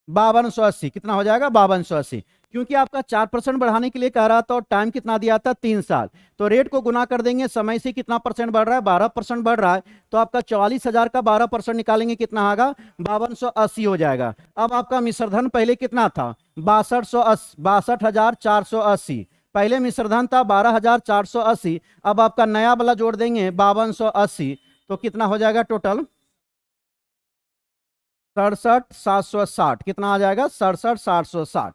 5280। कितना हो जाएगा? 5280। क्योंकि आपका 4% बढ़ाने के लिए कह रहा था और टाइम कितना दिया था? 3 साल। तो रेट को गुना कर देंगे, समय से कितना परसेंट बढ़ रहा है? 12% बढ़ रहा है। तो आपका 44,000 का 12% निकालेंगे, कितना आएगा? 5280 हो जाएगा। अब आपका मिश्रधन पहले कितना था? 62,480। पहले मिश्रधन था 12,480। अब आपका नया वाला जोड़ देंगे 5280। तो कितना हो जाएगा टोटल? 67,760। कितना आ जाएगा? 67,760।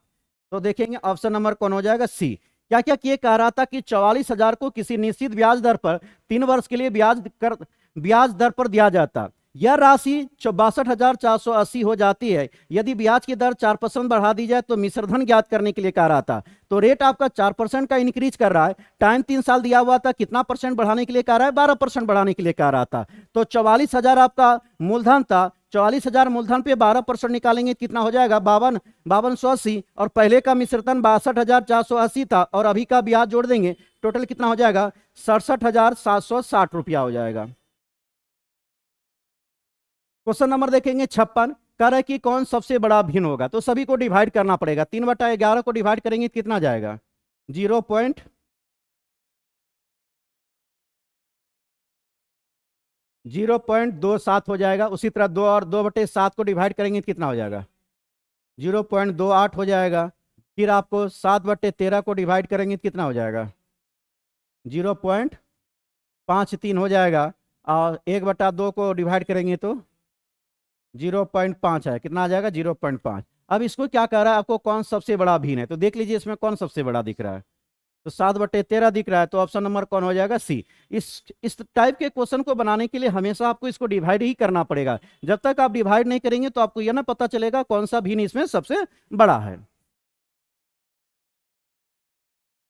तो देखेंगे ऑप्शन नंबर कौन हो जाएगा? सी। क्या क्या किए? कह रहा था कि 44,000 को किसी निश्चित ब्याज दर पर 3 वर्ष के लिए ब्याज दर पर दिया जाता। यह राशि 62,480 हो जाती है यदि ब्याज की दर 4% बढ़ा दी जाए। तो मिश्रधन ज्ञात करने के लिए कह रहा था। तो रेट आपका 4% का इंक्रीज कर रहा है। टाइम 3 साल दिया हुआ था। कितना परसेंट बढ़ाने के लिए कह रहा है? 12% बढ़ाने के लिए कह रहा था। तो 44,000 आपका मूलधन था। 44,000 मूलधन पे 12% निकालेंगे, कितना हो जाएगा? 52,180। और पहले का मिश्रधन 62,480 था और अभी का ब्याज जोड़ देंगे, टोटल कितना हो जाएगा? 67,760 रुपया हो जाएगा। क्वेश्चन नंबर देखेंगे 56। कह रहा है कि कौन सबसे बड़ा भिन्न होगा? तो सभी को डिवाइड करना पड़ेगा। 3/11 को डिवाइड करेंगे कितना जाएगा? 0.27 हो जाएगा। उसी तरह 2 और 2/7 को डिवाइड करेंगे कितना हो जाएगा? 0.28 हो जाएगा। फिर आपको 7/13 को डिवाइड करेंगे कितना हो जाएगा? 0.53 हो जाएगा। और 1/2 को डिवाइड करेंगे तो 0.5 है। कितना आ जाएगा? 0.5। अब इसको क्या कह रहा है? आपको कौन सबसे बड़ा भिन्न है? तो देख लीजिए इसमें कौन सबसे बड़ा दिख रहा है। तो 7/13 दिख रहा है। तो ऑप्शन नंबर कौन हो जाएगा? सी। इस टाइप के क्वेश्चन को बनाने के लिए हमेशा आपको इसको डिवाइड ही करना पड़ेगा। जब तक आप डिवाइड नहीं करेंगे तो आपको यह ना पता चलेगा कौन सा भिन्न इसमें सबसे बड़ा है।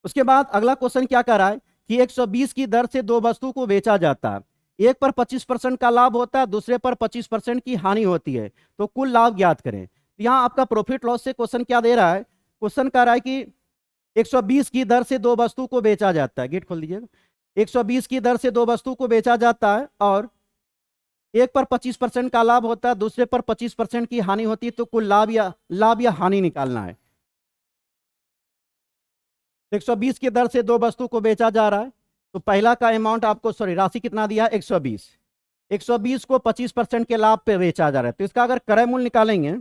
उसके बाद अगला क्वेश्चन क्या कह रहा है कि 120 की दर से 2 वस्तु को बेचा जाता है। एक पर 25% का लाभ होता है, दूसरे पर 25% की हानि होती है। तो कुल लाभ ज्ञात करें। यहां आपका प्रॉफिट लॉस से क्वेश्चन क्या दे रहा है? क्वेश्चन कह रहा है कि 120 की दर से दो वस्तु को बेचा जाता है, गेट खोल दीजिएगा। 120 की दर से दो वस्तु को बेचा जाता है और एक पर 25% का लाभ होता है, दूसरे पर 25% की हानि होती है, तो कुल लाभ या हानि निकालना है। 120 की दर से दो वस्तु को बेचा जा रहा है, तो पहला का अमाउंट आपको, सॉरी, राशि कितना दिया है, 120। 120 को 25% के लाभ पे बेचा जा रहा है, तो इसका अगर क्रय मूल्य निकालेंगे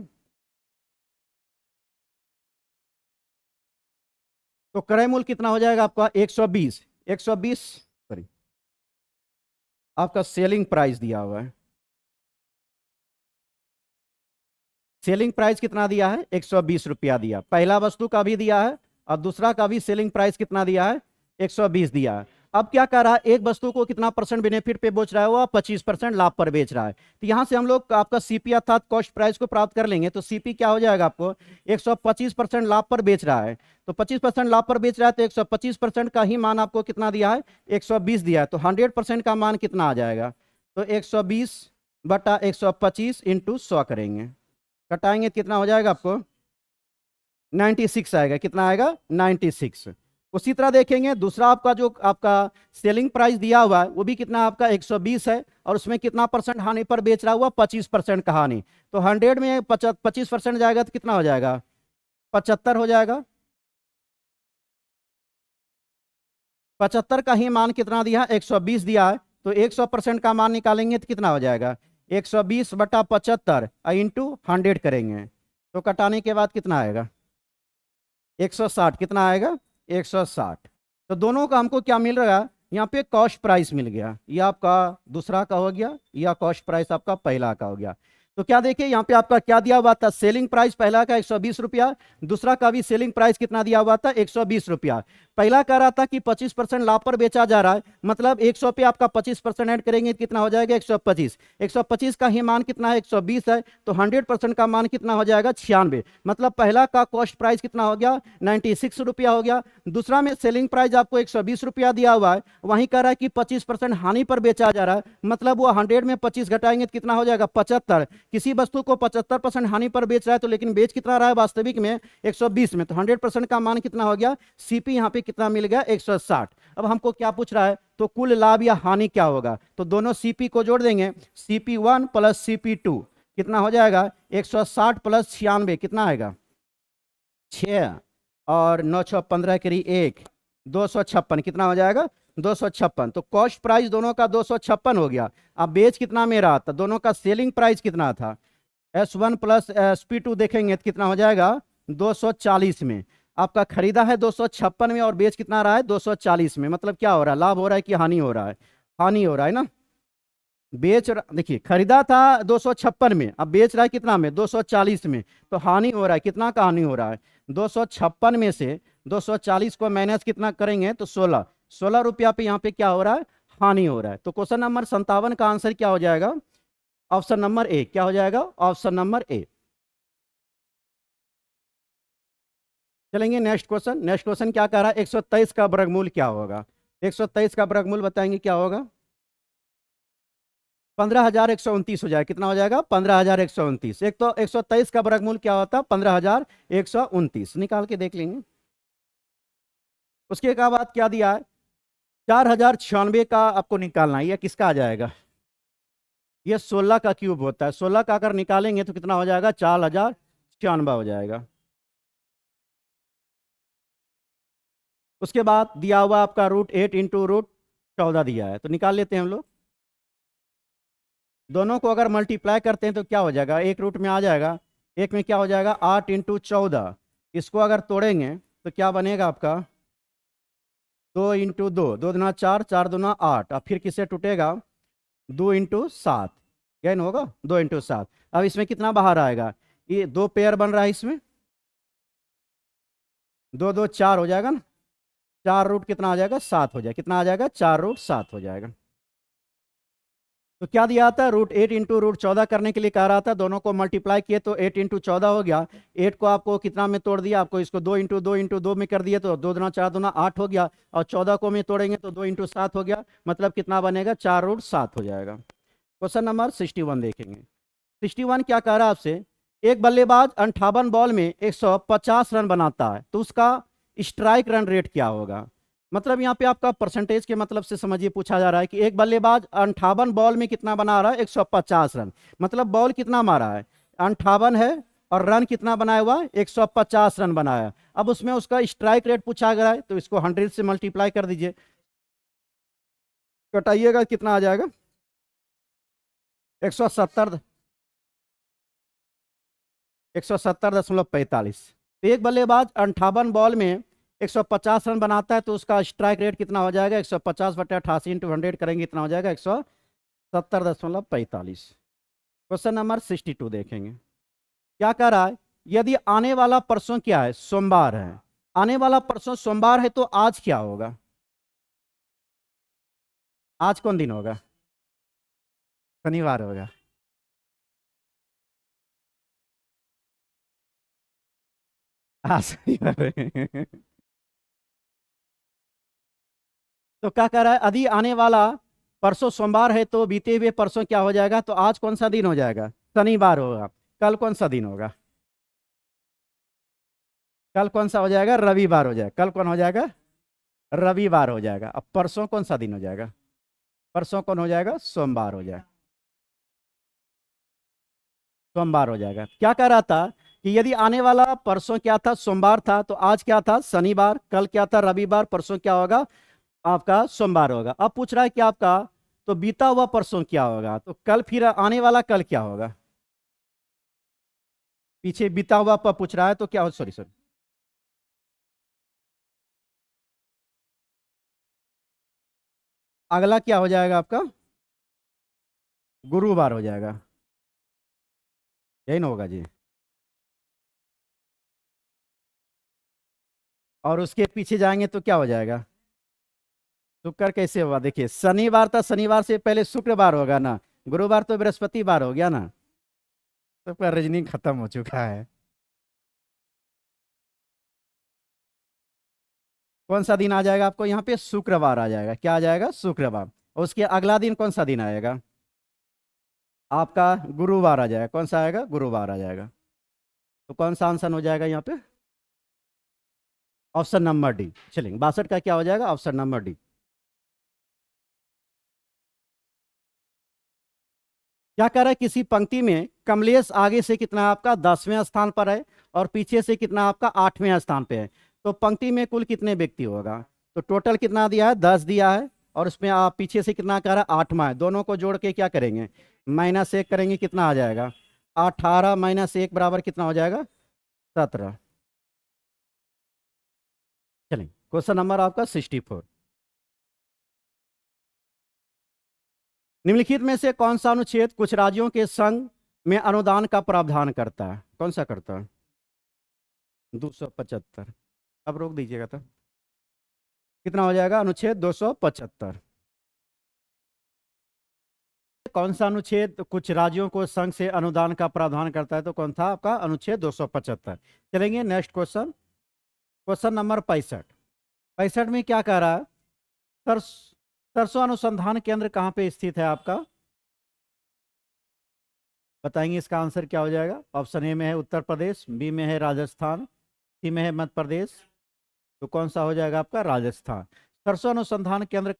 तो क्रय मूल्य कितना हो जाएगा आपका, 120। 120, सॉरी, आपका सेलिंग प्राइस दिया हुआ है। सेलिंग प्राइस कितना दिया है, 120 रुपया दिया, पहला वस्तु का भी दिया है और दूसरा का भी सेलिंग प्राइस कितना दिया है, 120 दिया है। अब क्या कर रहा है, एक वस्तु को कितना परसेंट बेनिफिट पे बेच रहा है, वो 25% लाभ पर बेच रहा है। तो यहां से हम लोग आपका सीपी अर्थात कॉस्ट प्राइस को प्राप्त कर लेंगे। तो सीपी क्या हो जाएगा आपको, 125% लाभ पर बेच रहा है, तो 25% लाभ पर बेच रहा है, तो 125% का ही मान आपको कितना दिया है, 120 दिया है, तो 100% का मान कितना आ जाएगा, तो 120 बटा 125 इंटू 100 करेंगे, कटाएंगे कितना हो जाएगा आपको, 96 आएगा। कितना आएगा, 96। उसी तरह देखेंगे दूसरा आपका जो आपका सेलिंग प्राइस दिया हुआ है वो भी कितना आपका 120 है, और उसमें कितना परसेंट हानि पर बेच रहा हुआ, 25% का हानि, तो 100 में 25% जाएगा तो कितना हो जाएगा, 75 हो जाएगा। 75 का ही मान कितना दिया, 120 दिया है, तो 100% का मान निकालेंगे तो कितना हो जाएगा, 120 बटा 75 इंटू 100 करेंगे, तो कटाने के बाद कितना आएगा, 160। कितना आएगा, 160। तो दोनों का हमको क्या मिल रहा है, यहाँ पे कॉस्ट प्राइस मिल गया, ये आपका दूसरा का हो गया, या कॉस्ट प्राइस आपका पहला का हो गया। तो क्या देखिए यहाँ पे आपका क्या दिया हुआ था, सेलिंग प्राइस पहला का 120 रुपया, दूसरा का भी सेलिंग प्राइस कितना दिया हुआ था, 120 रुपया। पहला कह रहा था कि 25% लाभ पर बेचा जा रहा है, मतलब 100 पे आपका 25% ऐड करेंगे कितना हो जाएगा, 125। 125 का ही मान कितना है, 120 है, तो 100% का मान कितना हो जाएगा, 96। मतलब पहला का कॉस्ट प्राइस कितना हो गया, 96 रुपया हो गया। दूसरा में सेलिंग प्राइस आपको 120 रुपया दिया हुआ है, वहीं कह रहा है कि 25% हानि पर बेचा जा रहा है, मतलब वो 100 में 25 घटाएंगे तो कितना हो जाएगा, 75। किसी वस्तु को 75% हानि पर बेच रहा है, तो लेकिन बेच कितना रहा है वास्तविक में, 120 में, तो 100% का मान कितना हो गया, सीपी यहाँ पे कितना मिल गया, 160। अब हमको क्या पूछ रहा है, तो कुल लाभ या हानि क्या होगा, तो दोनों सीपी को जोड़ देंगे, CP1 प्लस CP2 कितना हो जाएगा, 160 प्लस 96 कितना आएगा, 6, और 9 6 15 करी 1, 256 कितना हो जाएगा, 256। तो कॉस्ट प्राइस दोनों का 256 हो गया। अब बेच कितना में रहा था, दोनों का सेलिंग प्राइस कितना था, S1 प्लस SP2 देखेंगे तो कितना हो जाएगा, 240 में। आपका खरीदा है 256 में और बेच कितना रहा है, 240 में। मतलब क्या हो रहा है, लाभ हो रहा है कि हानि हो रहा है, हानि हो रहा है ना। देखिए खरीदा था 256 में, अब बेच रहा है कितना में, 240 में, तो हानि हो रहा है, कितना का हानि हो रहा है, 256 में से 240 को माइनस कितना करेंगे, तो 16 रुपया पे यहाँ पे क्या हो रहा है, हानि हो रहा है। तो क्वेश्चन नंबर 57 का आंसर क्या हो जाएगा, ऑप्शन नंबर ए। क्या हो जाएगा, ऑप्शन नंबर ए। चलेंगे नेक्स्ट क्वेश्चन। नेक्स्ट क्वेश्चन क्या कह रहा है, 123 का वर्गमूल क्या होगा। 123 का वर्गमूल बताएंगे क्या होगा, 15,129 हो जाएगा। कितना हो जाएगा, 15,129। एक तो 123 का वर्गमूल क्या होता है, 15,129। निकाल के देख लेंगे। उसके बाद क्या दिया है, 4,096 का आपको निकालना है। यह किसका आ जाएगा, ये 16 का क्यूब होता है। 16 का अगर निकालेंगे तो कितना हो जाएगा, 4,096 हो जाएगा। उसके बाद दिया हुआ आपका √8 इंटू √14 दिया है, तो निकाल लेते हैं हम लोग। दोनों को अगर मल्टीप्लाई करते हैं तो क्या हो जाएगा, एक रूट में आ जाएगा, एक में क्या हो जाएगा, 8 इंटू 14। इसको अगर तोड़ेंगे तो क्या बनेगा आपका, 2 इंटू 2, 2 दूना 4, 4 दूना 8। अब फिर किससे टूटेगा, 2 इंटू 7, कैन होगा 2 इंटू 7। अब इसमें कितना बाहर आएगा, ये 2 पेयर बन रहा है, इसमें 2 2 4 हो जाएगा ना, 4 रूट कितना आ जाएगा, 7 हो जाएगा। कितना आ जाएगा, 4 रूट 7 हो जाएगा। तो क्या दिया था, √8 इंटू √14 करने के लिए कह रहा था। दोनों को मल्टीप्लाई किए तो 8 इंटू 14 हो गया। 8 को आपको कितना में तोड़ दिया, आपको इसको 2 इंटू 2 इंटू 2 में कर दिया, तो 2 दूना 4 दूना 8 हो गया। और 14 को में तोड़ेंगे तो 2 इंटू 7 हो गया। मतलब कितना बनेगा, 4 √7 हो जाएगा। क्वेश्चन नंबर 61 देखेंगे। 61 क्या कह रहा है आपसे एक बल्लेबाज 58 बॉल में 150 रन बनाता है तो उसका स्ट्राइक रन रेट क्या होगा। मतलब यहाँ पे आपका परसेंटेज के मतलब से समझिए, पूछा जा रहा है कि एक बल्लेबाज 58 बॉल में कितना बना रहा है, 150 रन। मतलब बॉल कितना मारा है, 58 है, और रन कितना बनाया हुआ, 150 रन बनाया। अब उसमें उसका स्ट्राइक रेट पूछा गया है, तो इसको 100 से मल्टीप्लाई कर दीजिए, कटाइएगा कितना आ जाएगा, 170, 170.45। तो एक बल्लेबाज 58 बॉल में 150 रन बनाता है तो उसका स्ट्राइक रेट कितना हो जाएगा, 150/88 इंटू 100 करेंगे, कितना हो जाएगा, 170.45। क्वेश्चन नंबर 62 देखेंगे, क्या कह रहा है, यदि आने वाला परसों क्या है, सोमवार है, आने वाला परसों सोमवार है तो आज क्या होगा, आज कौन दिन होगा, शनिवार होगा। हाँ शनिवार है। तो क्या कह रहा है, यदि आने वाला परसों सोमवार है तो बीते हुए परसों क्या हो जाएगा, तो आज कौन सा दिन हो जाएगा, शनिवार होगा। कल कौन सा दिन होगा, कल कौन सा हो जाएगा, रविवार हो जाएगा। कल कौन हो जाएगा, रविवार हो जाएगा। अब परसों कौन सा दिन हो जाएगा, परसों कौन हो जाएगा, सोमवार हो जाएगा, सोमवार हो जाएगा। क्या कह रहा था कि यदि आने वाला परसों क्या था, सोमवार था, तो आज क्या था, शनिवार, कल क्या था, रविवार, परसों क्या होगा, आपका सोमवार होगा। अब पूछ रहा है कि आपका तो बीता हुआ परसों क्या होगा, तो कल, फिर आने वाला कल क्या होगा, पीछे बीता हुआ पर पूछ रहा है तो क्या हो, सॉरी सॉरी, अगला क्या हो जाएगा आपका, गुरुवार हो जाएगा, यही ना होगा जी। और उसके पीछे जाएंगे तो क्या हो जाएगा, शुक्र कैसे होगा, देखिए शनिवार था, शनिवार से पहले शुक्रवार होगा ना, गुरुवार तो बृहस्पतिवार हो गया ना, तो पूरा रीजनिंग खत्म हो चुका है। कौन सा दिन आ जाएगा आपको यहाँ पे, शुक्रवार आ जाएगा, क्या आ जाएगा, शुक्रवार। और उसके अगला दिन कौन सा दिन आएगा, आपका गुरुवार आ जाएगा, कौन सा आएगा, गुरुवार आ जाएगा। तो कौन सा आंसर हो जाएगा यहाँ पे, ऑप्शन नंबर डी। चलेंगे, 62 का क्या हो जाएगा, ऑप्शन नंबर डी। क्या कह रहा है, किसी पंक्ति में कमलेश आगे से कितना है आपका, 10वें स्थान पर है, और पीछे से कितना आपका 8वें स्थान पे है। तो पंक्ति में कुल कितने व्यक्ति होगा, तो टोटल कितना दिया है, 10 दिया है, और उसमें आप पीछे से कितना कह रहा है, 8वां है। दोनों को जोड़ के क्या करेंगे, -1 करेंगे, कितना आ जाएगा, 18 -1 बराबर कितना हो जाएगा, 17। चलें, क्वेश्चन नंबर आपका 64, निम्नलिखित में से कौन सा अनुच्छेद कुछ राज्यों के संघ में अनुदान का प्रावधान करता है, कौन सा करता है, 275। अब रोक दीजिएगा तो कितना हो जाएगा, अनुच्छेद 275। कौन सा अनुच्छेद कुछ राज्यों को संघ से अनुदान का प्रावधान करता है, तो कौन था आपका, अनुच्छेद 275। चलेंगे नेक्स्ट क्वेश्चन, क्वेश्चन नंबर 65। 65 में क्या कह रहा है, सरसों अनुसंधान केंद्र कहाँ पे स्थित है आपका, बताएंगे इसका आंसर क्या हो जाएगा। ऑप्शन ए में है उत्तर प्रदेश, बी में है राजस्थान, सी में है मध्य प्रदेश, तो कौन सा हो जाएगा आपका, राजस्थान। सरसों अनुसंधान केंद्र